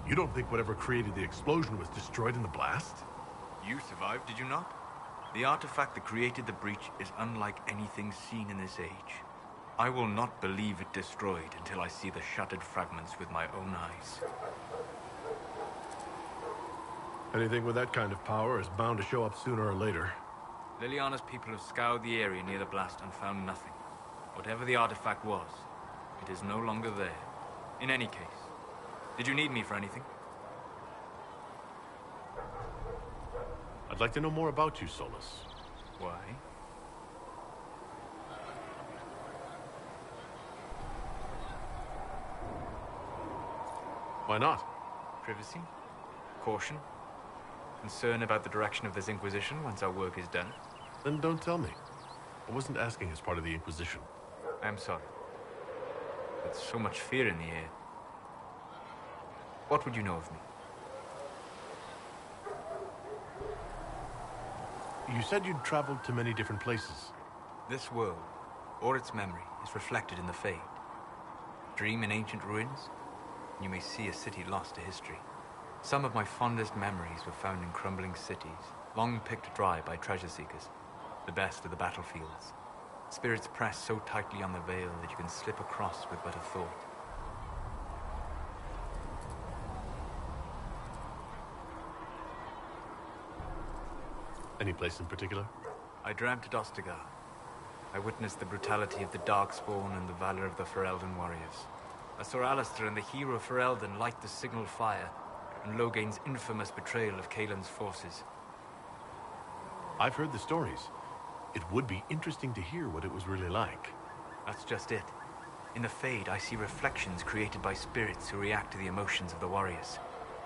You don't think whatever created the explosion was destroyed in the blast? You survived, did you not? The artifact that created the breach is unlike anything seen in this age. I will not believe it destroyed until I see the shattered fragments with my own eyes. Anything with that kind of power is bound to show up sooner or later. Liliana's people have scoured the area near the blast and found nothing. Whatever the artifact was, it is no longer there. In any case, did you need me for anything? I'd like to know more about you, Solus. Why? Why not? Privacy? Caution? Concern about the direction of this Inquisition once our work is done? Then don't tell me. I wasn't asking as part of the Inquisition. I'm sorry. There's so much fear in the air. What would you know of me? You said you'd traveled to many different places. This world, or its memory, is reflected in the Fade. Dream in ancient ruins, and you may see a city lost to history. Some of my fondest memories were found in crumbling cities, long picked dry by treasure seekers. The best of the battlefields. Spirits press so tightly on the veil that you can slip across with but a thought. Any place in particular? I dreamt at Ostagar. I witnessed the brutality of the Darkspawn and the valor of the Ferelden warriors. I saw Alistair and the hero Ferelden light the signal fire, and Logain's infamous betrayal of Kaelin's forces. I've heard the stories. It would be interesting to hear what it was really like. That's just it. In the Fade, I see reflections created by spirits who react to the emotions of the warriors.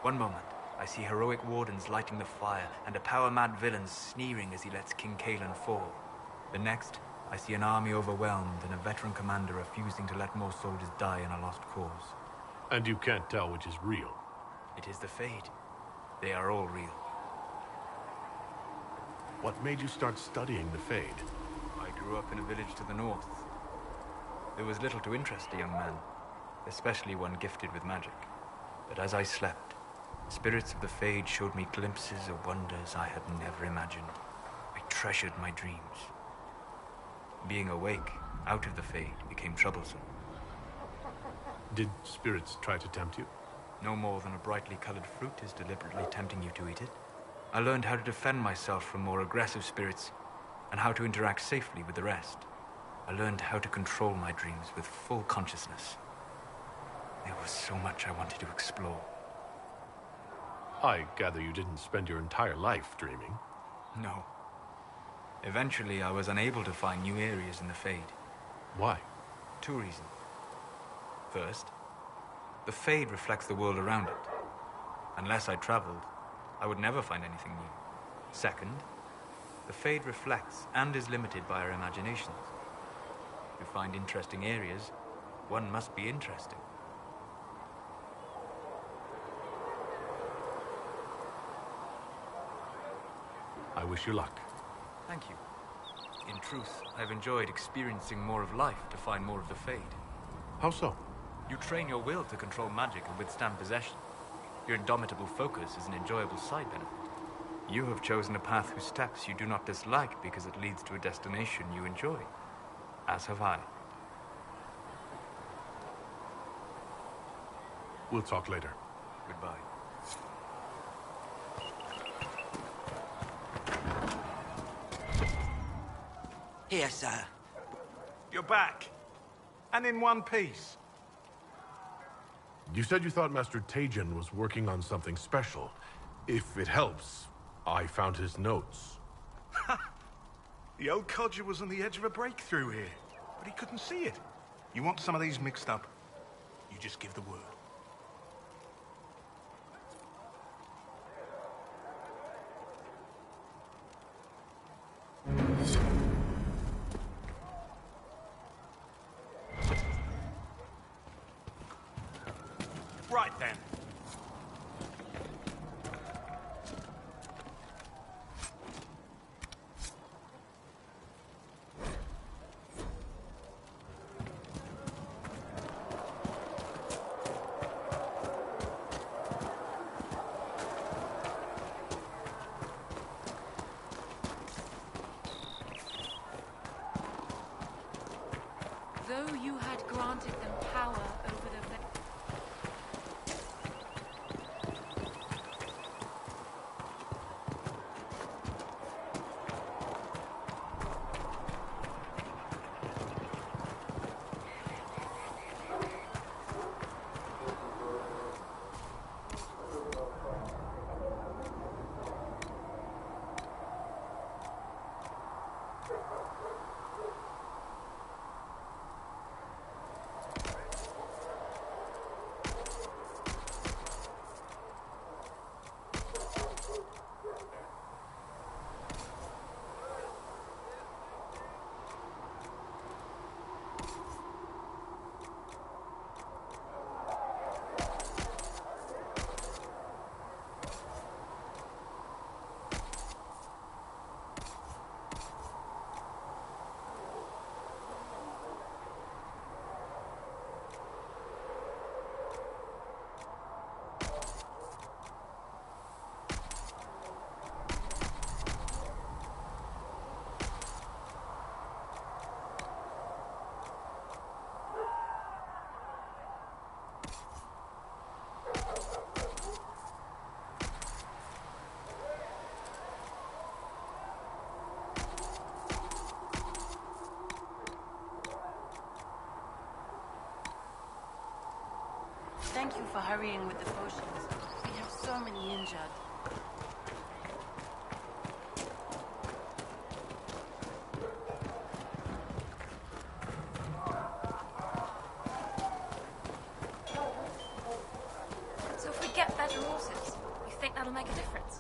One moment, I see heroic wardens lighting the fire, and a power-mad villain sneering as he lets King Kaelin fall. The next, I see an army overwhelmed and a veteran commander refusing to let more soldiers die in a lost cause. And you can't tell which is real. It is the Fade. They are all real. What made you start studying the Fade? I grew up in a village to the north. There was little to interest a young man, especially one gifted with magic. But as I slept, spirits of the Fade showed me glimpses of wonders I had never imagined. I treasured my dreams. Being awake, out of the Fade, became troublesome. Did spirits try to tempt you? No more than a brightly colored fruit is deliberately tempting you to eat it. I learned how to defend myself from more aggressive spirits, and how to interact safely with the rest. I learned how to control my dreams with full consciousness. There was so much I wanted to explore. I gather you didn't spend your entire life dreaming. No. Eventually, I was unable to find new areas in the Fade. Why? 2 reasons. First, the Fade reflects the world around it. Unless I traveled, I would never find anything new. Second, the Fade reflects and is limited by our imaginations. To find interesting areas, one must be interesting. I wish you luck. Thank you. In truth, I've enjoyed experiencing more of life to find more of the Fade. How so? You train your will to control magic and withstand possession. Your indomitable focus is an enjoyable side benefit. You have chosen a path whose steps you do not dislike because it leads to a destination you enjoy. As have I. We'll talk later. Goodbye. Here, sir. You're back. And in one piece. You said you thought Master Tejan was working on something special. If it helps, I found his notes. The old codger was on the edge of a breakthrough here, but he couldn't see it. You want some of these mixed up? You just give the word. Right then. Though you had granted them power over the Thank you for hurrying with the potions. We have so many injured. So if we get better horses, you think that'll make a difference?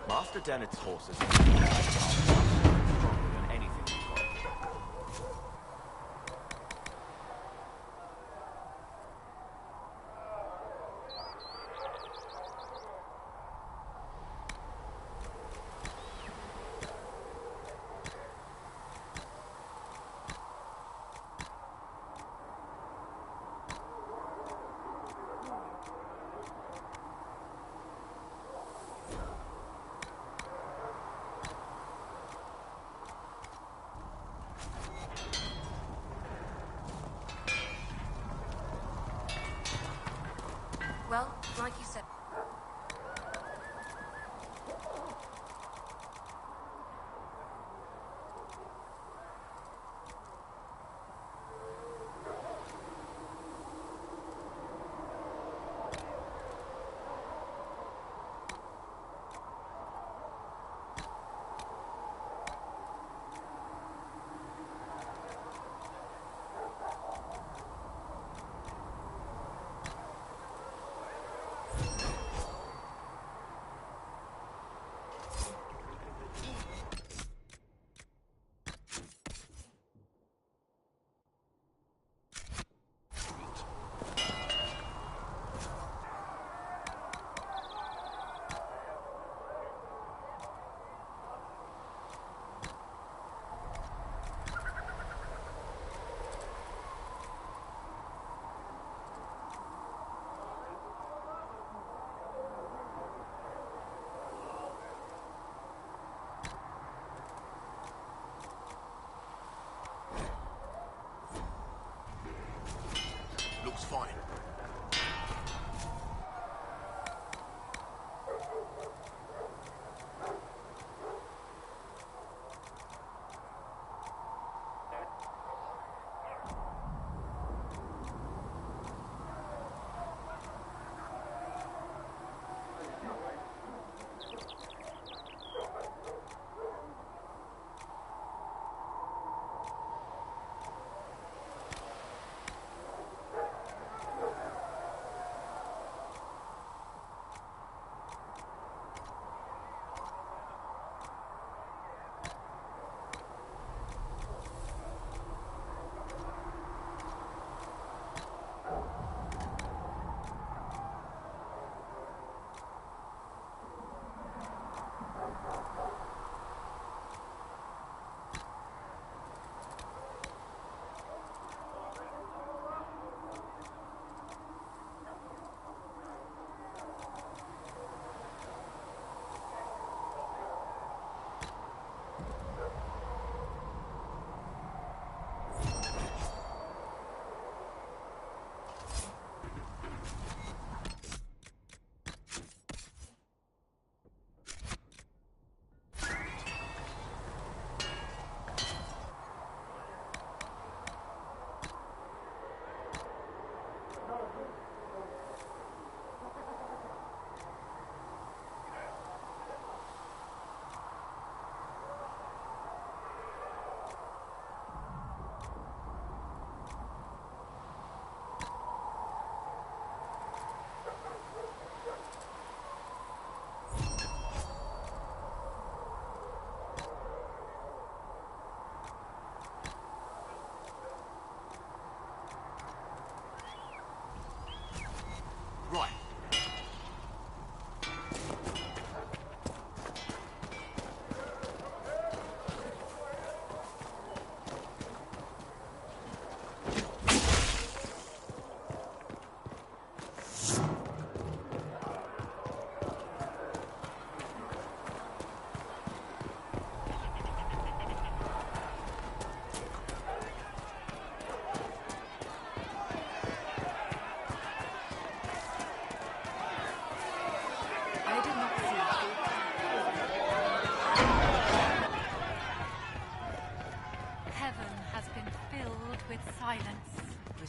Master Dennett's horses are stronger than anything we've got.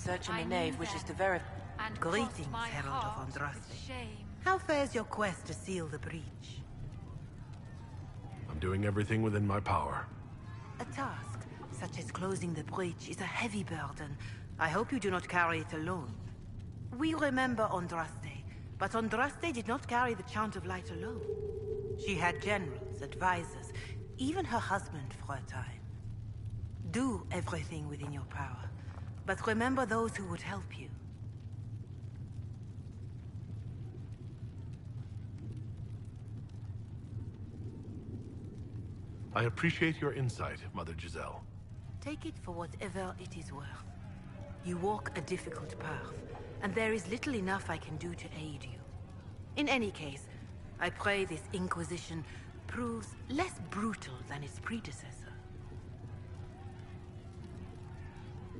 research in the nave wishes to verify. Greetings, Herald of Andraste. How fares your quest to seal the breach? I'm doing everything within my power. A task, such as closing the breach, is a heavy burden. I hope you do not carry it alone. We remember Andraste, but Andraste did not carry the Chant of Light alone. She had generals, advisors, even her husband for a time. Do everything within your power, but remember those who would help you. I appreciate your insight, Mother Giselle. Take it for whatever it is worth. You walk a difficult path, and there is little enough I can do to aid you. In any case, I pray this Inquisition proves less brutal than its predecessor.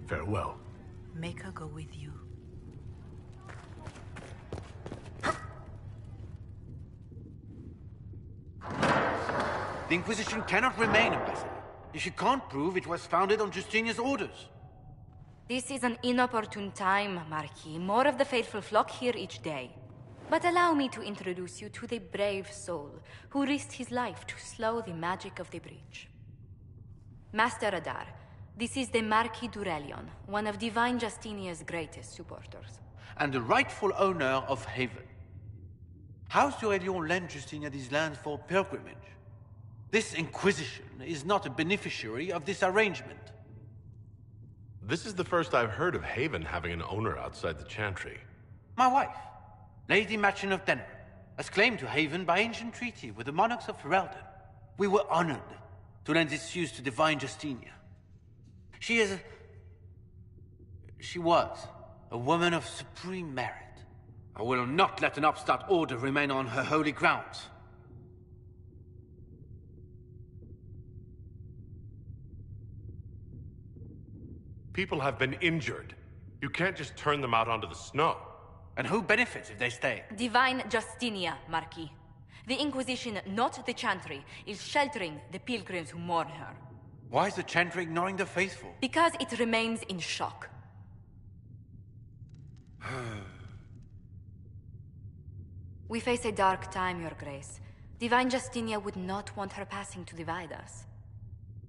Farewell. Make her go with you. The Inquisition cannot remain, Ambassador, if you can't prove it was founded on Justinia's orders. This is an inopportune time, Marquis. More of the faithful flock here each day. But allow me to introduce you to the brave soul who risked his life to slow the magic of the breach. Master Adar, this is the Marquis d'Aurelion, one of Divine Justinia's greatest supporters. And the rightful owner of Haven. House d'Aurelion lent Justinia these lands for pilgrimage. This Inquisition is not a beneficiary of this arrangement. This is the first I've heard of Haven having an owner outside the Chantry. My wife, Lady Machin of Denver, has claimed to Haven by ancient treaty with the monarchs of Ferelden. We were honored to lend its use to Divine Justinia. She was a woman of supreme merit. I will not let an upstart order remain on her holy grounds. People have been injured. You can't just turn them out onto the snow. And who benefits if they stay? Divine Justinia, Marquis. The Inquisition, not the Chantry, is sheltering the pilgrims who mourn her. Why is the Chantry ignoring the faithful? Because it remains in shock. We face a dark time, Your Grace. Divine Justinia would not want her passing to divide us.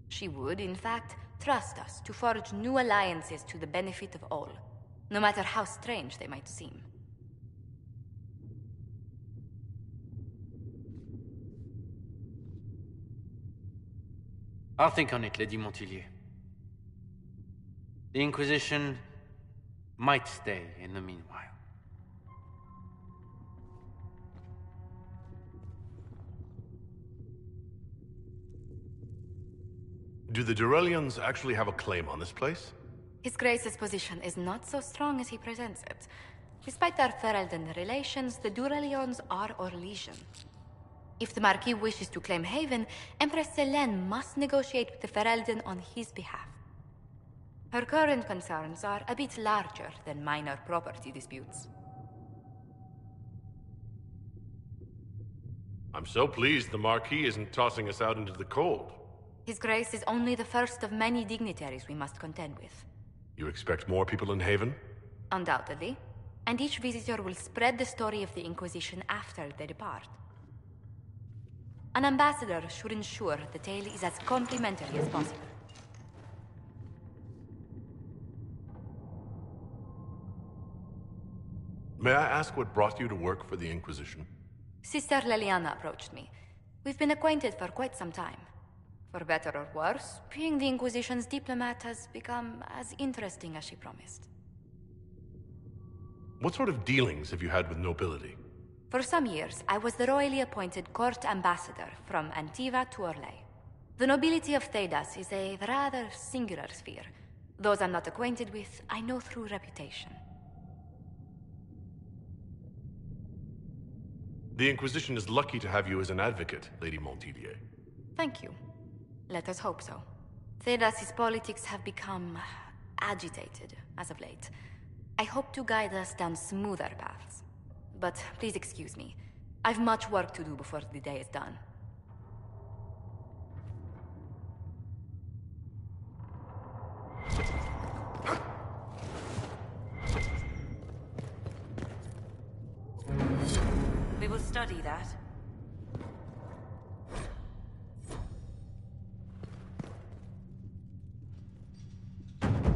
She would, in fact, trust us to forge new alliances to the benefit of all, no matter how strange they might seem. I'll think on it, Lady Montilyet. The Inquisition might stay in the meanwhile. Do the Durelions actually have a claim on this place? His Grace's position is not so strong as he presents it. Despite their Ferelden relations, the Durelions are Orlesian. If the Marquis wishes to claim Haven, Empress Selene must negotiate with the Ferelden on his behalf. Her current concerns are a bit larger than minor property disputes. I'm so pleased the Marquis isn't tossing us out into the cold. His Grace is only the first of many dignitaries we must contend with. You expect more people in Haven? Undoubtedly. And each visitor will spread the story of the Inquisition after they depart. An ambassador should ensure the tale is as complimentary as possible. May I ask what brought you to work for the Inquisition? Sister Leliana approached me. We've been acquainted for quite some time. For better or worse, being the Inquisition's diplomat has become as interesting as she promised. What sort of dealings have you had with nobility? For some years, I was the royally appointed court ambassador from Antiva to Orlais. The nobility of Thedas is a rather singular sphere. Those I'm not acquainted with, I know through reputation. The Inquisition is lucky to have you as an advocate, Lady Montilyet. Thank you. Let us hope so. Thedas' politics have become agitated as of late. I hope to guide us down smoother paths. But please excuse me. I've much work to do before the day is done.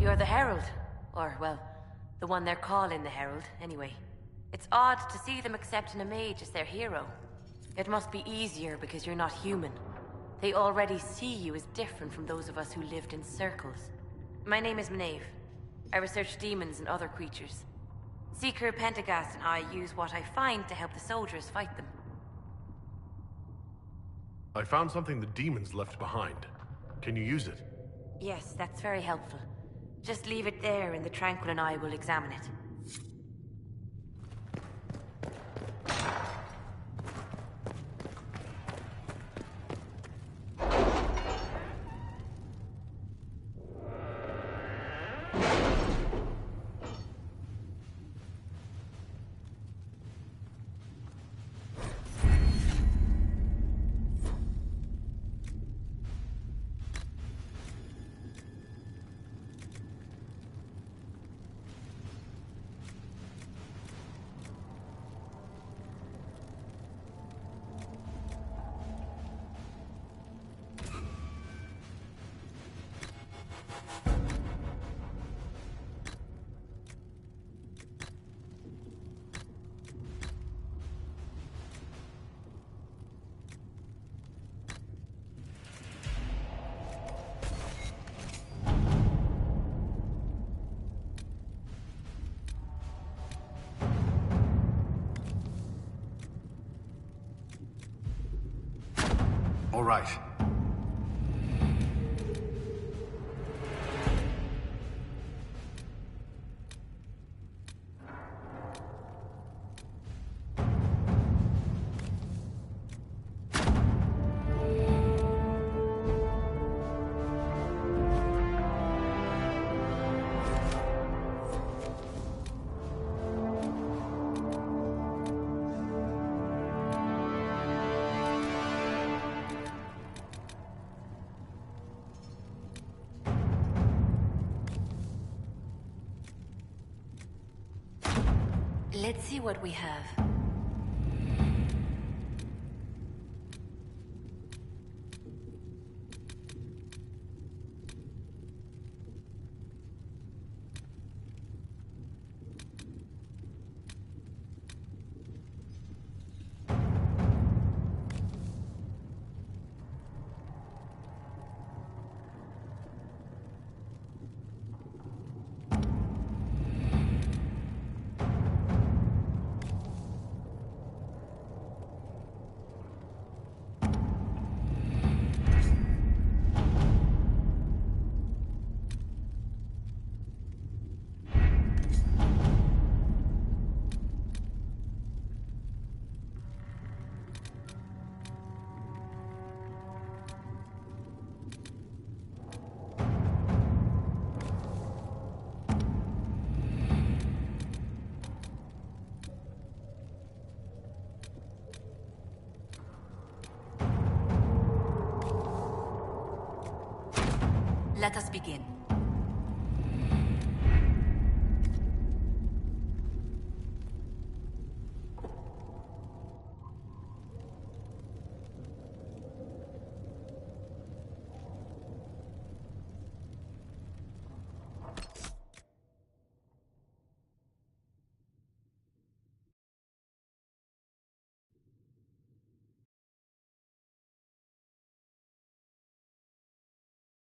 you're the Herald. Or, well, the one they're calling the Herald, anyway. It's odd to see them accepting a mage as their hero. It must be easier because you're not human. They already see you as different from those of us who lived in circles. My name is Maeve. I research demons and other creatures. Seeker Pentagast and I use what I find to help the soldiers fight them. I found something the demons left behind. Can you use it? Yes, that's very helpful. Just leave it there and the Tranquil and I will examine it. All right. Let's see what we have. Let us begin.